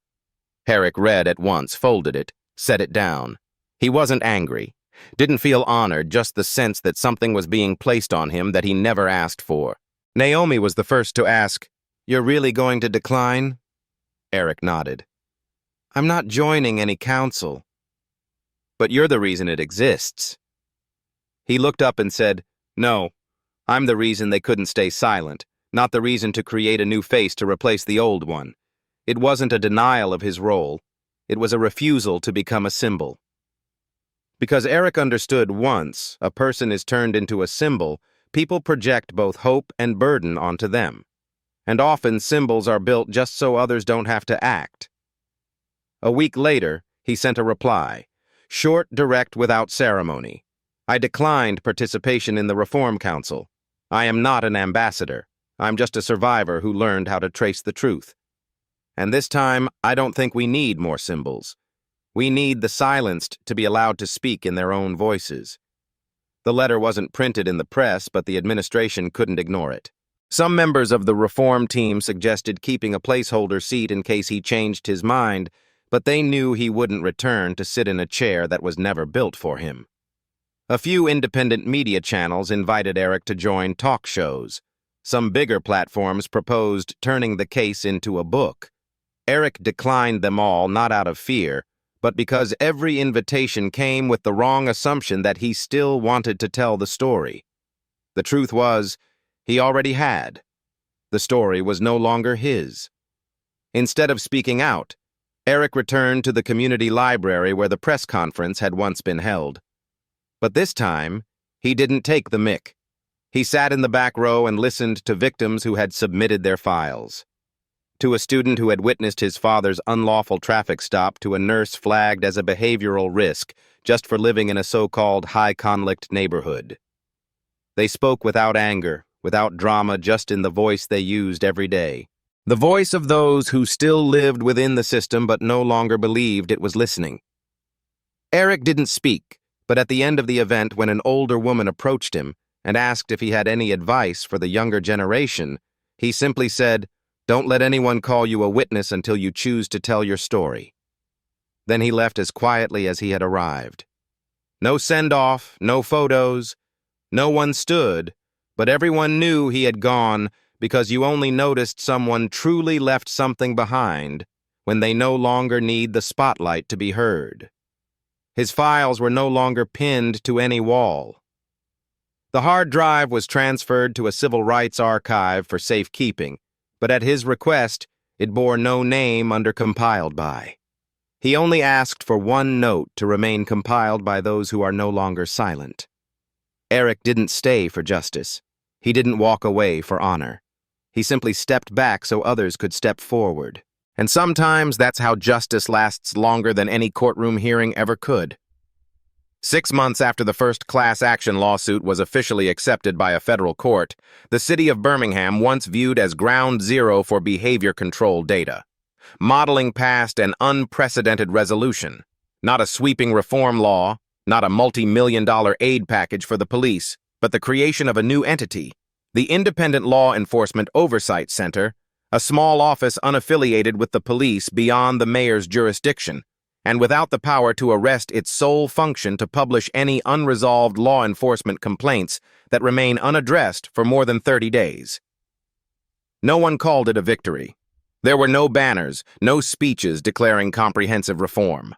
Eric read at once, folded it, set it down. He wasn't angry, didn't feel honored, just the sense that something was being placed on him that he never asked for. Naomi was the first to ask, "You're really going to decline?" Eric nodded. "I'm not joining any council." "But you're the reason it exists." He looked up and said, "No, I'm the reason they couldn't stay silent, not the reason to create a new face to replace the old one." It wasn't a denial of his role. It was a refusal to become a symbol. Because Eric understood once a person is turned into a symbol, people project both hope and burden onto them. And often symbols are built just so others don't have to act. A week later, he sent a reply, short, direct, without ceremony. "I declined participation in the Reform Council. I am not an ambassador. I'm just a survivor who learned how to trace the truth. And this time, I don't think we need more symbols. We need the silenced to be allowed to speak in their own voices. The letter wasn't printed in the press, but the administration couldn't ignore it. Some members of the reform team suggested keeping a placeholder seat in case he changed his mind, but they knew he wouldn't return to sit in a chair that was never built for him. A few independent media channels invited Eric to join talk shows. Some bigger platforms proposed turning the case into a book. Eric declined them all, not out of fear, but because every invitation came with the wrong assumption that he still wanted to tell the story. The truth was, he already had. The story was no longer his. Instead of speaking out, Eric returned to the community library where the press conference had once been held. But this time, he didn't take the mic. He sat in the back row and listened to victims who had submitted their files. To a student who had witnessed his father's unlawful traffic stop, to a nurse flagged as a behavioral risk just for living in a so-called high-conflict neighborhood. They spoke without anger, without drama, just in the voice they used every day. The voice of those who still lived within the system but no longer believed it was listening. Eric didn't speak, but at the end of the event, when an older woman approached him and asked if he had any advice for the younger generation, he simply said, "Don't let anyone call you a witness until you choose to tell your story." Then he left as quietly as he had arrived. No send-off, no photos. No one stood, but everyone knew he had gone, because you only noticed someone truly left something behind when they no longer need the spotlight to be heard. His files were no longer pinned to any wall. The hard drive was transferred to a civil rights archive for safekeeping, but at his request, it bore no name under compiled by. He only asked for one note to remain compiled by those who are no longer silent. Eric didn't stay for justice. He didn't walk away for honor. He simply stepped back so others could step forward. And sometimes that's how justice lasts longer than any courtroom hearing ever could. 6 months after the first class action lawsuit was officially accepted by a federal court, the city of Birmingham, once viewed as ground zero for behavior control data, modeling past an unprecedented resolution, not a sweeping reform law, not a multi-million-dollar aid package for the police, but the creation of a new entity, the Independent Law Enforcement Oversight Center, a small office unaffiliated with the police beyond the mayor's jurisdiction, and without the power to arrest, its sole function to publish any unresolved law enforcement complaints that remain unaddressed for more than 30 days. No one called it a victory. There were no banners, no speeches declaring comprehensive reform.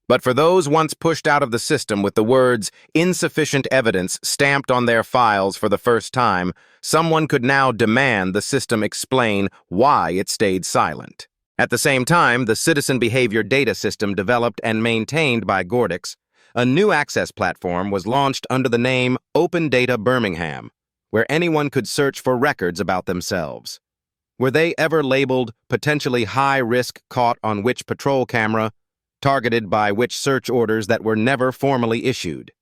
But for those once pushed out of the system with the words "insufficient evidence" stamped on their files for the first time, someone could now demand the system explain why it stayed silent. At the same time, the Citizen Behavior Data System, developed and maintained by Gordix, a new access platform, was launched under the name Open Data Birmingham, where anyone could search for records about themselves. Were they ever labeled potentially high-risk, caught on which patrol camera, targeted by which search orders that were never formally issued?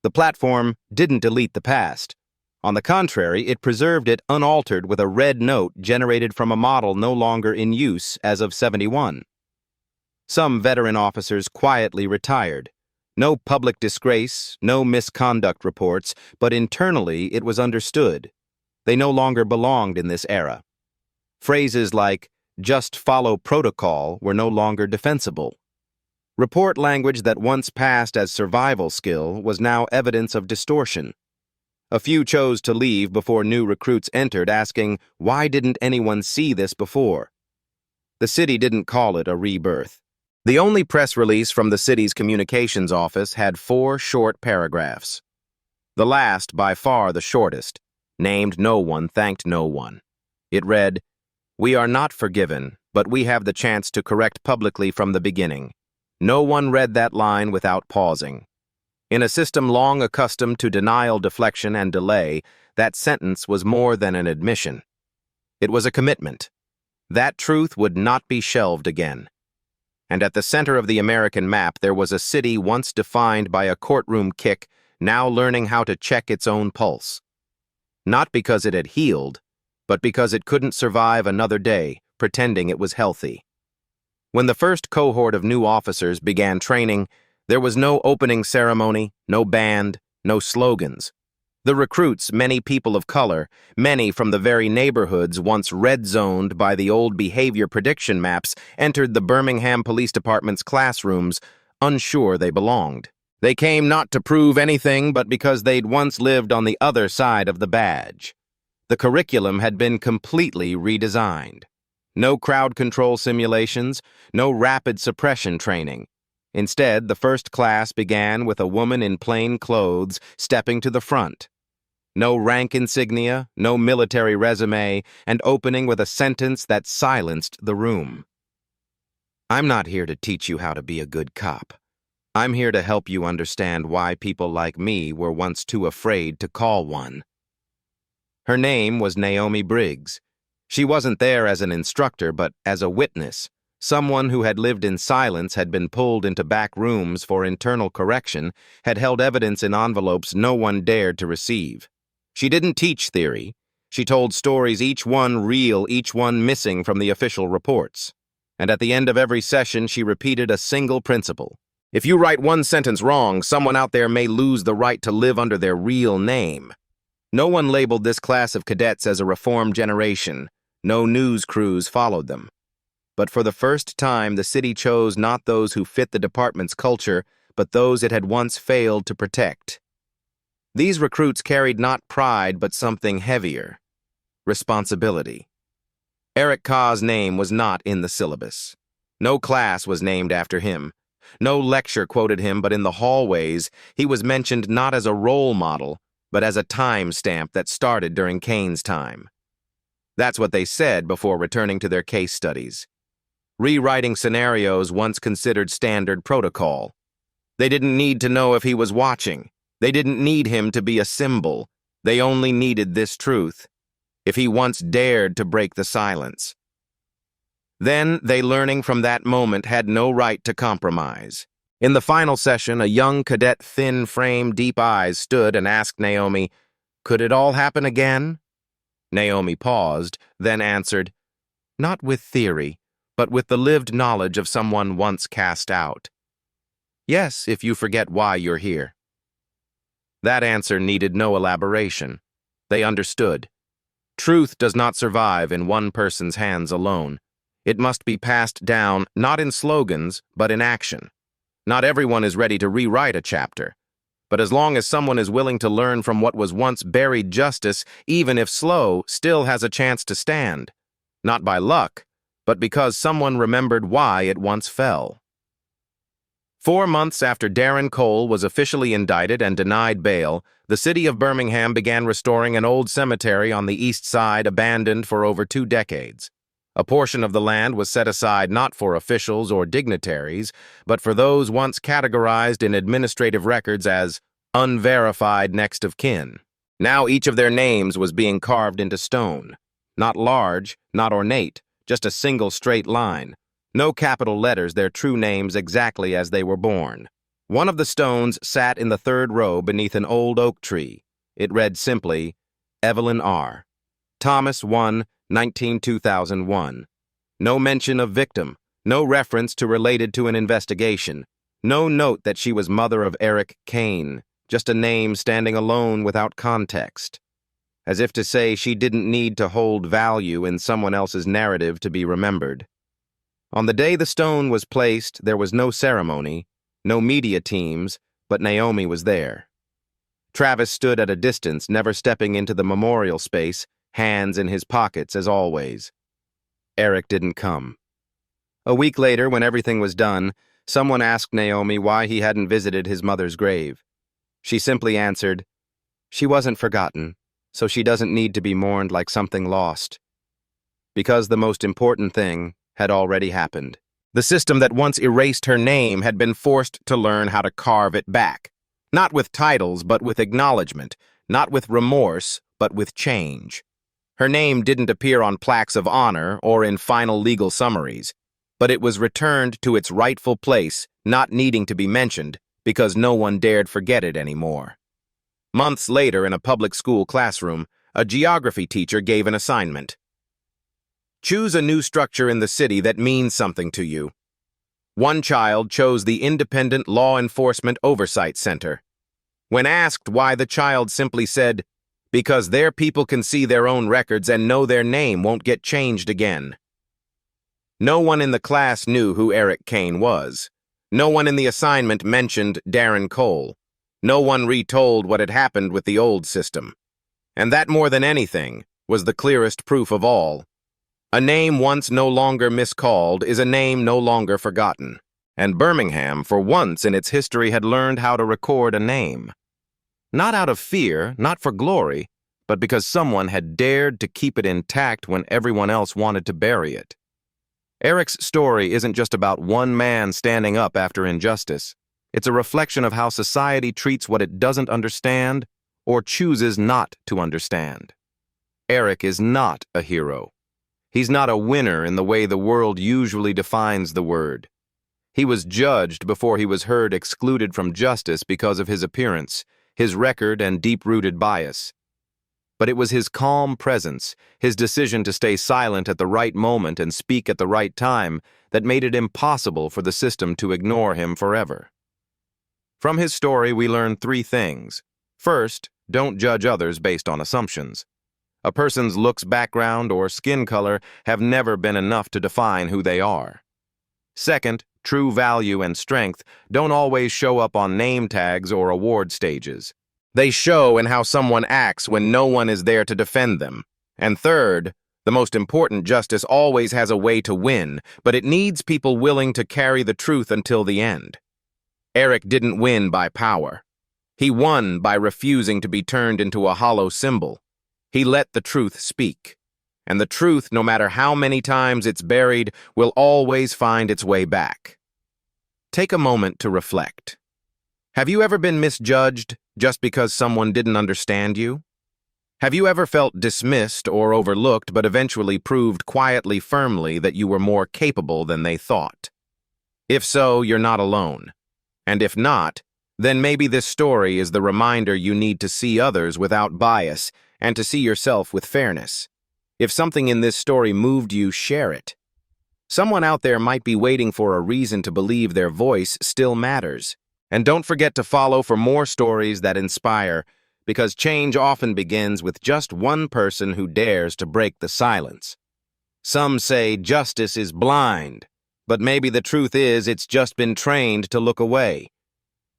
The platform didn't delete the past. On the contrary, it preserved it unaltered with a red note generated from a model no longer in use as of '71. Some veteran officers quietly retired. No public disgrace, no misconduct reports, but internally it was understood. They no longer belonged in this era. Phrases like "just follow protocol" were no longer defensible. Report language that once passed as survival skill was now evidence of distortion. A few chose to leave before new recruits entered, asking, why didn't anyone see this before? The city didn't call it a rebirth. The only press release from the city's communications office had 4 short paragraphs. The last, by far the shortest, named no one, thanked no one. It read, "We are not forgiven, but we have the chance to correct publicly from the beginning." No one read that line without pausing. In a system long accustomed to denial, deflection, and delay, that sentence was more than an admission. It was a commitment. That truth would not be shelved again. And at the center of the American map, there was a city once defined by a courtroom kick, now learning how to check its own pulse. Not because it had healed, but because it couldn't survive another day pretending it was healthy. When the first cohort of new officers began training, there was no opening ceremony, no band, no slogans. The recruits, many people of color, many from the very neighborhoods once red-zoned by the old behavior prediction maps, entered the Birmingham Police Department's classrooms, unsure they belonged. They came not to prove anything, but because they'd once lived on the other side of the badge. The curriculum had been completely redesigned. No crowd control simulations, no rapid suppression training. Instead, the first class began with a woman in plain clothes stepping to the front. No rank insignia, no military resume, and opening with a sentence that silenced the room. "I'm not here to teach you how to be a good cop. I'm here to help you understand why people like me were once too afraid to call one." Her name was Naomi Briggs. She wasn't there as an instructor, but as a witness. Someone who had lived in silence, had been pulled into back rooms for internal correction, had held evidence in envelopes no one dared to receive. She didn't teach theory. She told stories, each one real, each one missing from the official reports. And at the end of every session, she repeated a single principle. If you write one sentence wrong, someone out there may lose the right to live under their real name. No one labeled this class of cadets as a reformed generation. No news crews followed them. But for the first time, the city chose not those who fit the department's culture, but those it had once failed to protect. These recruits carried not pride, but something heavier: responsibility. Eric Kaa's name was not in the syllabus. No class was named after him. No lecture quoted him, but in the hallways, he was mentioned not as a role model, but as a time stamp that started during Kane's time. That's what they said before returning to their case studies. Rewriting scenarios once considered standard protocol. They didn't need to know if he was watching. They didn't need him to be a symbol. They only needed this truth: if he once dared to break the silence. Then, they, learning from that moment, had no right to compromise. In the final session, a young cadet, thin frame, deep eyes, stood and asked Naomi, "Could it all happen again?" Naomi paused, then answered, "Not with theory, but with the lived knowledge of someone once cast out. Yes, if you forget why you're here." That answer needed no elaboration. They understood. Truth does not survive in one person's hands alone. It must be passed down, not in slogans, but in action. Not everyone is ready to rewrite a chapter. But as long as someone is willing to learn from what was once buried, justice, even if slow, still has a chance to stand. Not by luck, but because someone remembered why it once fell. 4 months after Darren Cole was officially indicted and denied bail, the city of Birmingham began restoring an old cemetery on the east side abandoned for over 2 decades. A portion of the land was set aside not for officials or dignitaries, but for those once categorized in administrative records as unverified next of kin. Now each of their names was being carved into stone. Not large, not ornate, just a single straight line. No capital letters, their true names exactly as they were born. One of the stones sat in the 3rd row beneath an old oak tree. It read simply, Evelyn R. Thomas 1, 19-2001. No mention of victim, no reference to related to an investigation, no note that she was mother of Eric Kane, just a name standing alone without context. As if to say she didn't need to hold value in someone else's narrative to be remembered. On the day the stone was placed, there was no ceremony, no media teams, but Naomi was there. Travis stood at a distance, never stepping into the memorial space, hands in his pockets as always. Eric didn't come. A week later, when everything was done, someone asked Naomi why he hadn't visited his mother's grave. She simply answered, "She wasn't forgotten, so she doesn't need to be mourned like something lost." Because the most important thing had already happened. The system that once erased her name had been forced to learn how to carve it back. Not with titles, but with acknowledgement. Not with remorse, but with change. Her name didn't appear on plaques of honor or in final legal summaries, but it was returned to its rightful place, not needing to be mentioned, because no one dared forget it anymore. Months later, in a public school classroom, a geography teacher gave an assignment. Choose a new structure in the city that means something to you. One child chose the Independent Law Enforcement Oversight Center. When asked why, the child simply said, "Because their people can see their own records and know their name won't get changed again." No one in the class knew who Eric Kane was. No one in the assignment mentioned Darren Cole. No one retold what had happened with the old system. And that, more than anything, was the clearest proof of all. A name once no longer miscalled is a name no longer forgotten. And Birmingham, for once in its history, had learned how to record a name. Not out of fear, not for glory, but because someone had dared to keep it intact when everyone else wanted to bury it. Eric's story isn't just about one man standing up after injustice. It's a reflection of how society treats what it doesn't understand or chooses not to understand. Eric is not a hero. He's not a winner in the way the world usually defines the word. He was judged before he was heard, excluded from justice because of his appearance, his record, and deep-rooted bias. But it was his calm presence, his decision to stay silent at the right moment and speak at the right time, that made it impossible for the system to ignore him forever. From his story, we learn three things. First, don't judge others based on assumptions. A person's looks, background, or skin color have never been enough to define who they are. Second, true value and strength don't always show up on name tags or award stages. They show in how someone acts when no one is there to defend them. And third, the most important, justice always has a way to win, but it needs people willing to carry the truth until the end. Eric didn't win by power. He won by refusing to be turned into a hollow symbol. He let the truth speak. And the truth, no matter how many times it's buried, will always find its way back. Take a moment to reflect. Have you ever been misjudged just because someone didn't understand you? Have you ever felt dismissed or overlooked but eventually proved quietly, firmly that you were more capable than they thought? If so, you're not alone. And if not, then maybe this story is the reminder you need to see others without bias and to see yourself with fairness. If something in this story moved you, share it. Someone out there might be waiting for a reason to believe their voice still matters. And don't forget to follow for more stories that inspire, because change often begins with just one person who dares to break the silence. Some say justice is blind, but maybe the truth is it's just been trained to look away.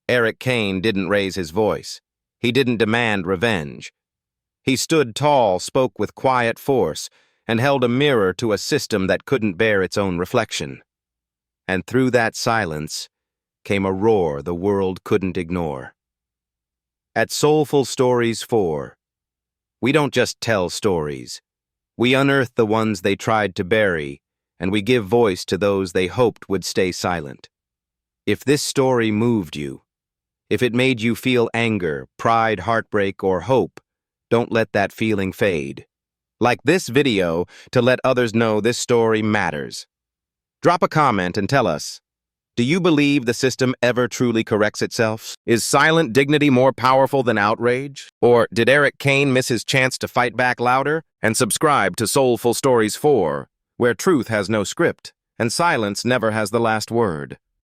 Eric Kane didn't raise his voice. He didn't demand revenge. He stood tall, spoke with quiet force, and held a mirror to a system that couldn't bear its own reflection. And through that silence came a roar the world couldn't ignore. At Soulful Stories 4, we don't just tell stories. We unearth the ones they tried to bury, and we give voice to those they hoped would stay silent. If this story moved you, if it made you feel anger, pride, heartbreak, or hope, don't let that feeling fade. Like this video to let others know this story matters. Drop a comment and tell us, do you believe the system ever truly corrects itself? Is silent dignity more powerful than outrage? Or did Eric Kane miss his chance to fight back louder? And subscribe to Soulful Stories 4, where truth has no script and silence never has the last word.